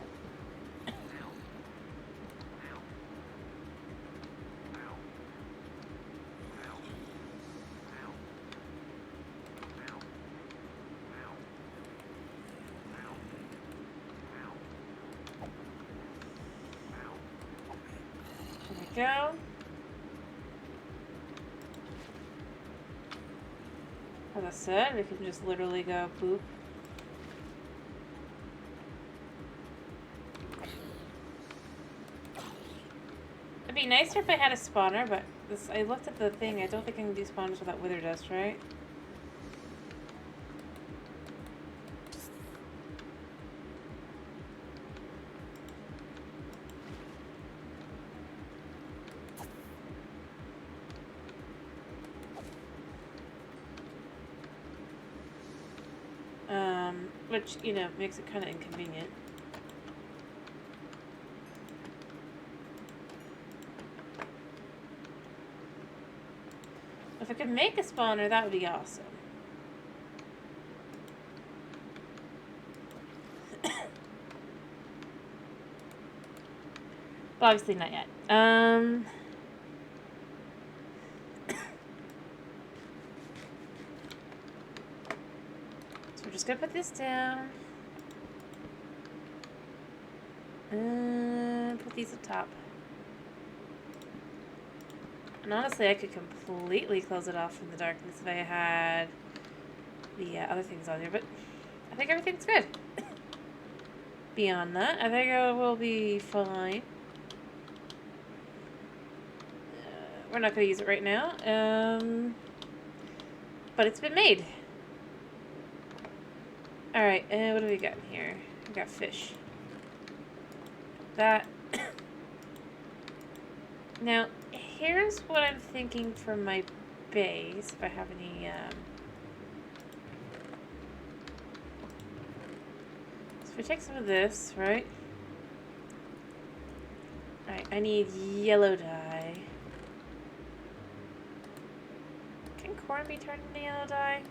Speaker 1: Go. As I said, we can just literally go poop. It'd be nicer if I had a spawner, but this, I looked at the thing. I don't think I can do spawners without wither dust, right? Which, you know, makes it kind of inconvenient. If I could make a spawner, that would be awesome. But obviously not yet. So we're just gonna put this down. And put these up top. And honestly, I could completely close it off from the darkness if I had the other things on here, but I think everything's good. Beyond that, I think I will be fine. We're not going to use it right now, but it's been made. Alright, what do we got in here? We got fish. That. Now, here's what I'm thinking for my base, if I have any, so if we take some of this, right? Alright, I need yellow dye. Can corn be turned into yellow dye?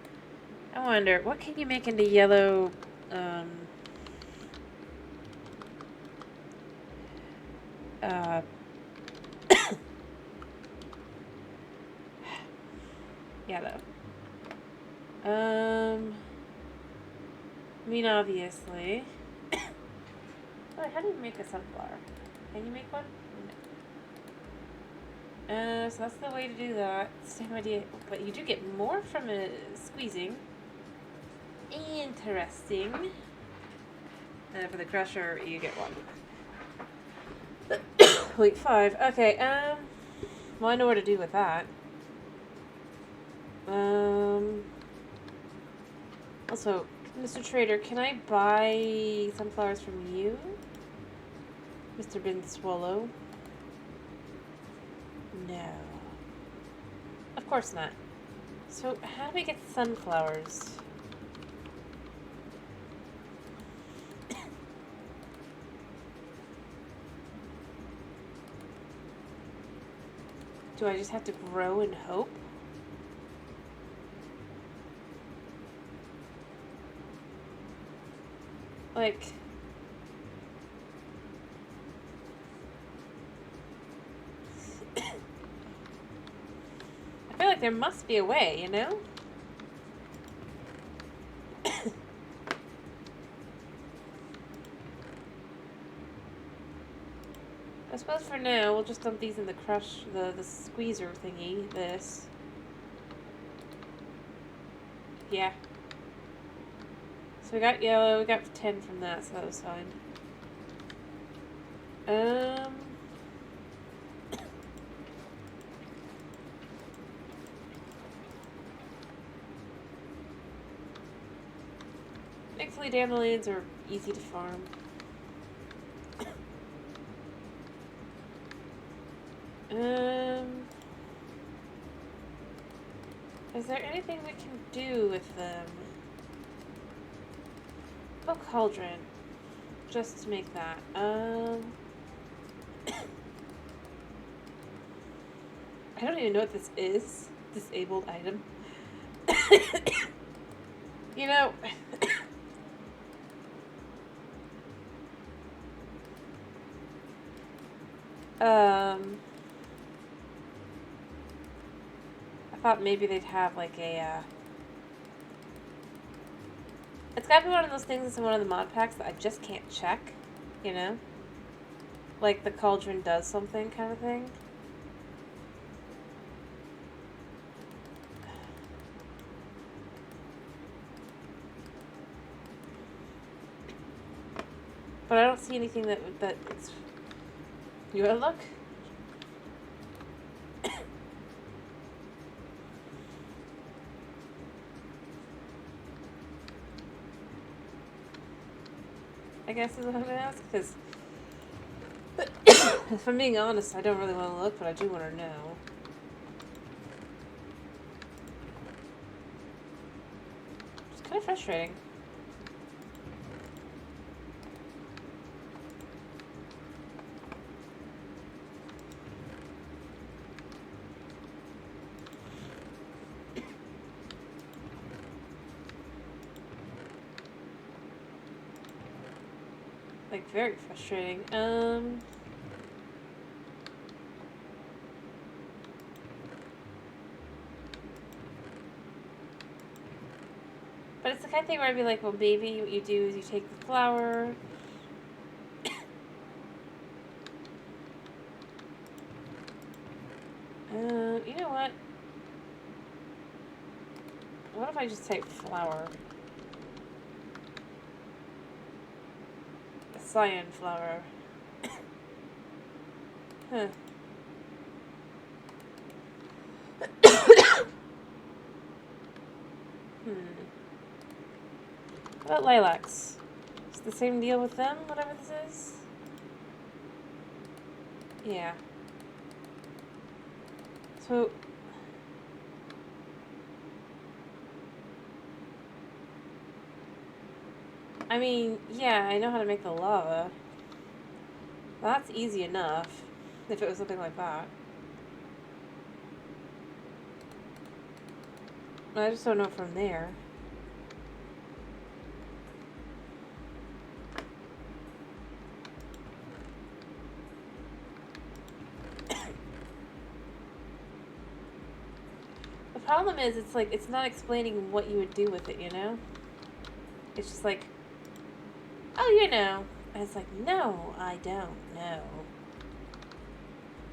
Speaker 1: I wonder, what can you make into yellow, yellow. I mean, obviously. Oh, how do you make a sunflower? Can you make one? No. So that's the way to do that. Same idea, but you do get more from squeezing. Interesting. For the crusher, you get one. Wait, 5. Okay, well, I know what to do with that. Also, Mr. Trader, can I buy sunflowers from you? Mr. Bin Swallow? No. Of course not. So, how do we get sunflowers? Do I just have to grow and hope? Like... I feel like there must be a way, you know? I suppose for now, we'll just dump these in the the squeezer thingy, this. Yeah. So we got yellow, we got 10 from that, so that was fine. Thankfully dandelions are easy to farm. Is there anything we can do with them? Oh, cauldron. Just to make that. I don't even know what this is. Disabled item. You know... I thought maybe they'd have like a, it's gotta be one of those things that's in one of the mod packs that I just can't check, you know? Like the cauldron does something kind of thing. But I don't see anything that it's... You wanna look? I guess is what I'm gonna ask, because if I'm being honest, I don't really want to look, but I do want to know. It's kind of frustrating. Like, very frustrating. But it's the kind of thing where I'd be like, well, maybe what you do is you take the flour. You know what? What if I just take flour? Cyan flour. Huh. What about lilacs? Is it the same deal with them, whatever this is? Yeah. So... I mean, yeah, I know how to make the lava. That's easy enough. if it was something like that. I just don't know from there. The problem is, it's like, it's not explaining what you would do with it, you know? It's just like, oh, you know. And it's like, no, I don't know.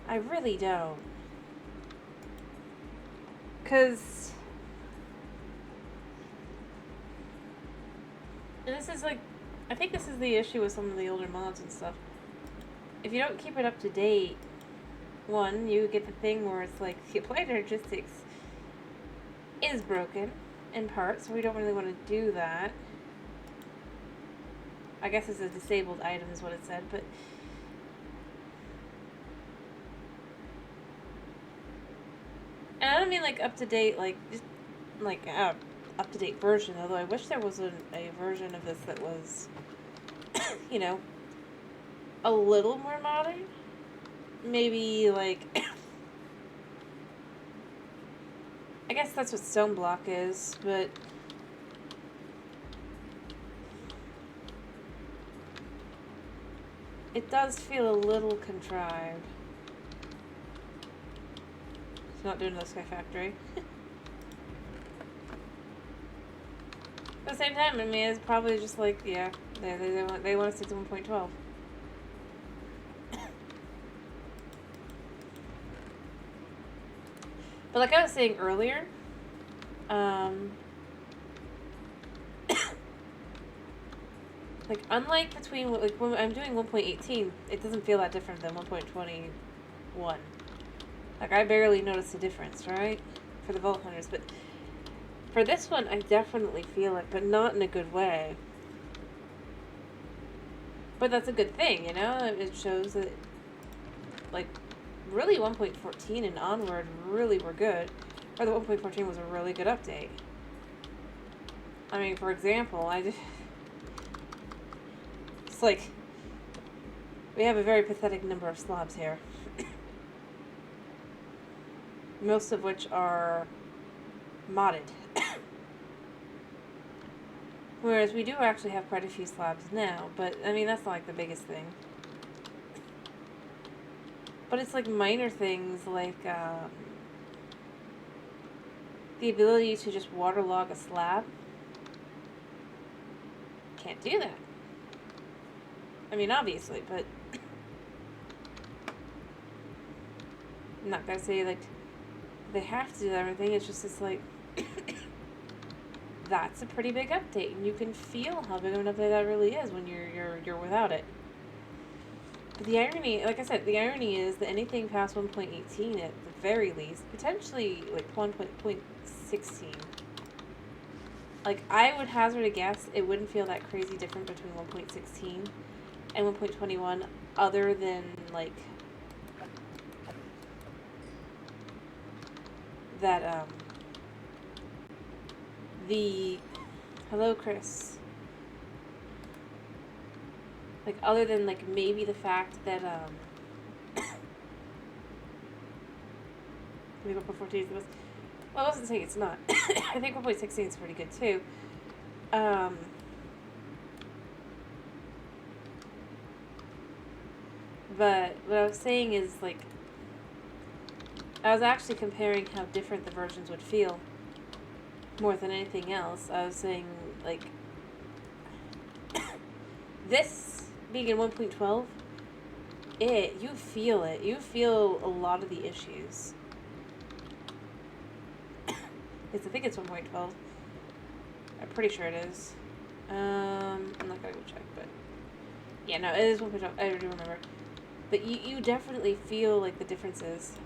Speaker 1: I really don't. Because... And this is like... I think this is the issue with some of the older mods and stuff. If you don't keep it up to date, one, you get the thing where it's like, the applied logistics is broken in part, so we don't really want to do that. I guess it's a disabled item is what it said, but... And I don't mean like up to date, like, just like up to date version, although I wish there was a version of this that was, you know, a little more modern. Maybe like... I guess that's what Stoneblock is, but... It does feel a little contrived. It's not doing the Sky Factory. At the same time, I mean, it's probably just like, yeah, they want to stick to 1.12. But like I was saying earlier, like unlike between, like when I'm doing 1.18, it doesn't feel that different than 1.21. Like I barely noticed a difference, right? For the Vault Hunters, but for this one, I definitely feel it, but not in a good way. But that's a good thing, you know? It shows that, like, really 1.14 and onward really were good. Or the 1.14 was a really good update. I mean, for example, it's like, we have a very pathetic number of slabs here. Most of which are modded. Whereas we do actually have quite a few slabs now, but, I mean, that's not, like, the biggest thing. But it's, like, minor things, like, the ability to just waterlog a slab. Can't do that. I mean, obviously, but... I'm not gonna say, like, they have to do everything, it's just, it's like... That's a pretty big update, and you can feel how big of an update that really is when you're without it. But the irony, like I said, the irony is that anything past 1.18 at the very least, potentially like 1.16. Like I would hazard a guess it wouldn't feel that crazy different between 1.16 and 1.21, other than like that hello Chris. Like, other than, like, maybe the fact that, maybe 1.14 is the most... Well, I wasn't saying it's not. I think 1.16 is pretty good, too. But what I was saying is, like... I was actually comparing how different the versions would feel. More than anything else. I was saying, like... This... being in 1.12, you feel it. You feel a lot of the issues. I think it's 1.12. I'm pretty sure it is. I'm not gonna go check, but... Yeah, no, it is 1.12. I do remember. But you definitely feel, like, the differences.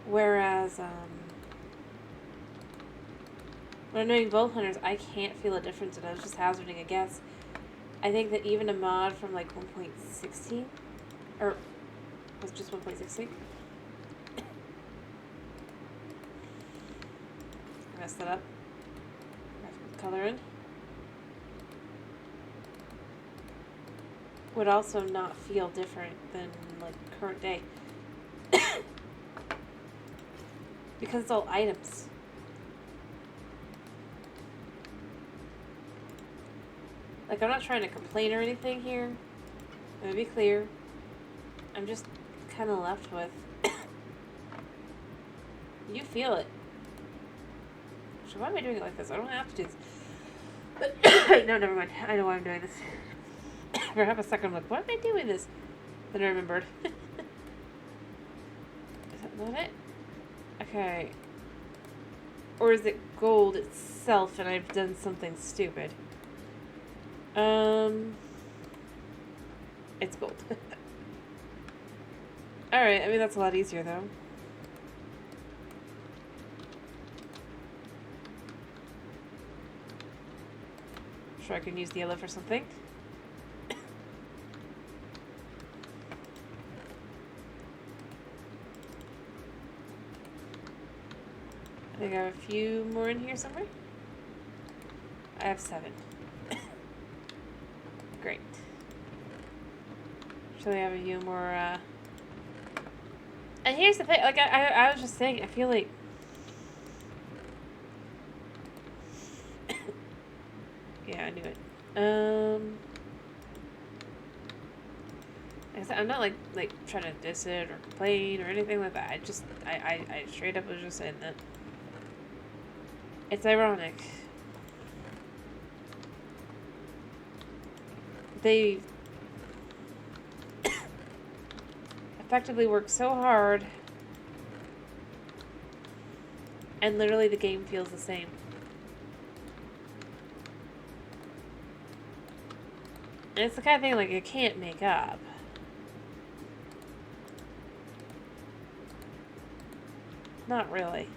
Speaker 1: Whereas, when I'm doing Vault Hunters, I can't feel a difference, and I was just hazarding a guess. I think that even a mod from, like, 1.16, or was it just 1.16? I messed that up. I have to put color in. would also not feel different than, like, current day. Because it's all items. Like, I'm not trying to complain or anything here. Let me be clear. I'm just kind of left with... You feel it. So why am I doing it like this? I don't have to do this. Wait, no, never mind. I know why I'm doing this. For half a second, I'm like, why am I doing this? Then I remembered. Is that not it? Okay. Or is it gold itself and I've done something stupid? It's gold. Alright, I mean, that's a lot easier, though. Sure, I can use the yellow for something. I think I have a few more in here somewhere. I have 7. Great. So we have a few more, And here's the thing, like, I was just saying, I feel like... Yeah, I knew it. Like I said, I'm not, like, trying to diss it or complain or anything like that. I straight up was just saying that. It's ironic. They effectively work so hard, and literally the game feels the same. And it's the kind of thing, like, you can't make up. Not really.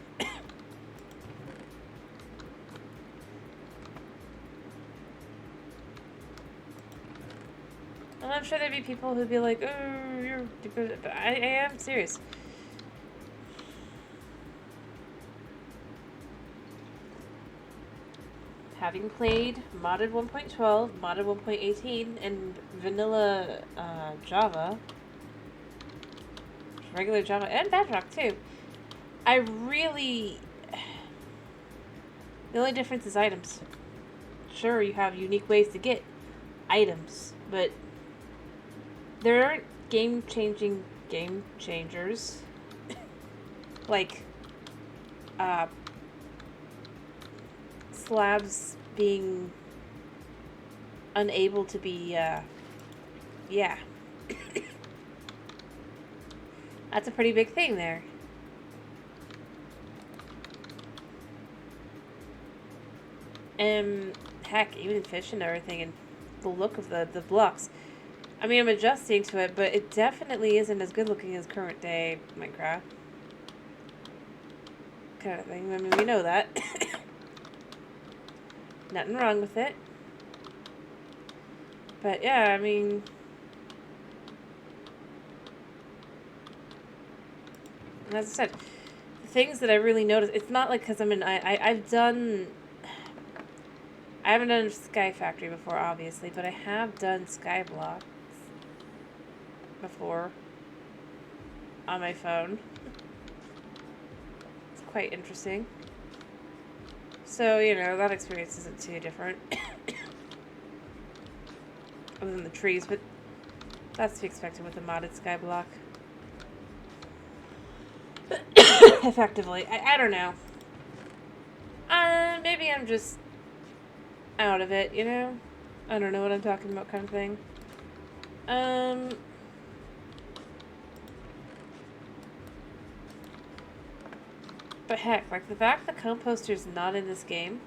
Speaker 1: And I'm sure there'd be people who'd be like, oh, you're... But I am serious. Having played modded 1.12, modded 1.18, and vanilla Java, regular Java, and Bedrock too, I really... The only difference is items. Sure, you have unique ways to get items, but there aren't game-changing game changers. Like, slabs being unable to be, yeah. That's a pretty big thing there. And heck, even fish and everything, and the look of the blocks. I mean, I'm adjusting to it, but it definitely isn't as good looking as current day Minecraft. Kind of thing. I mean, we know that. Nothing wrong with it. But yeah, I mean... And as I said, the things that I really noticed, it's not like because I'm in... I've done... I haven't done Sky Factory before, obviously, but I have done Skyblock before on my phone. It's quite interesting. So, you know, that experience isn't too different. Other than the trees, but that's to be expected with a modded Skyblock. Effectively. I don't know. Maybe I'm just out of it, you know? I don't know what I'm talking about kind of thing. But heck, like, the fact that Composter's not in this game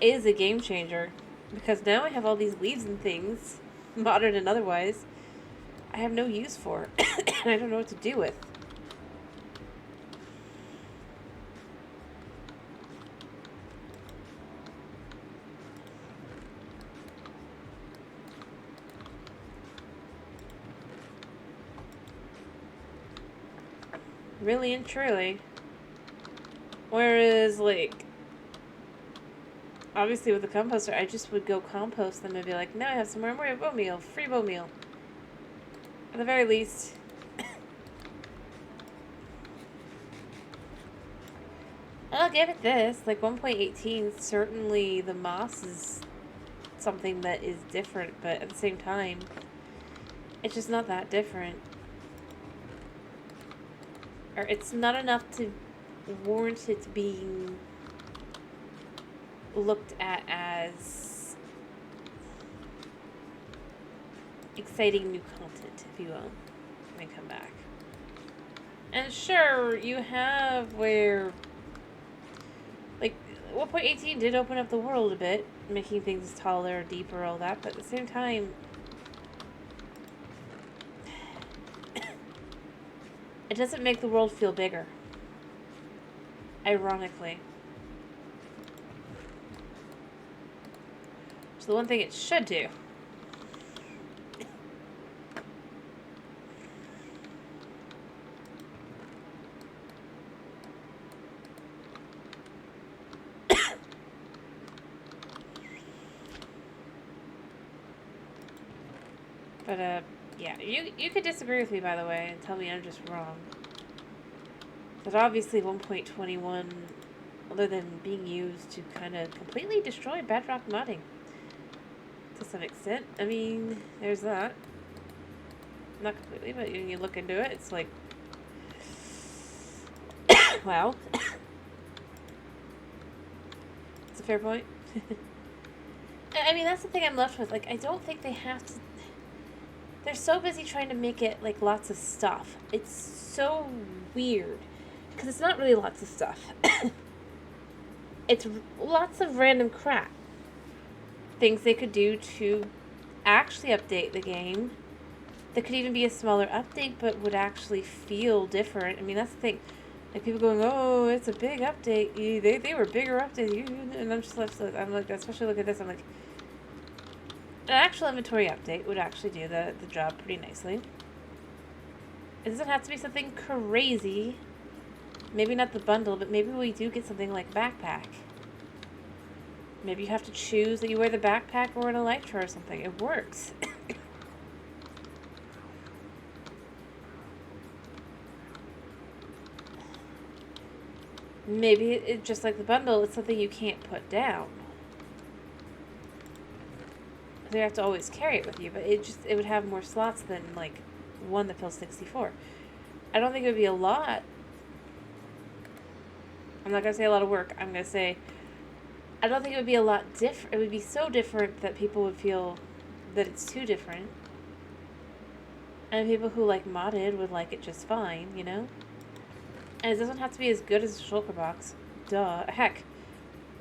Speaker 1: is a game changer. Because now I have all these leaves and things, modern and otherwise, I have no use for. And I don't know what to do with. Really and truly. Whereas, like, obviously with the composter, I just would go compost them and be like, now I have some more bone meal, free bone meal. At the very least. I'll give it this. Like 1.18, certainly the moss is something that is different, but at the same time, it's just not that different. Or it's not enough to warrant it being looked at as exciting new content, if you will, when we come back. And sure, you have where, like, 1.18 did open up the world a bit, making things taller, deeper, all that, but at the same time, it doesn't make the world feel bigger. Ironically. So the one thing it should do. But, yeah, you could disagree with me, by the way, and tell me I'm just wrong. But obviously 1.21, other than being used to kind of completely destroy bedrock modding, to some extent. I mean, there's that. Not completely, but when you look into it, it's like, well, it's a fair point. I mean, that's the thing I'm left with. Like, I don't think they have to. They're so busy trying to make it, like, lots of stuff. It's so weird. Because it's not really lots of stuff. It's lots of random crap. Things they could do to actually update the game. That could even be a smaller update, but would actually feel different. I mean, that's the thing. Like, people going, oh, it's a big update. They were bigger updates. And I'm just left, I'm like, especially look at this, I'm like, an actual inventory update would actually do the job pretty nicely. It doesn't have to be something crazy. Maybe not the bundle, but maybe we do get something like backpack. Maybe you have to choose that you wear the backpack or an elytra or something. It works. Maybe it just like the bundle, it's something you can't put down. So you have to always carry it with you, but it would have more slots than like one that fills 64. I don't think it would be a lot. I'm not gonna say a lot of work. I'm gonna say I don't think it would be a lot different. It would be so different that people would feel that it's too different. And people who like modded would like it just fine, you know? And it doesn't have to be as good as a shulker box. Duh. Heck,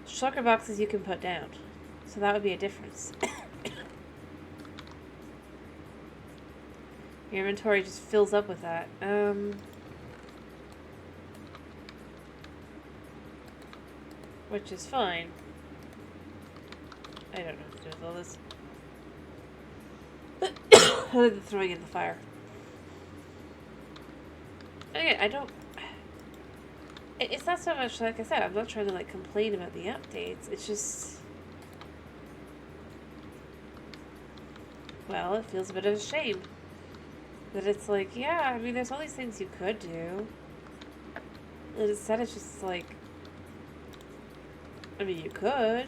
Speaker 1: shulker boxes you can put down. So that would be a difference. Your inventory just fills up with that. Which is fine. I don't know what to do with all this. Other than throwing it in the fire. Again, I don't... It's not so much, like I said, I'm not trying to, like, complain about the updates. It's just... Well, it feels a bit of a shame. That it's like, yeah, I mean, there's all these things you could do. And instead it's just like... I mean, you could.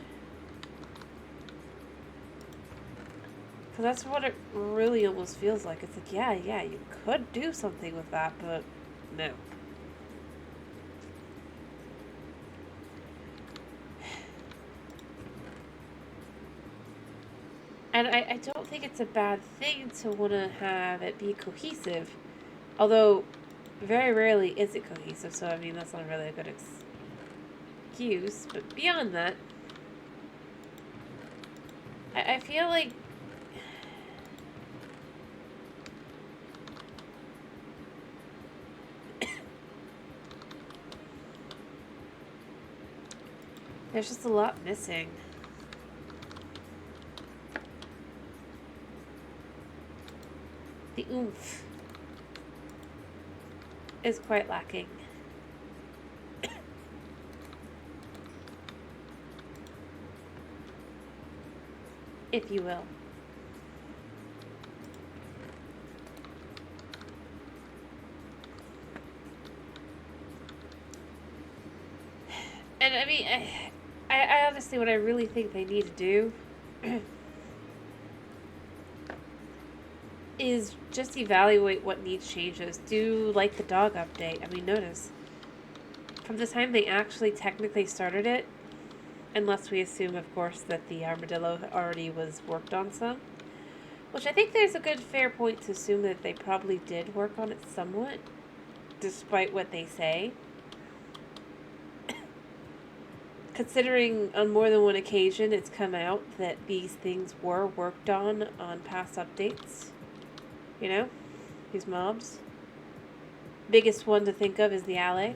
Speaker 1: Because that's what it really almost feels like. It's like, yeah, you could do something with that, but no. And I don't think it's a bad thing to want to have it be cohesive. Although, very rarely is it cohesive, so I mean, that's not really a good excuse. But beyond that, I feel like there's just a lot missing. The oomph is quite lacking. if you will. And I mean, I honestly, what I really think they need to do is just evaluate what needs changes. Do like the dog update. I mean, notice from the time they actually technically started it, unless we assume, of course, that the armadillo already was worked on some, which I think there's a good fair point to assume that they probably did work on it somewhat, despite what they say. Considering on more than one occasion it's come out that these things were worked on past updates. You know? These mobs. Biggest one to think of is the alley.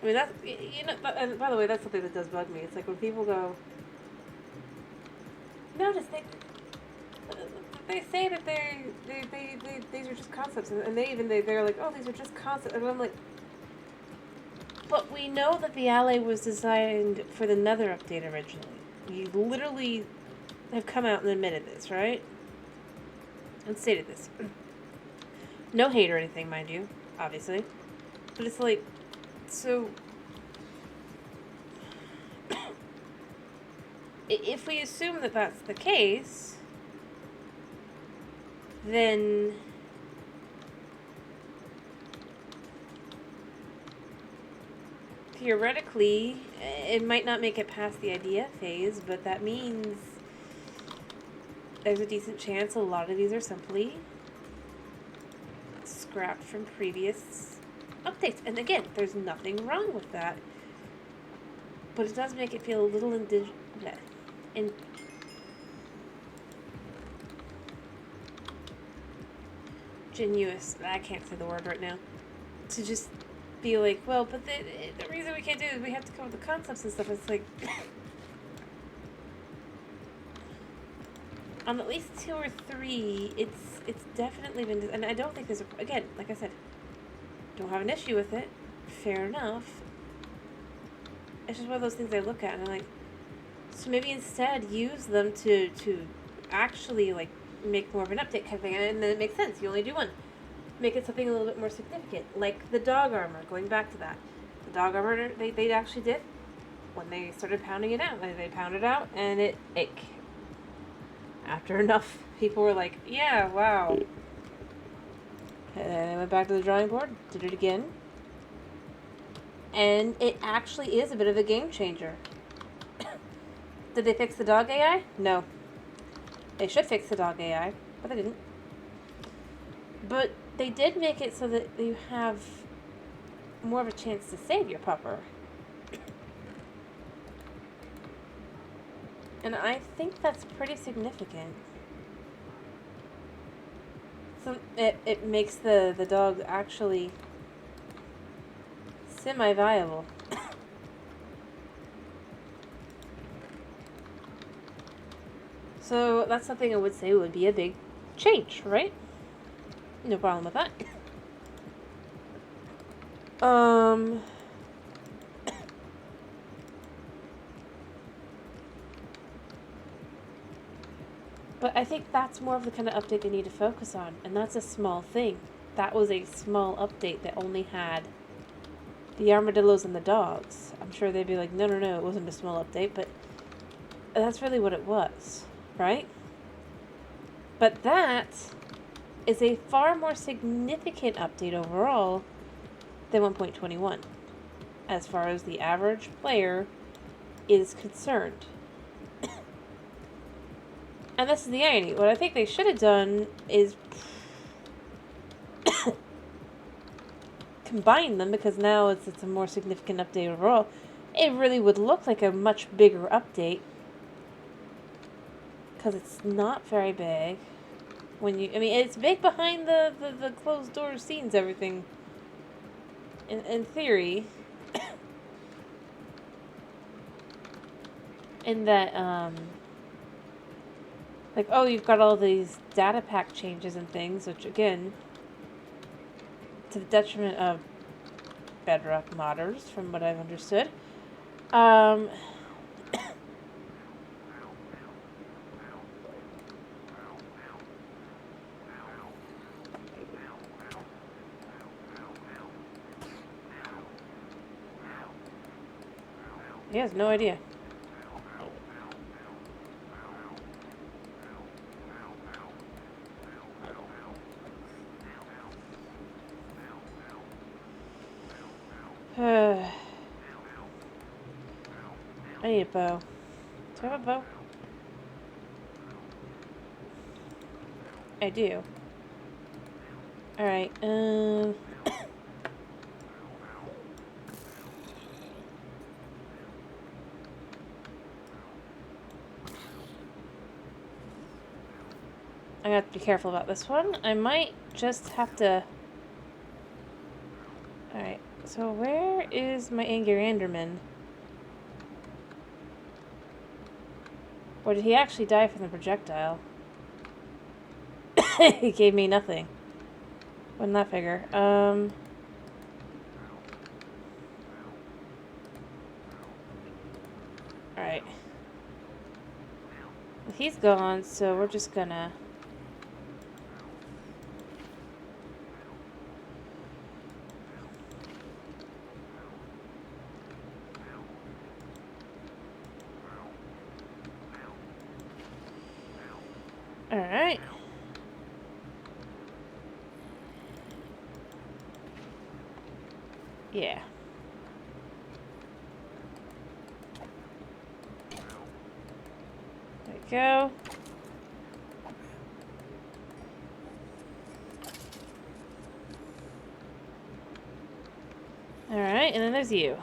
Speaker 1: I mean, that's, you know, and by the way, that's something that does bug me. It's like when people go, notice they say that these are just concepts, and they're like, oh, these are just concepts, and I'm like, but we know that the alley was designed for the Nether update originally. You literally have come out and admitted this, right? And stated this. No hate or anything, mind you, obviously. But it's like, so if we assume that that's the case, then theoretically, it might not make it past the idea phase, but that means there's a decent chance a lot of these are simply scrapped from previous updates. And again, there's nothing wrong with that. But it does make it feel a little ingenuous. I can't say the word right now. To just be like, well, but the reason we can't do it is we have to come up with the concepts and stuff. It's like, on at least 2 or 3, it's definitely been, and I don't think there's again, like I said, don't have an issue with it. Fair enough. It's just one of those things I look at and I'm like, so maybe instead use them to actually like make more of an update kind of thing, and then it makes sense. You only do one. Make it something a little bit more significant, like the dog armor. Going back to that, the dog armor they actually did when they started pounding it out. They pounded out, and it after enough people were like, yeah, wow. And I went back to the drawing board, did it again, and it actually is a bit of a game changer. Did they fix the dog AI? No. They should fix the dog AI, but they didn't. But they did make it so that you have more of a chance to save your pupper. And I think that's pretty significant. So it makes the dog actually semi-viable. So that's something I would say would be a big change, right? No problem with that. But I think that's more of the kind of update they need to focus on, and that's a small thing. That was a small update that only had the armadillos and the dogs. I'm sure they'd be like, no, it wasn't a small update, but that's really what it was, right? But that is a far more significant update overall than 1.21, as far as the average player is concerned. And this is the irony. What I think they should have done is combine them, because now it's a more significant update overall. It really would look like a much bigger update, because it's not very big. I mean, it's big behind the closed door scenes, everything. In theory. In that, like, oh, you've got all these data pack changes and things, which, again, to the detriment of Bedrock modders, from what I've understood. He has no idea. I need a bow. Do I have a bow? I do. Alright, I have to be careful about this one. I might just have to... Alright, so where is my Angeranderman? Or did he actually die from the projectile? He gave me nothing. Wouldn't that figure? Alright. Well, he's gone, so we're just gonna... Alright. Yeah. There we go. Alright, and then there's you.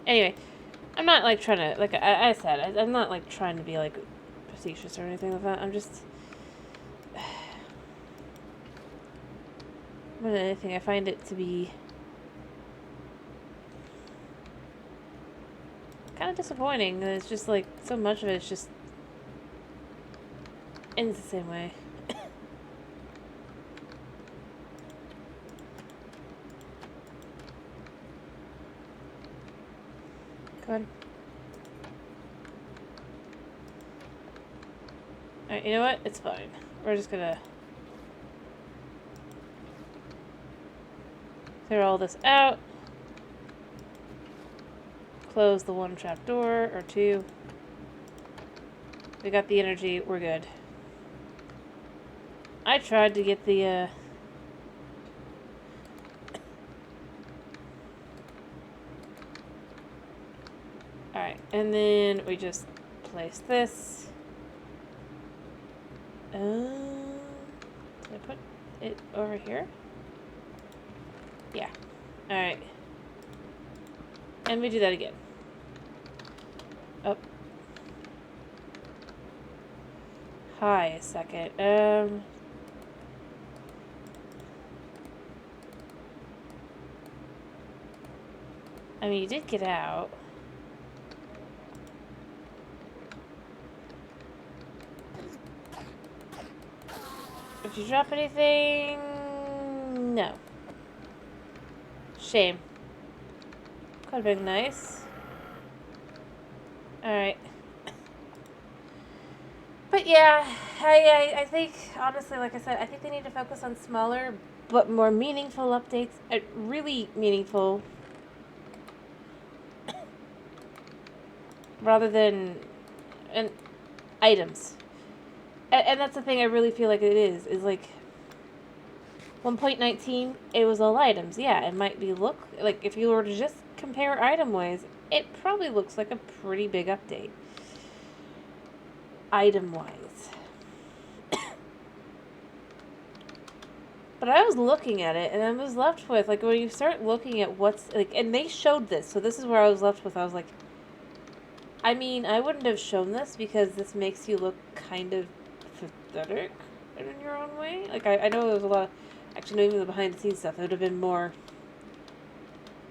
Speaker 1: Anyway, I'm not like trying to, like I said, I'm not like trying to be like facetious or anything like that. I'm just, more than anything, I find it to be kind of disappointing that it's just like so much of it's just ends the same way. Good. Alright, you know what? It's fine. We're just gonna clear all this out. Close the one trap door, or two. We got the energy, we're good. I tried to get the, Alright, and then we just place this. Did I put it over here? Yeah. Alright. And we do that again. Oh. Hi, a second. I mean, you did get out. Did you drop anything? No. Shame. Could have been nice. Alright. But yeah, I think, honestly, like I said, I think they need to focus on smaller but more meaningful updates. Really meaningful. Rather than items. And that's the thing I really feel like it is like 1.19, it was all items. Yeah, it might be look like if you were to just compare item wise, it probably looks like a pretty big update. Item wise. But I was looking at it and I was left with like when you start looking at what's like, and they showed this, so this is where I was left with. I was like, I mean, I wouldn't have shown this because this makes you look kind of pathetic in your own way. Like, I know there was a lot of, actually, not even the behind-the-scenes stuff. It would have been more.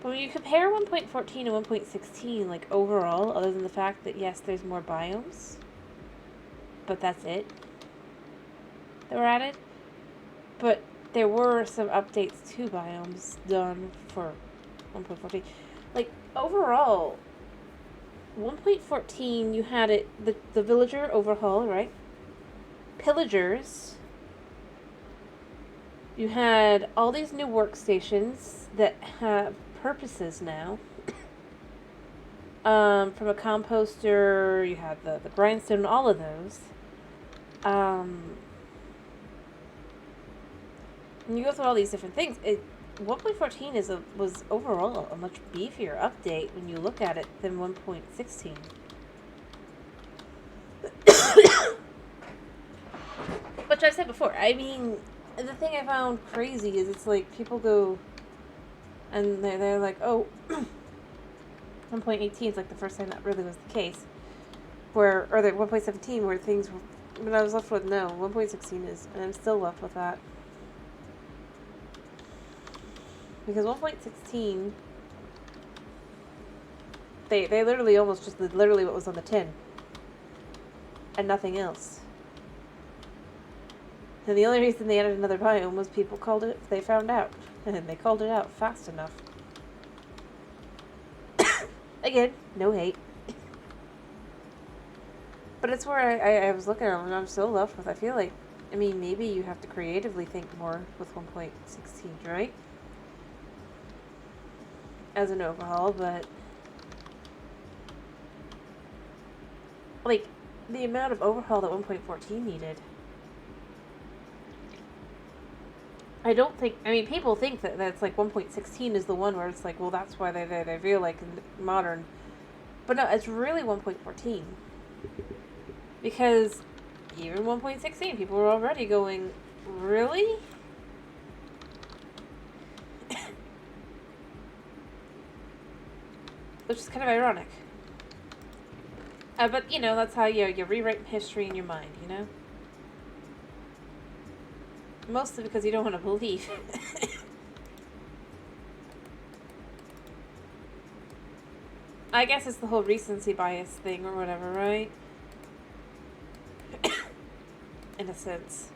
Speaker 1: But when you compare 1.14 and 1.16, like, overall, other than the fact that, yes, there's more biomes, but that's it that were added. But there were some updates to biomes done for 1.14. Like, overall, 1.14, you had it the villager overhaul, right? Pillagers. You had all these new workstations that have purposes now. From a composter, you had the grindstone, all of those. And you go through all these different things. 1.14 was overall a much beefier update when you look at it than 1.16. Which I've said before. I mean, the thing I found crazy is it's like people go and they're like, oh, 1.18 is like the first time that really was the case. Or the 1.17 where things were, but I was left with no. 1.16 is, and I'm still left with that. Because 1.16, they literally almost just did literally what was on the tin. And nothing else. And the only reason they added another biome was people called it, they found out. And they called it out fast enough. Again, no hate. But it's where I was looking at them and I'm still left with, I feel like, I mean, maybe you have to creatively think more with 1.16, right? As an overhaul, but like, the amount of overhaul that 1.14 needed. I don't think, I mean, people think that that's like 1.16 is the one where it's like, well, that's why they feel like modern. But no, it's really 1.14. Because even 1.16, people were already going, really? Which is kind of ironic. But, you know, that's how you rewrite history in your mind, you know? Mostly because you don't want to believe. I guess it's the whole recency bias thing or whatever, right? In a sense.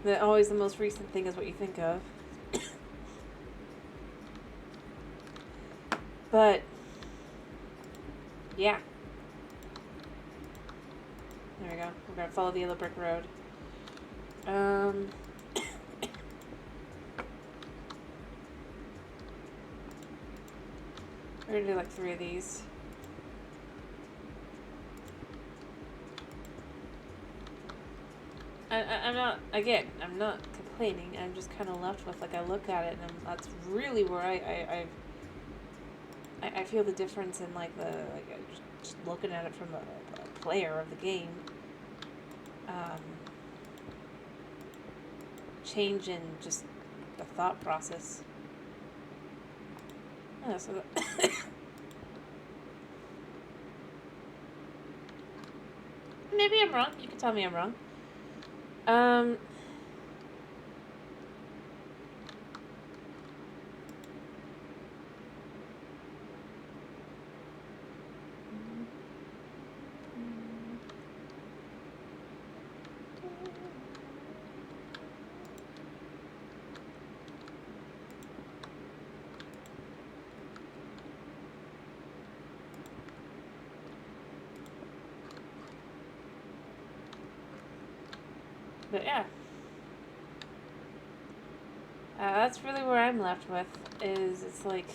Speaker 1: That always the most recent thing is what you think of. But, yeah. There we go. We're gonna follow the yellow brick road. We're gonna do like 3 of these. I'm not, again, I'm not complaining. I'm just kind of left with, like, I look at it and that's really where I feel the difference in, like, just looking at it from a player of the game. Change in just the thought process. Yeah, so maybe I'm wrong. You can tell me I'm wrong. But yeah. That's really where I'm left with, is it's like...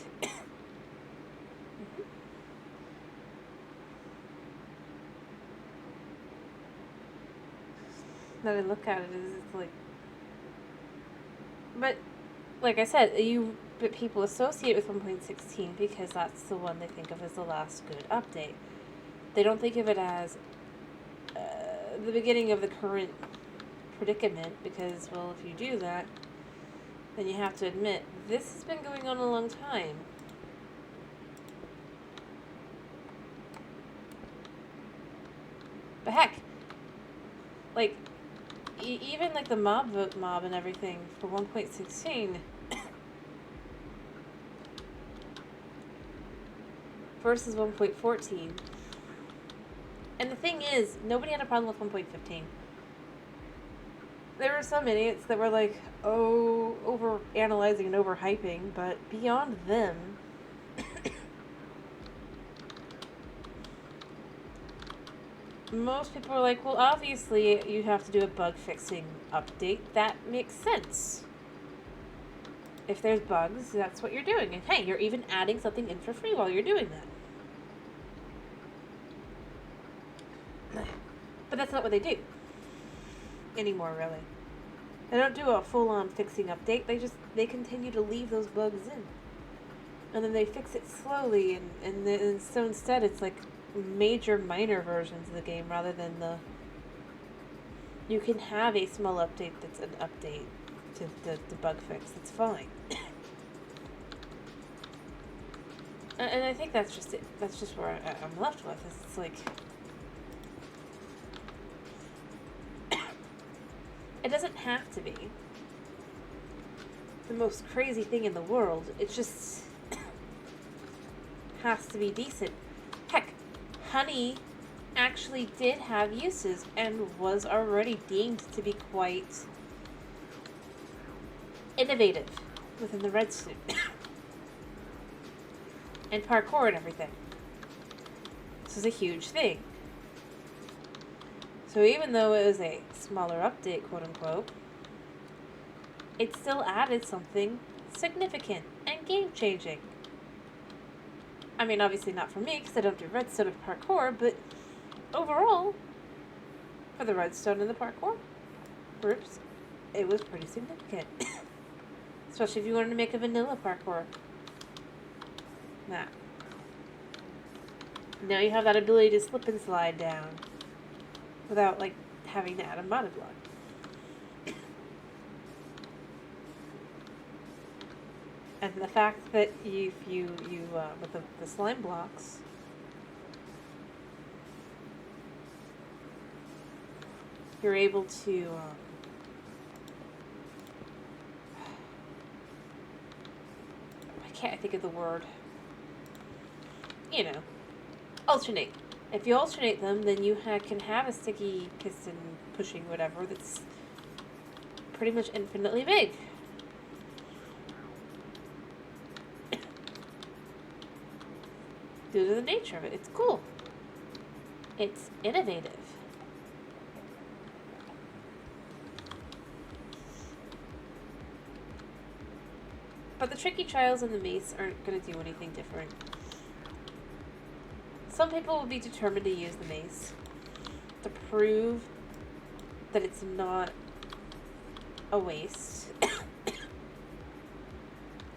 Speaker 1: that I look at it is, it's like... But, like I said, but people associate with 1.16 because that's the one they think of as the last good update. They don't think of it as the beginning of the current predicament, because, well, if you do that, then you have to admit, this has been going on a long time. But heck, like, even like the mob vote mob and everything for 1.16 versus 1.14. And the thing is, nobody had a problem with 1.15. There were some idiots that were like, oh, over analyzing and overhyping, but beyond them, most people are like, well, obviously you have to do a bug fixing update. That makes sense. If there's bugs, that's what you're doing. And hey, you're even adding something in for free while you're doing that. But that's not what they do anymore, really. They don't do a full-on fixing update. They continue to leave those bugs in. And then they fix it slowly, and so instead it's like major minor versions of the game rather than the... You can have a small update that's an update to the bug fix. It's fine. And I think that's just it. That's just where I'm left with. It's like... It doesn't have to be the most crazy thing in the world. It just has to be decent. Heck, honey actually did have uses and was already deemed to be quite innovative within the redstone. And parkour and everything. This is a huge thing. So even though it was a smaller update, quote unquote, it still added something significant and game-changing. I mean, obviously not for me, because I don't do redstone and parkour, but overall, for the redstone and the parkour groups, it was pretty significant. Especially if you wanted to make a vanilla parkour. Nah. Now you have that ability to slip and slide down without, like, having to add a modded block. And the fact that if you with the slime blocks, you're able to, I can't think of the word, you know, alternate. If you alternate them, then you can have a sticky piston pushing whatever that's pretty much infinitely big. Due to the nature of it. It's cool. It's innovative. But the tricky trials and the mace aren't going to do anything different. Some people will be determined to use the mace to prove that it's not a waste.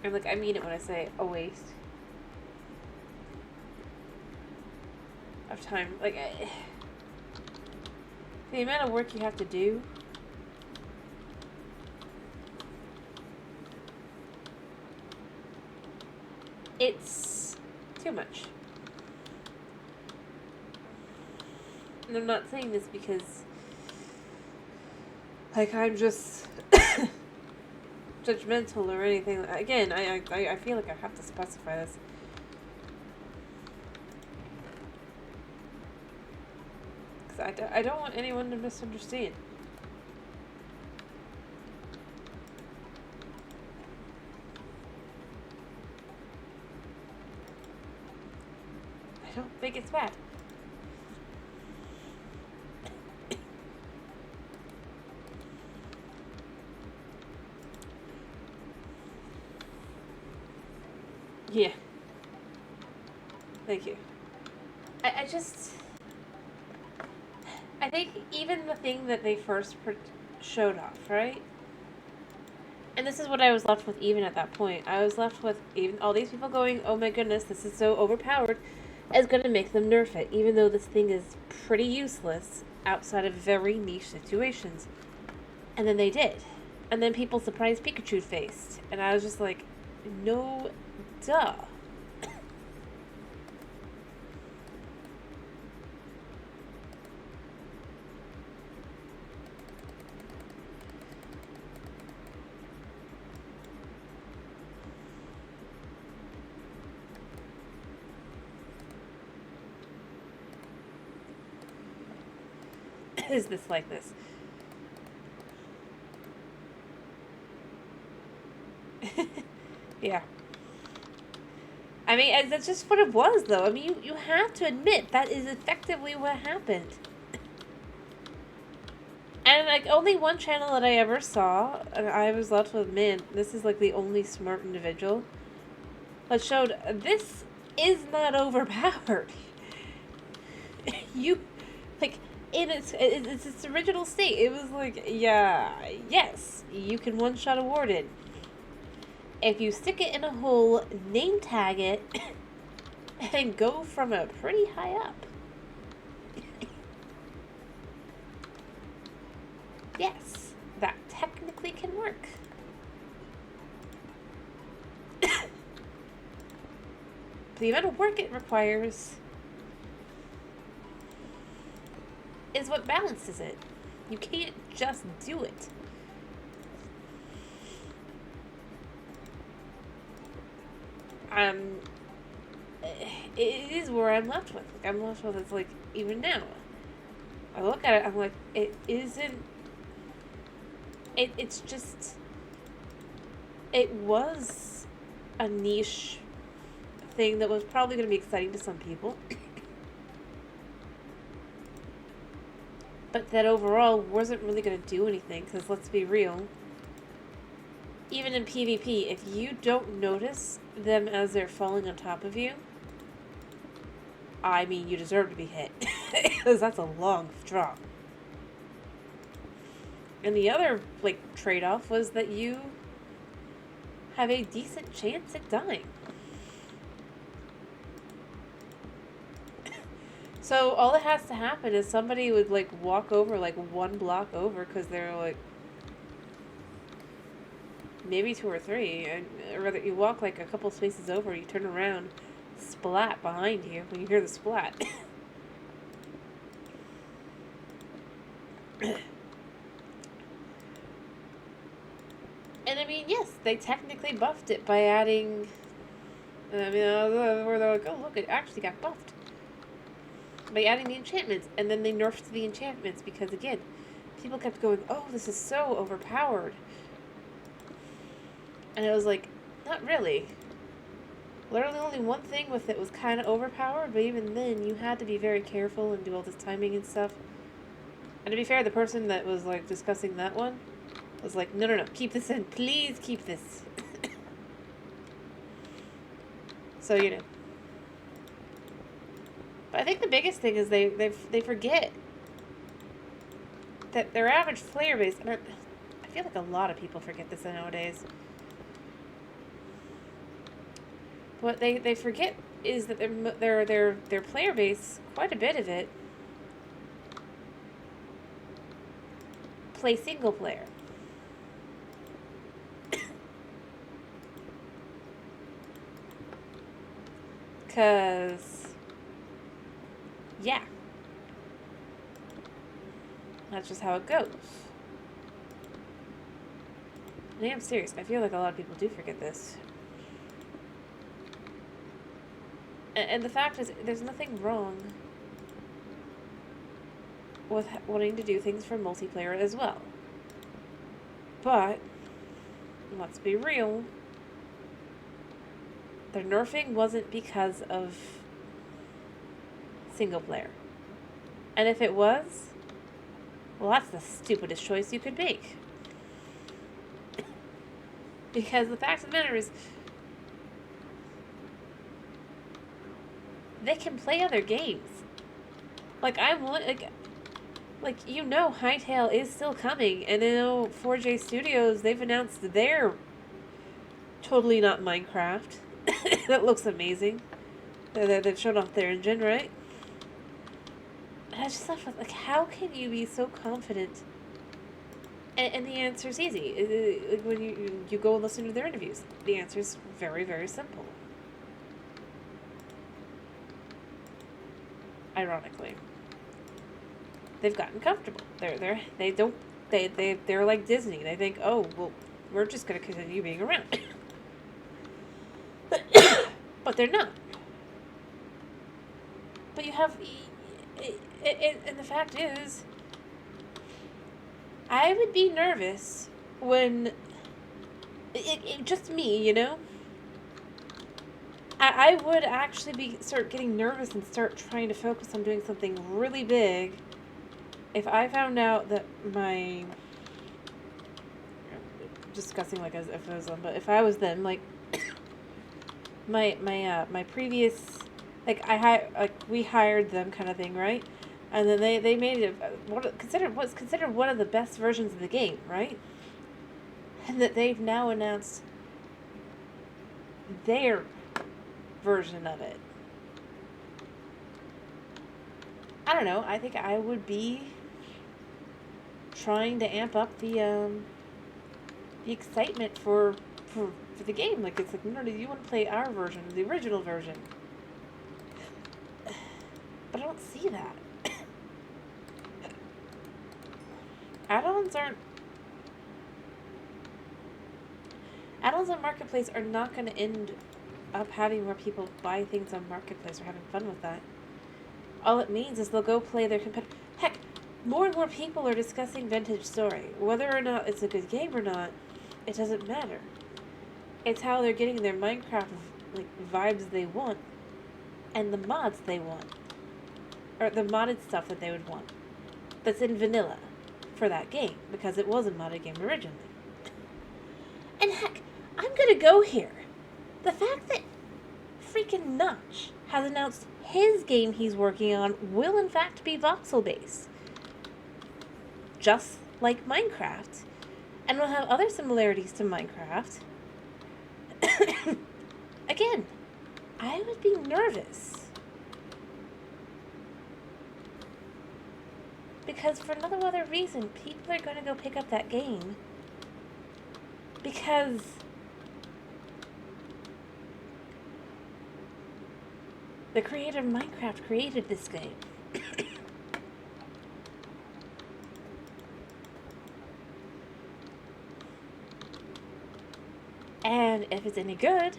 Speaker 1: And like, I mean it when I say a waste of time. Like, the amount of work you have to do. It's too much. And I'm not saying this because, like, I'm just judgmental or anything. Again, I feel like I have to specify this. Because I don't want anyone to misunderstand. I don't think it's bad. Yeah. Thank you. I just... I think even the thing that they first showed off, right? And this is what I was left with even at that point. I was left with even all these people going, oh my goodness, this is so overpowered, is going to make them nerf it, even though this thing is pretty useless outside of very niche situations. And then they did. And then people surprised Pikachu faced. And I was just like, no, duh. Is this like this? Yeah. I mean, that's just what it was, though. I mean, you have to admit that is effectively what happened. And, like, only one channel that I ever saw, and I was left with, man, this is, like, the only smart individual, that showed this is not overpowered. You, like, in its original state, it was like, yeah, yes, you can one-shot award it. If you stick it in a hole, name tag it, and go from a pretty high up. Yes, that technically can work. The amount of work it requires is what balances it. You can't just do it. It is where I'm left with. Like, I'm left with it's like, even now, I look at it, I'm like, it isn't. It's just. It was a niche thing that was probably going to be exciting to some people. But that overall wasn't really going to do anything, because let's be real. Even in PvP, if you don't notice them as they're falling on top of you, I mean, you deserve to be hit. Because that's a long drop. And the other, like, trade-off was that you have a decent chance at dying. So all that has to happen is somebody would, like, walk over, like, one block over, because they're, like, maybe 2 or 3, or rather, you walk, like, a couple spaces over, you turn around, splat behind you when you hear the splat. And I mean, yes, they technically buffed it by adding. I mean, where they're like, oh, look, it actually got buffed by adding the enchantments, and then they nerfed the enchantments because, again, people kept going, oh, this is so overpowered. And it was like, not really. Literally only one thing with it was kind of overpowered, but even then, you had to be very careful and do all this timing and stuff. And to be fair, the person that was, like, discussing that one was like, no, keep this in. Please keep this. So, you know. But I think the biggest thing is they forget that their average player base, and I feel like a lot of people forget this nowadays. What they forget is that their player base, quite a bit of it, play single player. Because, yeah. That's just how it goes. And I'm serious. I feel like a lot of people do forget this. And the fact is, there's nothing wrong with wanting to do things for multiplayer as well. But, let's be real, the nerfing wasn't because of single player. And if it was, well, that's the stupidest choice you could make. Because the fact of the matter is, they can play other games. Like, you know, Hytale is still coming, and I know 4J Studios, they've announced they're totally not Minecraft. That looks amazing. They've shown off their engine, right? And I just thought, like, how can you be so confident? And the answer's easy. Like, when you go and listen to their interviews, the answer's very, very simple. Ironically, they've gotten comfortable. They're like Disney. They think, oh, well, we're just gonna continue being around. But they're not. But you have, and the fact is, I would be nervous when, just me, you know? I would actually start getting nervous and start trying to focus on doing something really big if I found out that my, discussing like as if it was them, but if I was them, like my previous, like we hired them kind of thing, right? And then they made it what's considered one of the best versions of the game, right? And that they've now announced their version of it. I don't know. I think I would be trying to amp up the excitement for the game. Like, it's like, no, do you want to play our version, the original version? But I don't see that. Add-ons on Marketplace are not going to end up having more people buy things on Marketplace or having fun with that. All it means is they'll go play their competitor. Heck, more and more people are discussing Vintage Story. Whether or not it's a good game or not, it doesn't matter. It's how they're getting their Minecraft like vibes they want, and the mods they want, or the modded stuff that they would want. That's in vanilla for that game, because it was a modded game originally. And heck, I'm gonna go here. The fact that freaking Notch has announced his game he's working on will in fact be voxel-based. Just like Minecraft. And will have other similarities to Minecraft. Again, I would be nervous. Because for no other reason, people are going to go pick up that game. Because the creator of Minecraft created this game. And if it's any good,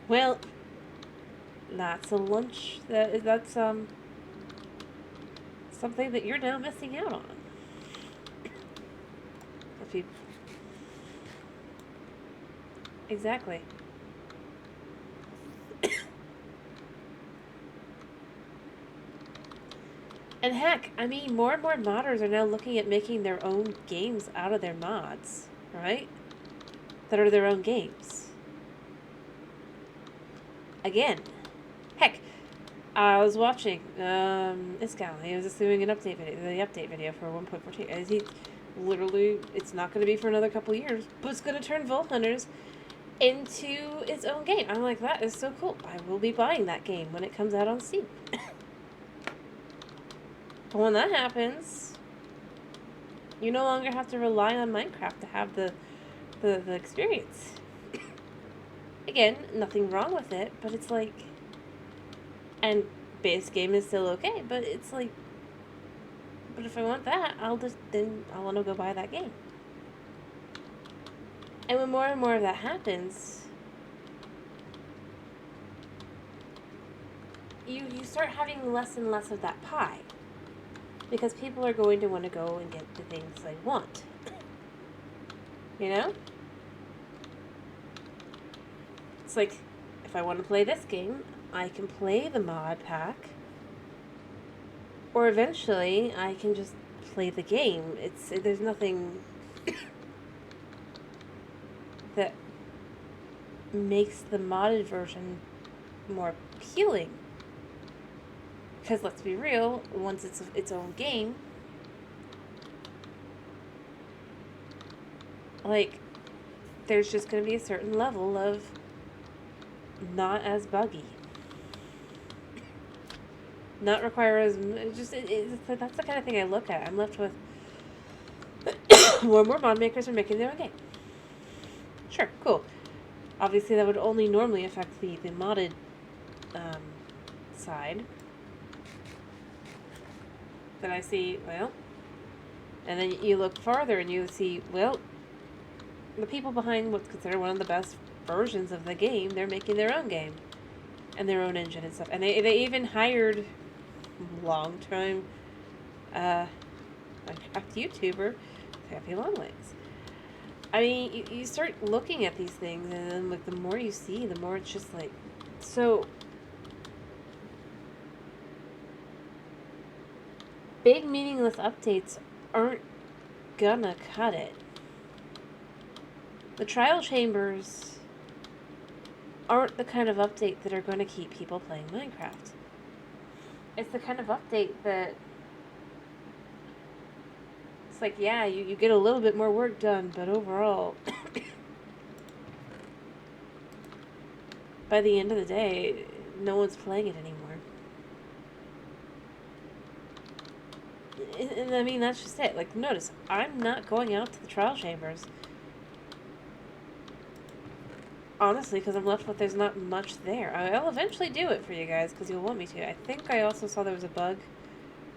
Speaker 1: well, that's a lunch. That's something that you're now missing out on. If you exactly. And heck, I mean, more and more modders are now looking at making their own games out of their mods, right? That are their own games. Again, heck, I was watching this guy. He was just doing an update video, the update video for 1.14. He literally, it's not going to be for another couple years, but it's going to turn Vault Hunters into its own game. I'm like, that is so cool. I will be buying that game when it comes out on Steam. But when that happens, you no longer have to rely on Minecraft to have the experience. Again, nothing wrong with it, but it's like, and base game is still okay, but it's like, but if I want that, I'll want to go buy that game. And when more and more of that happens, you start having less and less of that pie. Because people are going to want to go and get the things they want. You know? It's like, if I want to play this game, I can play the mod pack. Or eventually, I can just play the game. There's nothing that makes the modded version more appealing. Because let's be real, once it's its own game, like, there's just going to be a certain level of not as buggy. Not require as, that's the kind of thing I look at. I'm left with more and more mod makers are making their own game. Sure, cool. Obviously that would only normally affect the modded side. Then I see, well, and then you look farther and you see, well, the people behind what's considered one of the best versions of the game, they're making their own game and their own engine and stuff. And they even hired long-time Minecraft YouTuber Happy Longlegs. I mean, you start looking at these things, and then like the more you see, the more it's just like, so big meaningless updates aren't gonna cut it. The trial chambers aren't the kind of update that are going to keep people playing Minecraft. It's the kind of update that it's like, yeah, you get a little bit more work done, but overall, by the end of the day, no one's playing it anymore. And I mean, that's just it. Like, notice, I'm not going out to the trial chambers. Honestly, because I'm left with there's not much there. I'll eventually do it for you guys, because you'll want me to. I think I also saw there was a bug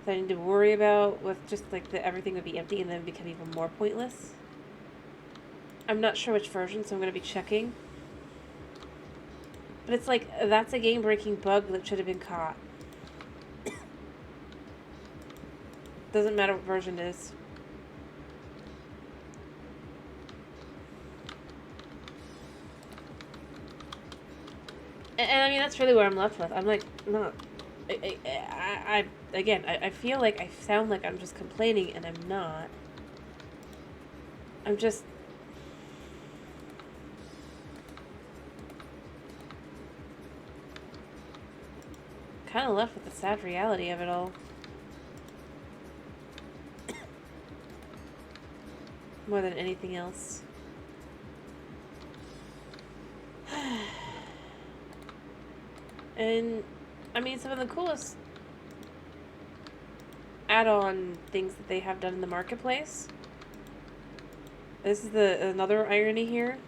Speaker 1: that I need to worry about with just, like, everything would be empty and then become even more pointless. I'm not sure which version, so I'm going to be checking. But it's like, that's a game-breaking bug that should have been caught. Doesn't matter what version it is. And I mean, that's really what I'm left with. I'm like, no. I feel like I sound like I'm just complaining, and I'm not. I'm just... kind of left with the sad reality of it all. More than anything else. And, I mean, some of the coolest add-on things that they have done in the marketplace. This is another irony here.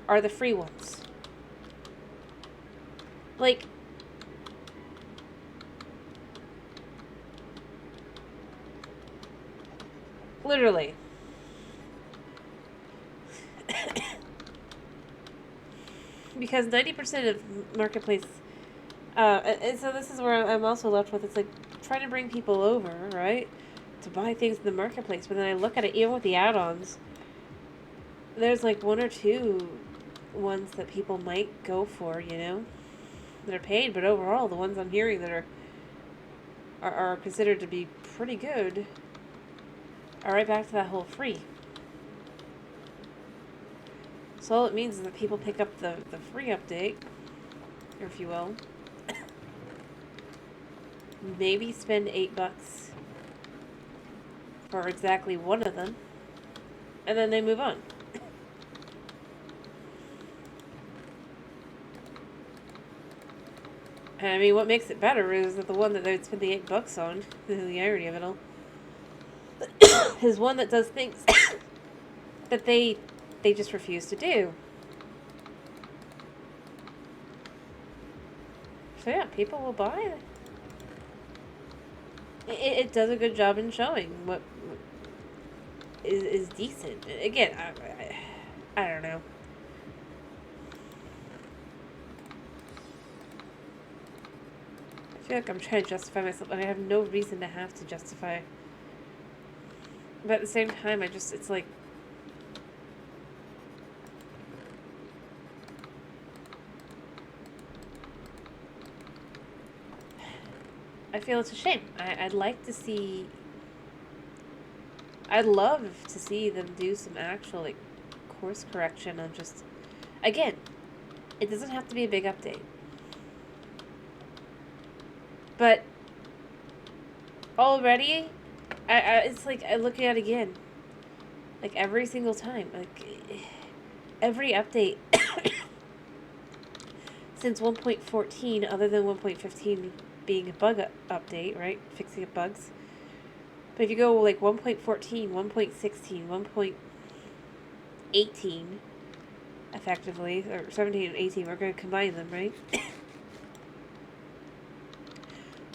Speaker 1: Are the free ones. Like, literally. Because 90% of marketplace, and so this is where I'm also left with, it's like trying to bring people over, right, to buy things in the marketplace. But then I look at it, even with the add-ons, there's like one or two ones that people might go for, you know, that are paid. But overall, the ones I'm hearing that are considered to be pretty good are right back to that whole free. So all it means is that people pick up the free update, or if you will, maybe spend $8 for exactly one of them, and then they move on. And I mean, what makes it better is that the one that they'd spend the $8 on, the irony of it all, is one that does things that they just refuse to do. So yeah, people will buy it. It does a good job in showing what is decent. Again, I don't know. I feel like I'm trying to justify myself, and I have no reason to have to justify. But at the same time, it's like, I feel it's a shame. I'd like to see... I'd love to see them do some actual, like, course correction on just... Again, it doesn't have to be a big update. But already, it's like, I look at it again. Like, every single time. Like, every update since 1.14, other than 1.15 being a bug update, right? Fixing up bugs. But if you go like 1.14, 1.16, 1.18, effectively, or 17 and 18, we're going to combine them, right?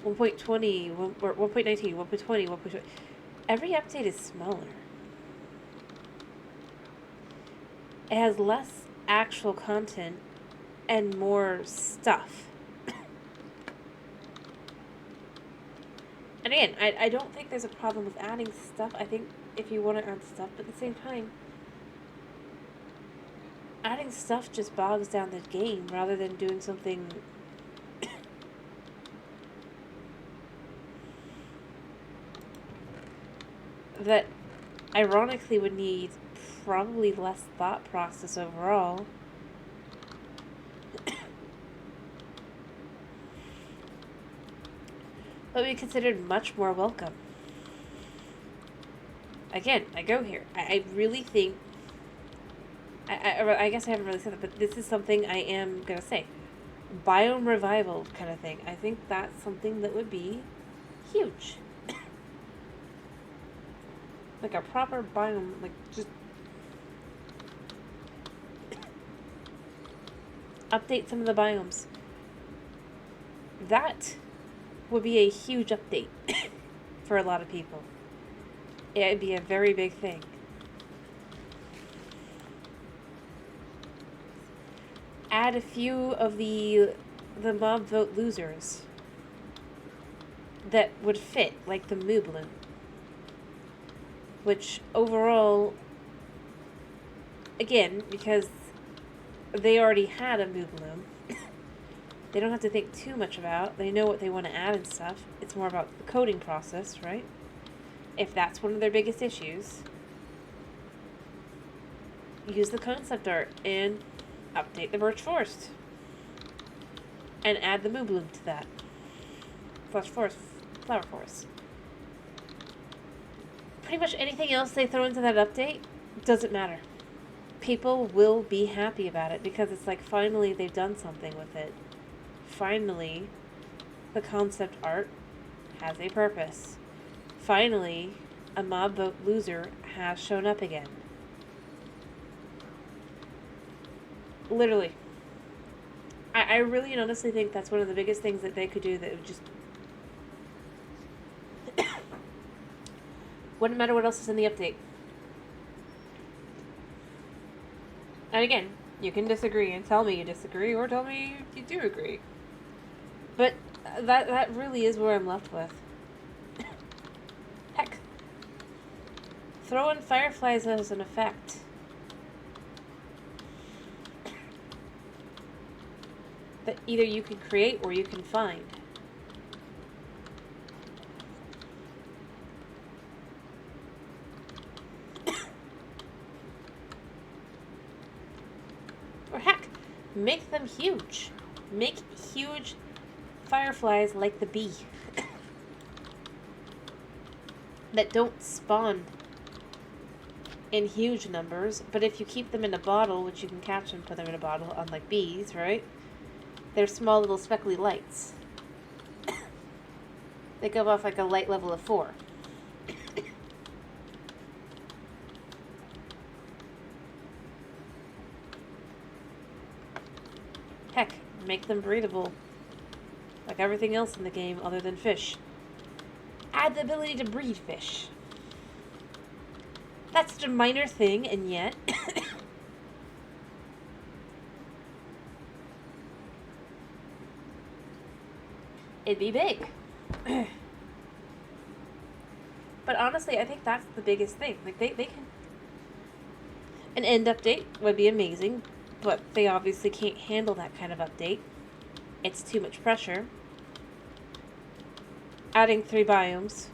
Speaker 1: 1.20, 1.19, 1.20, 1.20. Every update is smaller. It has less actual content and more stuff. And again, I don't think there's a problem with adding stuff. I think if you want to add stuff, but at the same time, adding stuff just bogs down the game rather than doing something that ironically would need probably less thought process overall. But be considered much more welcome. Again, I go here. I really think, I guess I haven't really said that, but this is something I am going to say. Biome revival kind of thing. I think that's something that would be huge. Like a proper biome, like just update some of the biomes. That would be a huge update for a lot of people. It would be a very big thing. Add a few of the mob vote losers that would fit, like the Moobloom. Which overall, again, because they already had a Moobloom, they don't have to think too much about. They know what they want to add and stuff. It's more about the coding process, right? If that's one of their biggest issues, use the concept art and update the Birch Forest. And add the Moobloom to that. Flower Forest. Pretty much anything else they throw into that update doesn't matter. People will be happy about it because it's like finally they've done something with it. Finally, the concept art has a purpose. Finally, a mob vote loser has shown up again. Literally. I really and honestly think that's one of the biggest things that they could do that would just... wouldn't matter what else is in the update. And again, you can disagree and tell me you disagree or tell me you do agree. But that really is where I'm left with. Heck. Throw in fireflies as an effect. That either you can create or you can find. Or heck, make them huge. Make huge fireflies like the bee. That don't spawn in huge numbers, but if you keep them in a bottle, which you can catch and put them in a bottle, unlike bees, right? They're small little speckly lights. They go off like a light level of 4. Heck, make them breedable. Like everything else in the game other than fish. Add the ability to breed fish. That's such a minor thing, and yet... it'd be big. But honestly, I think that's the biggest thing. Like, they can... an end update would be amazing, but they obviously can't handle that kind of update. It's too much pressure. Adding 3 biomes.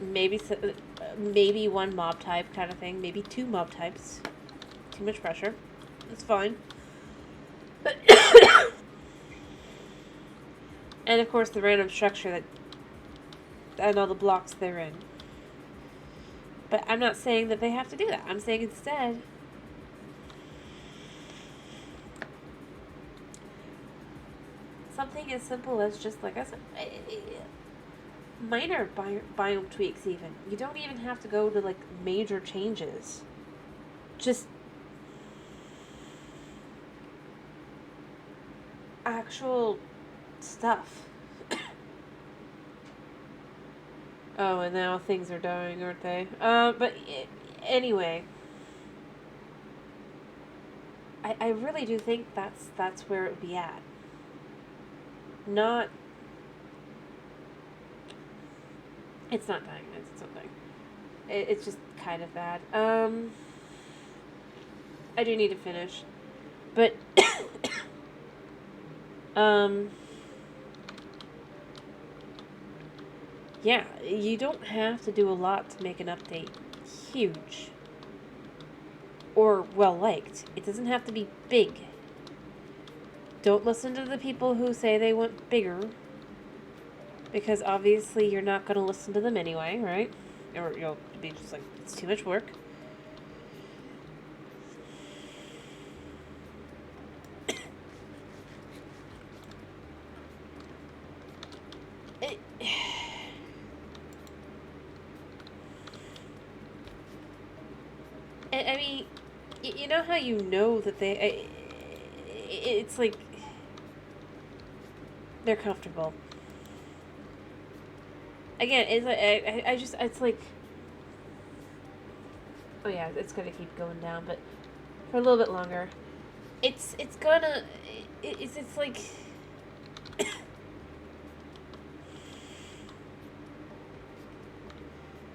Speaker 1: Maybe 1 mob type kind of thing. Maybe 2 mob types. Too much pressure. It's fine. And of course the random structure that... and all the blocks they're in. But I'm not saying that they have to do that. I'm saying instead... something as simple as just, like I said, minor biome tweaks even. You don't even have to go to, like, major changes. Just actual stuff. Oh, and now things are dying, aren't they? But anyway. I really do think that's where it would be at. Not... it's not dying, it's something. It's just kind of bad. I do need to finish. But, yeah, you don't have to do a lot to make an update huge or well liked. It doesn't have to be big. Don't listen to the people who say they want bigger, because obviously you're not going to listen to them anyway, right? Or you'll be just like, it's too much work. I mean, you know how you know that it's like they're comfortable. Again, it's like, oh yeah, it's gonna keep going down, but for a little bit longer, it's like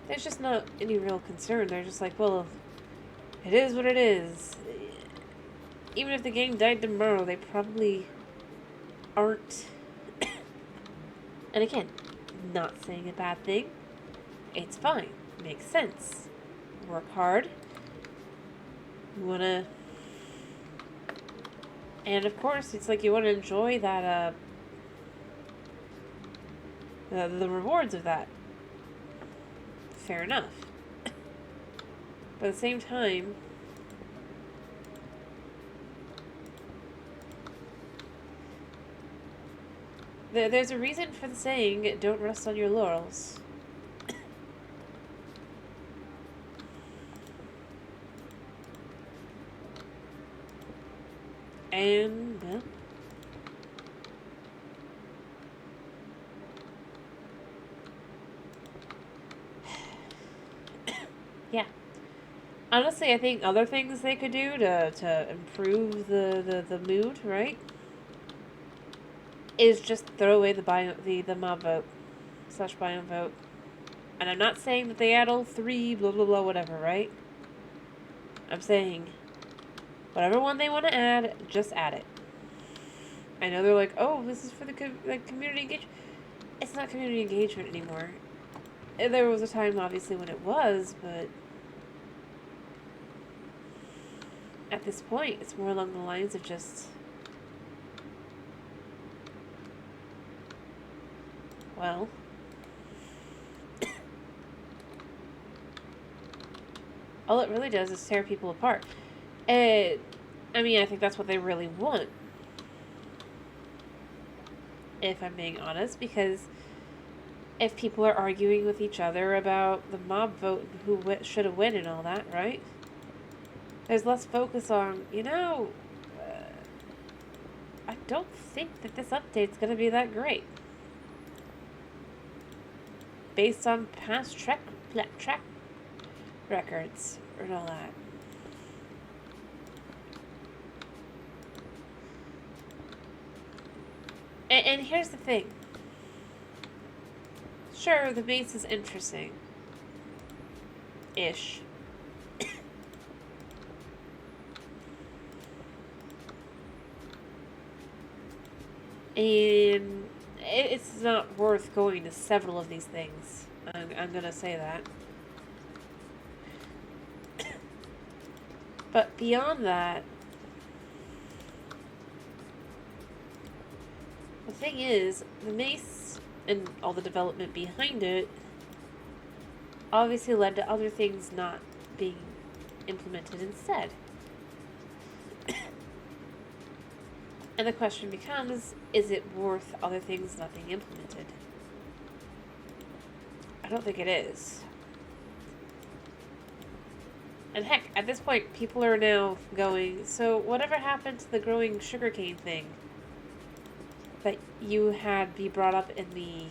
Speaker 1: there's just not any real concern. They're just like, well, it is what it is. Even if the game died tomorrow, they probably aren't. And again, not saying a bad thing. It's fine. Makes sense. Work hard. You wanna... And of course, it's like you want to enjoy that, the rewards of that. Fair enough. But at the same time, there's a reason for the saying, don't rest on your laurels. And, well, yeah. Honestly, I think other things they could do to improve the mood, right, is just throw away the mob vote / biome vote. And I'm not saying that they add all 3, blah blah blah, whatever, right? I'm saying whatever one they want to add, just add it. I know they're like, oh, this is for the community engagement. It's not community engagement anymore. There was a time, obviously, when it was, but at this point, it's more along the lines of just, well, all it really does is tear people apart. I mean, I think that's what they really want, if I'm being honest, because if people are arguing with each other about the mob vote and who should have won and all that, right? There's less focus on, I don't think that this update's going to be that great. Based on past track records and all that. And here's the thing. Sure, the base is interesting. Ish. And it's not worth going to several of these things. I'm gonna say that. But beyond that, the thing is, the mace and all the development behind it obviously led to other things not being implemented instead. And the question becomes, is it worth other things not being implemented? I don't think it is. And heck, at this point, people are now going, so whatever happened to the growing sugarcane thing that you had be brought up in the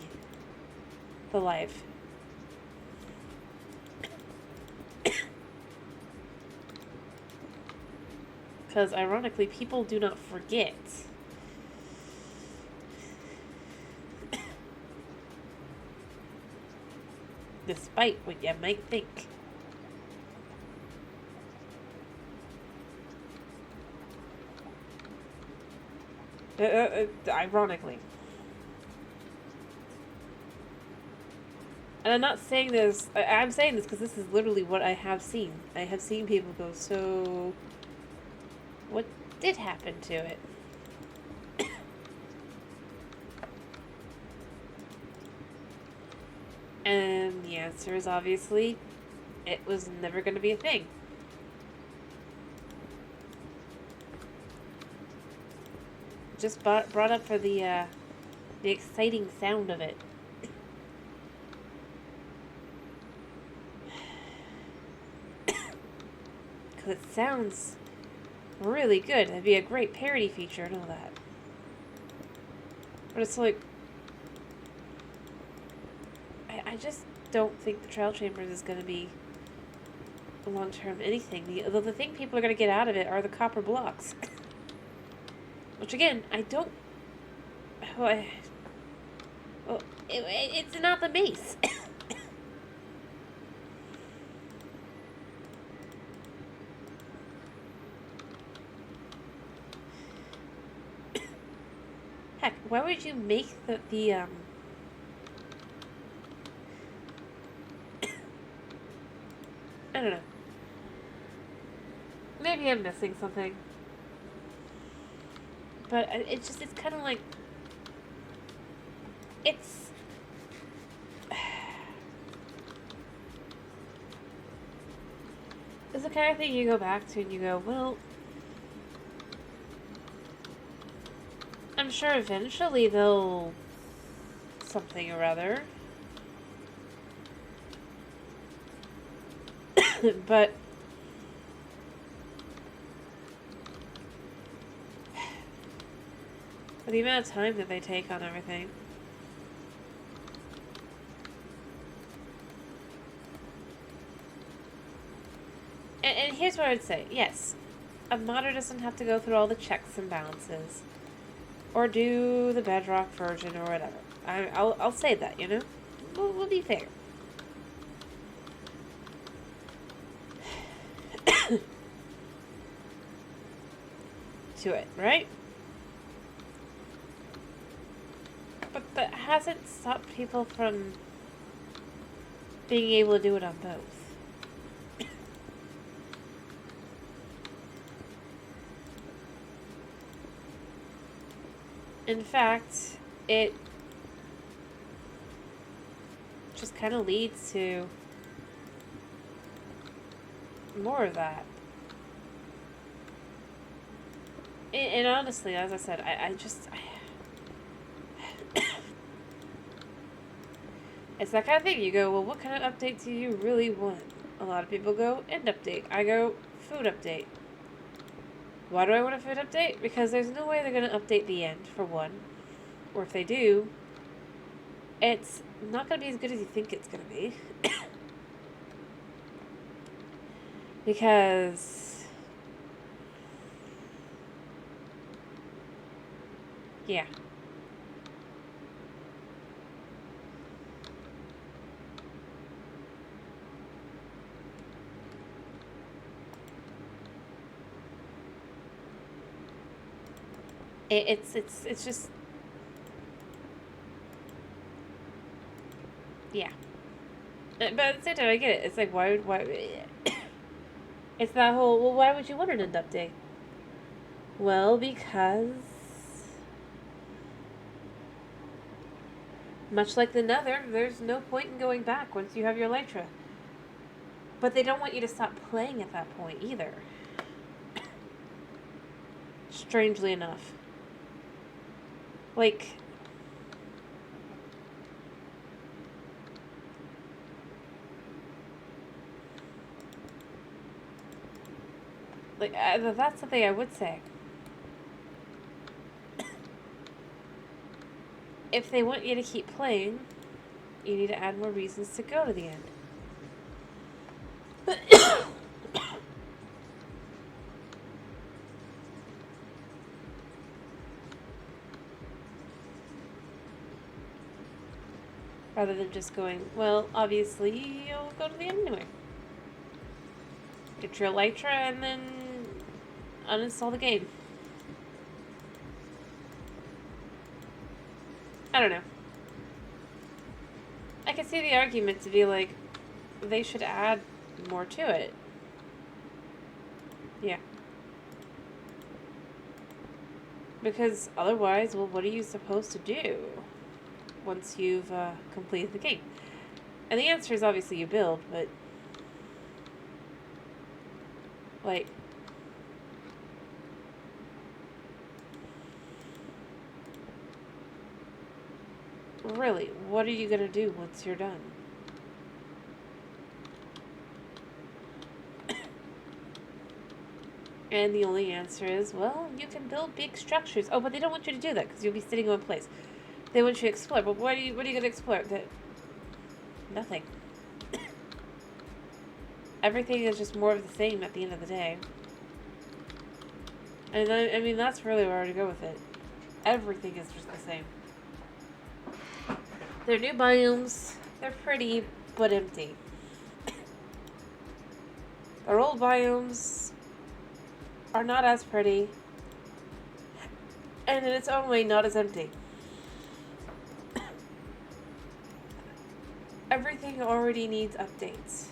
Speaker 1: live? Because, ironically, people do not forget. Despite what you might think. Ironically. And I'm not saying this, I'm saying this because this is literally what I have seen. I have seen people go, so what did happen to it? And the answer is obviously, it was never going to be a thing. Just brought up for the exciting sound of it. Because it sounds really good. It'd be a great parody feature and all that. But it's like, I just don't think the Trial Chambers is going to be long-term anything. The thing people are going to get out of it are the copper blocks. Which, again, I don't... Well, it's not the base. Heck, why would you make the I don't know. Maybe I'm missing something. But it's kind of like... It's... It's the kind of thing you go back to and you go, well... I'm sure eventually they'll... something or other. But... the amount of time that they take on everything. And here's what I would say. Yes, a modder doesn't have to go through all the checks and balances. Or do the Bedrock version or whatever. I'll say that, you know? We'll be fair. To it, right? But that hasn't stopped people from being able to do it on both. In fact, it just kind of leads to more of that. And honestly, as I said, it's that kind of thing. You go, well, what kind of update do you really want? A lot of people go, end update. I go, food update. Why do I want a food update? Because there's no way they're going to update the end, for one. Or if they do, it's not going to be as good as you think it's going to be. Because... yeah. It's just... yeah. But at the same time, I get it. It's like, why... it's that whole, well, why would you want an end update? Well, because... much like the Nether, there's no point in going back once you have your Elytra. But they don't want you to stop playing at that point, either. Strangely enough. Like... that's something I would say. If they want you to keep playing, you need to add more reasons to go to the end. Rather than just going, well, obviously, you'll go to the end anyway. Get your Elytra and then uninstall the game. I don't know. I can see the argument to be like, they should add more to it. Yeah. Because otherwise, well, what are you supposed to do once you've completed the game? And the answer is obviously you build, but like, really, what are you gonna do once you're done? And the only answer is, well, you can build big structures. Oh, but they don't want you to do that because you'll be sitting in one place. They want you to explore. But what are you going to explore? Nothing. Everything is just more of the same at the end of the day. And I mean, that's really where I to go with it. Everything is just the same. They're new biomes. They're pretty, but empty. Their old biomes are not as pretty. And in its own way, not as empty. Everything already needs updates.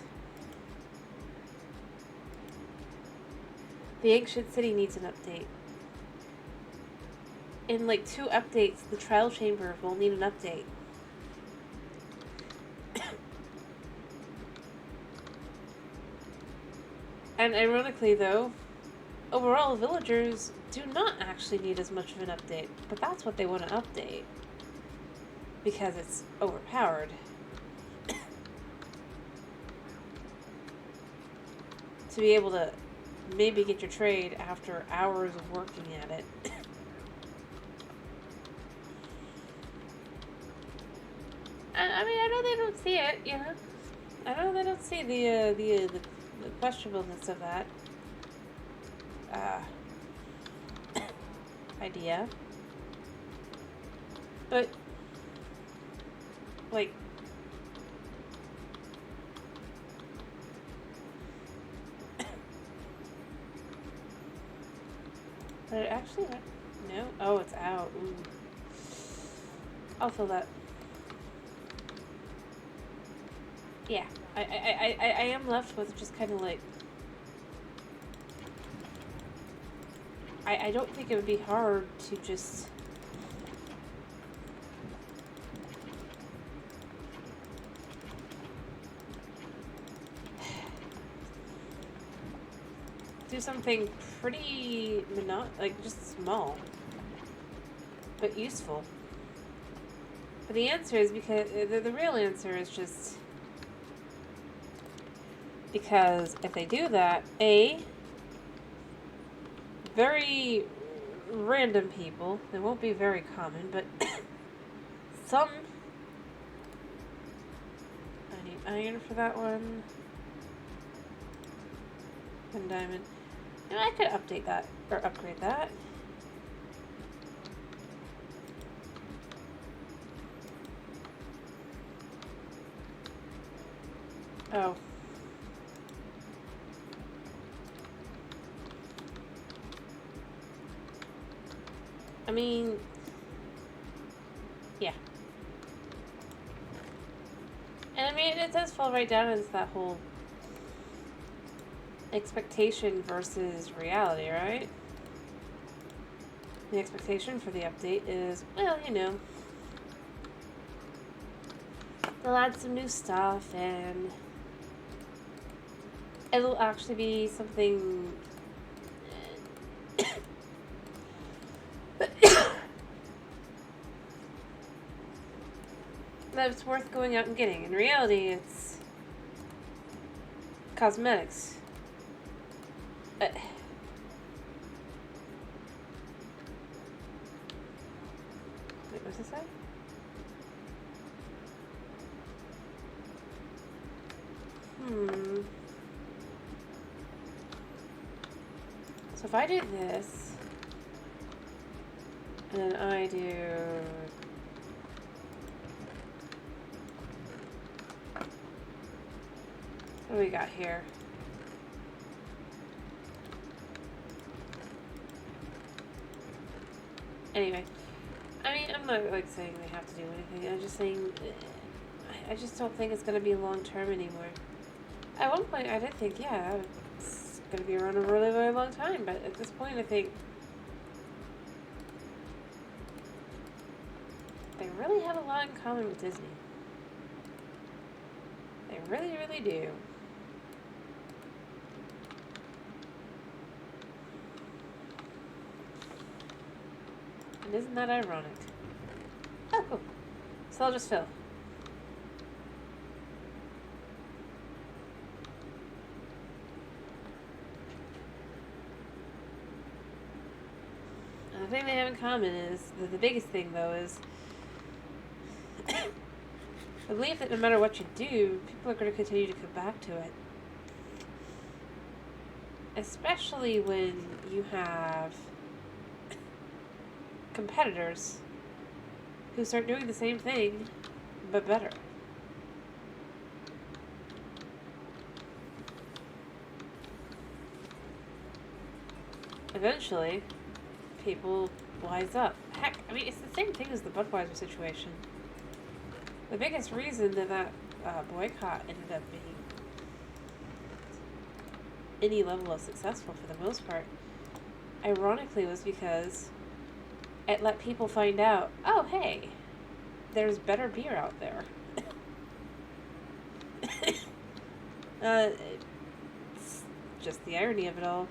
Speaker 1: The ancient city needs an update. In like 2 updates, the trial chamber will need an update. And ironically though, overall villagers do not actually need as much of an update, but that's what they want to update. Because it's overpowered. To be able to maybe get your trade after hours of working at it. I mean, I know they don't see it, you know. I know they don't see the questionableness of that idea. But, like, but it actually went, no? Oh, it's out. Ooh. I'll fill that. Yeah, I am left with just kind of like, I don't think it would be hard to just do something pretty like just small, but useful. But the answer is because the real answer is just because if they do that, very random people, they won't be very common, but some, I need iron for that one, and diamond. You know, I could update that, or upgrade that. Oh. I mean, yeah. And I mean, it does fall right down into that whole expectation versus reality, right? The expectation for the update is, well, you know, they'll add some new stuff and it'll actually be something that's worth going out and getting. In reality, it's cosmetics. Wait, what's this say? So if I do this, and then I do what do we got here? Anyway, I mean, I'm not like saying they have to do anything. I'm just saying, I just don't think it's gonna be long term anymore. At one point, I did think, yeah, it's gonna be around a really, really long time. But at this point, I think they really have a lot in common with Disney. They really, really do. And isn't that ironic? Oh, cool. So I'll just fill. And the thing they have in common is, the biggest thing though is, I believe that no matter what you do, people are going to continue to come back to it. Especially when you have competitors who start doing the same thing, but better. Eventually, people wise up. Heck, I mean, it's the same thing as the Budweiser situation. The biggest reason that boycott ended up being any level of successful for the most part, ironically, was because it let people find out, oh, hey, there's better beer out there. It's just the irony of it all.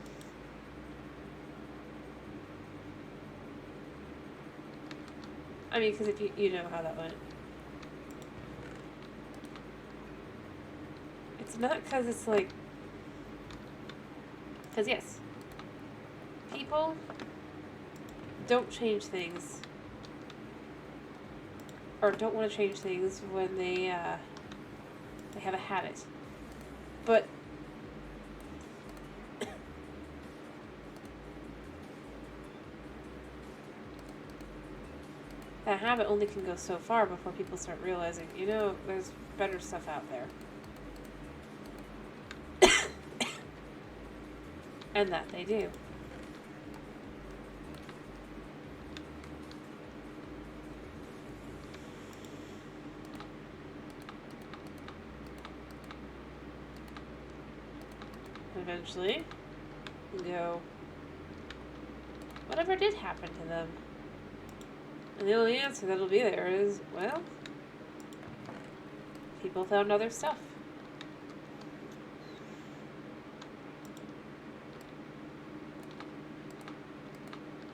Speaker 1: I mean, because if you know how that went. It's not because it's like... Because yes, people don't change things, or don't want to change things when they have a habit. But that habit only can go so far before people start realizing, you know, there's better stuff out there. And that they do. Eventually, you go, whatever did happen to them? And the only answer that'll be there is, well, people found other stuff.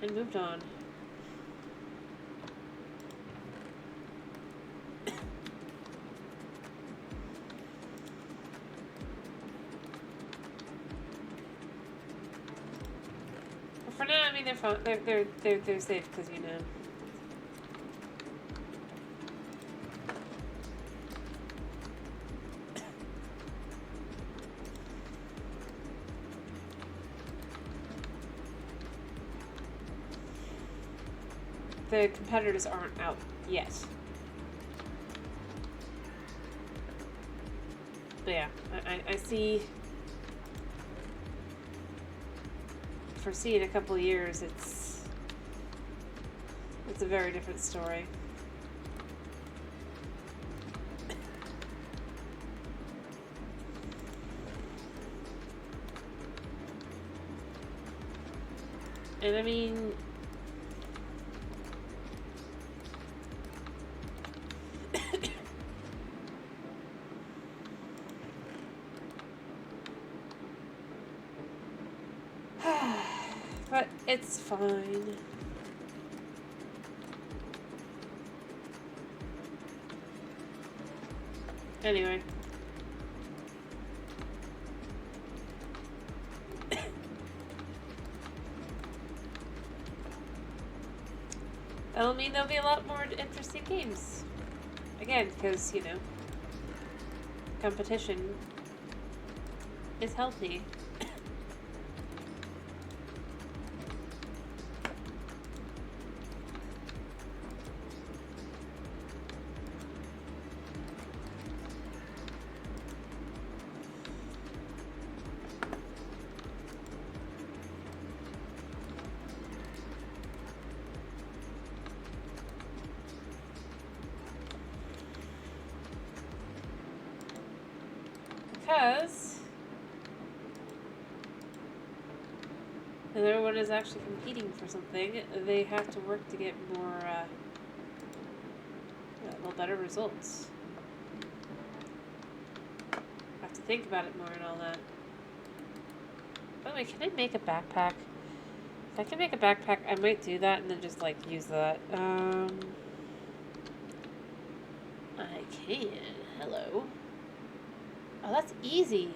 Speaker 1: And moved on. But for now, I mean, they're fine. They're safe because, you know. The competitors aren't out yet. But yeah, I foresee in a couple of years it's a very different story. And I mean, but it's fine. Anyway. That'll mean there'll be a lot more interesting games. Again, because, you know, competition is healthy. because if everyone is actually competing for something, they have to work to get more, well, better results. Have to think about it more and all that. By the way, can I make a backpack? If I can make a backpack, I might do that and then just, like, use that. I can. Hello. Oh, that's easy.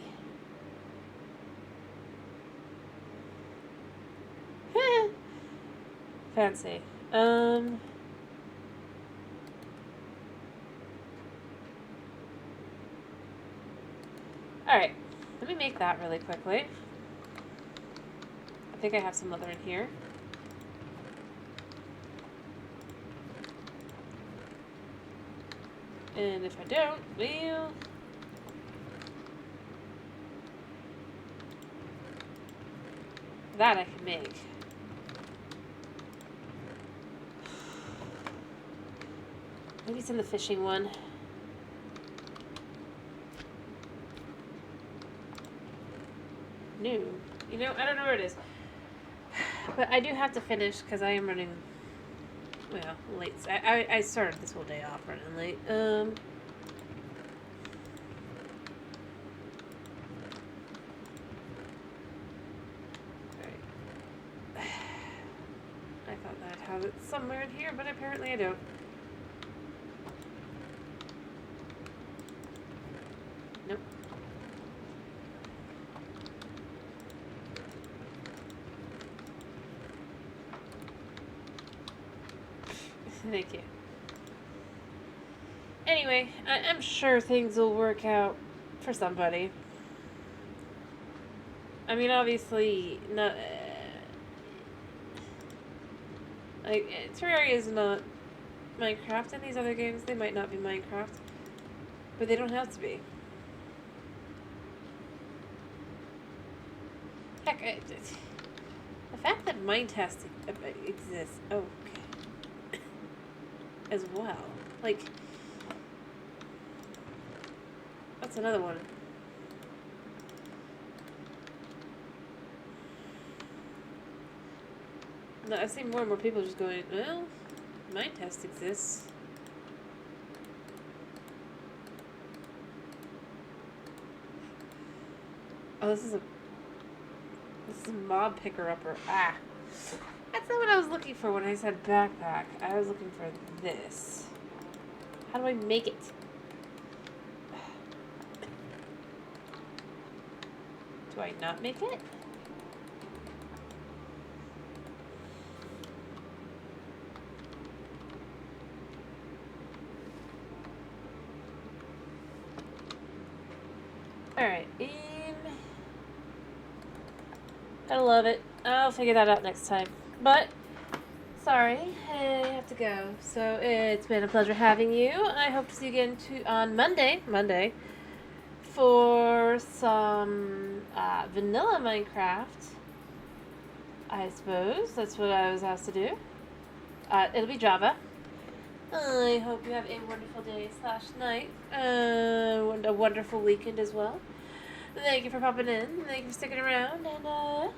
Speaker 1: Fancy. Alright. Let me make that really quickly. I think I have some leather in here. And if I don't, well... that I can make. Maybe it's in the fishing one. No. You know, I don't know where it is. But I do have to finish because I am running, well, late. I started this whole day off running late. Alright. I thought I'd have it somewhere in here, but apparently I don't. Nope. Thank you. Anyway, I'm sure things will work out for somebody. I mean, obviously, not... like, Terraria is not Minecraft, and these other games, they might not be Minecraft. But they don't have to be. Heck, the fact that Minetest exists... oh, okay. As well. Like... that's another one. No, I've seen more and more people just going, well, Minetest exists. Oh, this is a mob picker-upper. Ah. That's not what I was looking for when I said backpack. I was looking for this. How do I make it? Do I not make it? Alright, I love it. I'll figure that out next time. But, sorry, I have to go. So, it's been a pleasure having you. I hope to see you again on Monday, for some vanilla Minecraft. I suppose that's what I was asked to do. It'll be Java. I hope you have a wonderful day / night. And a wonderful weekend as well. Thank you for popping in. Thank you for sticking around. And, bye-bye.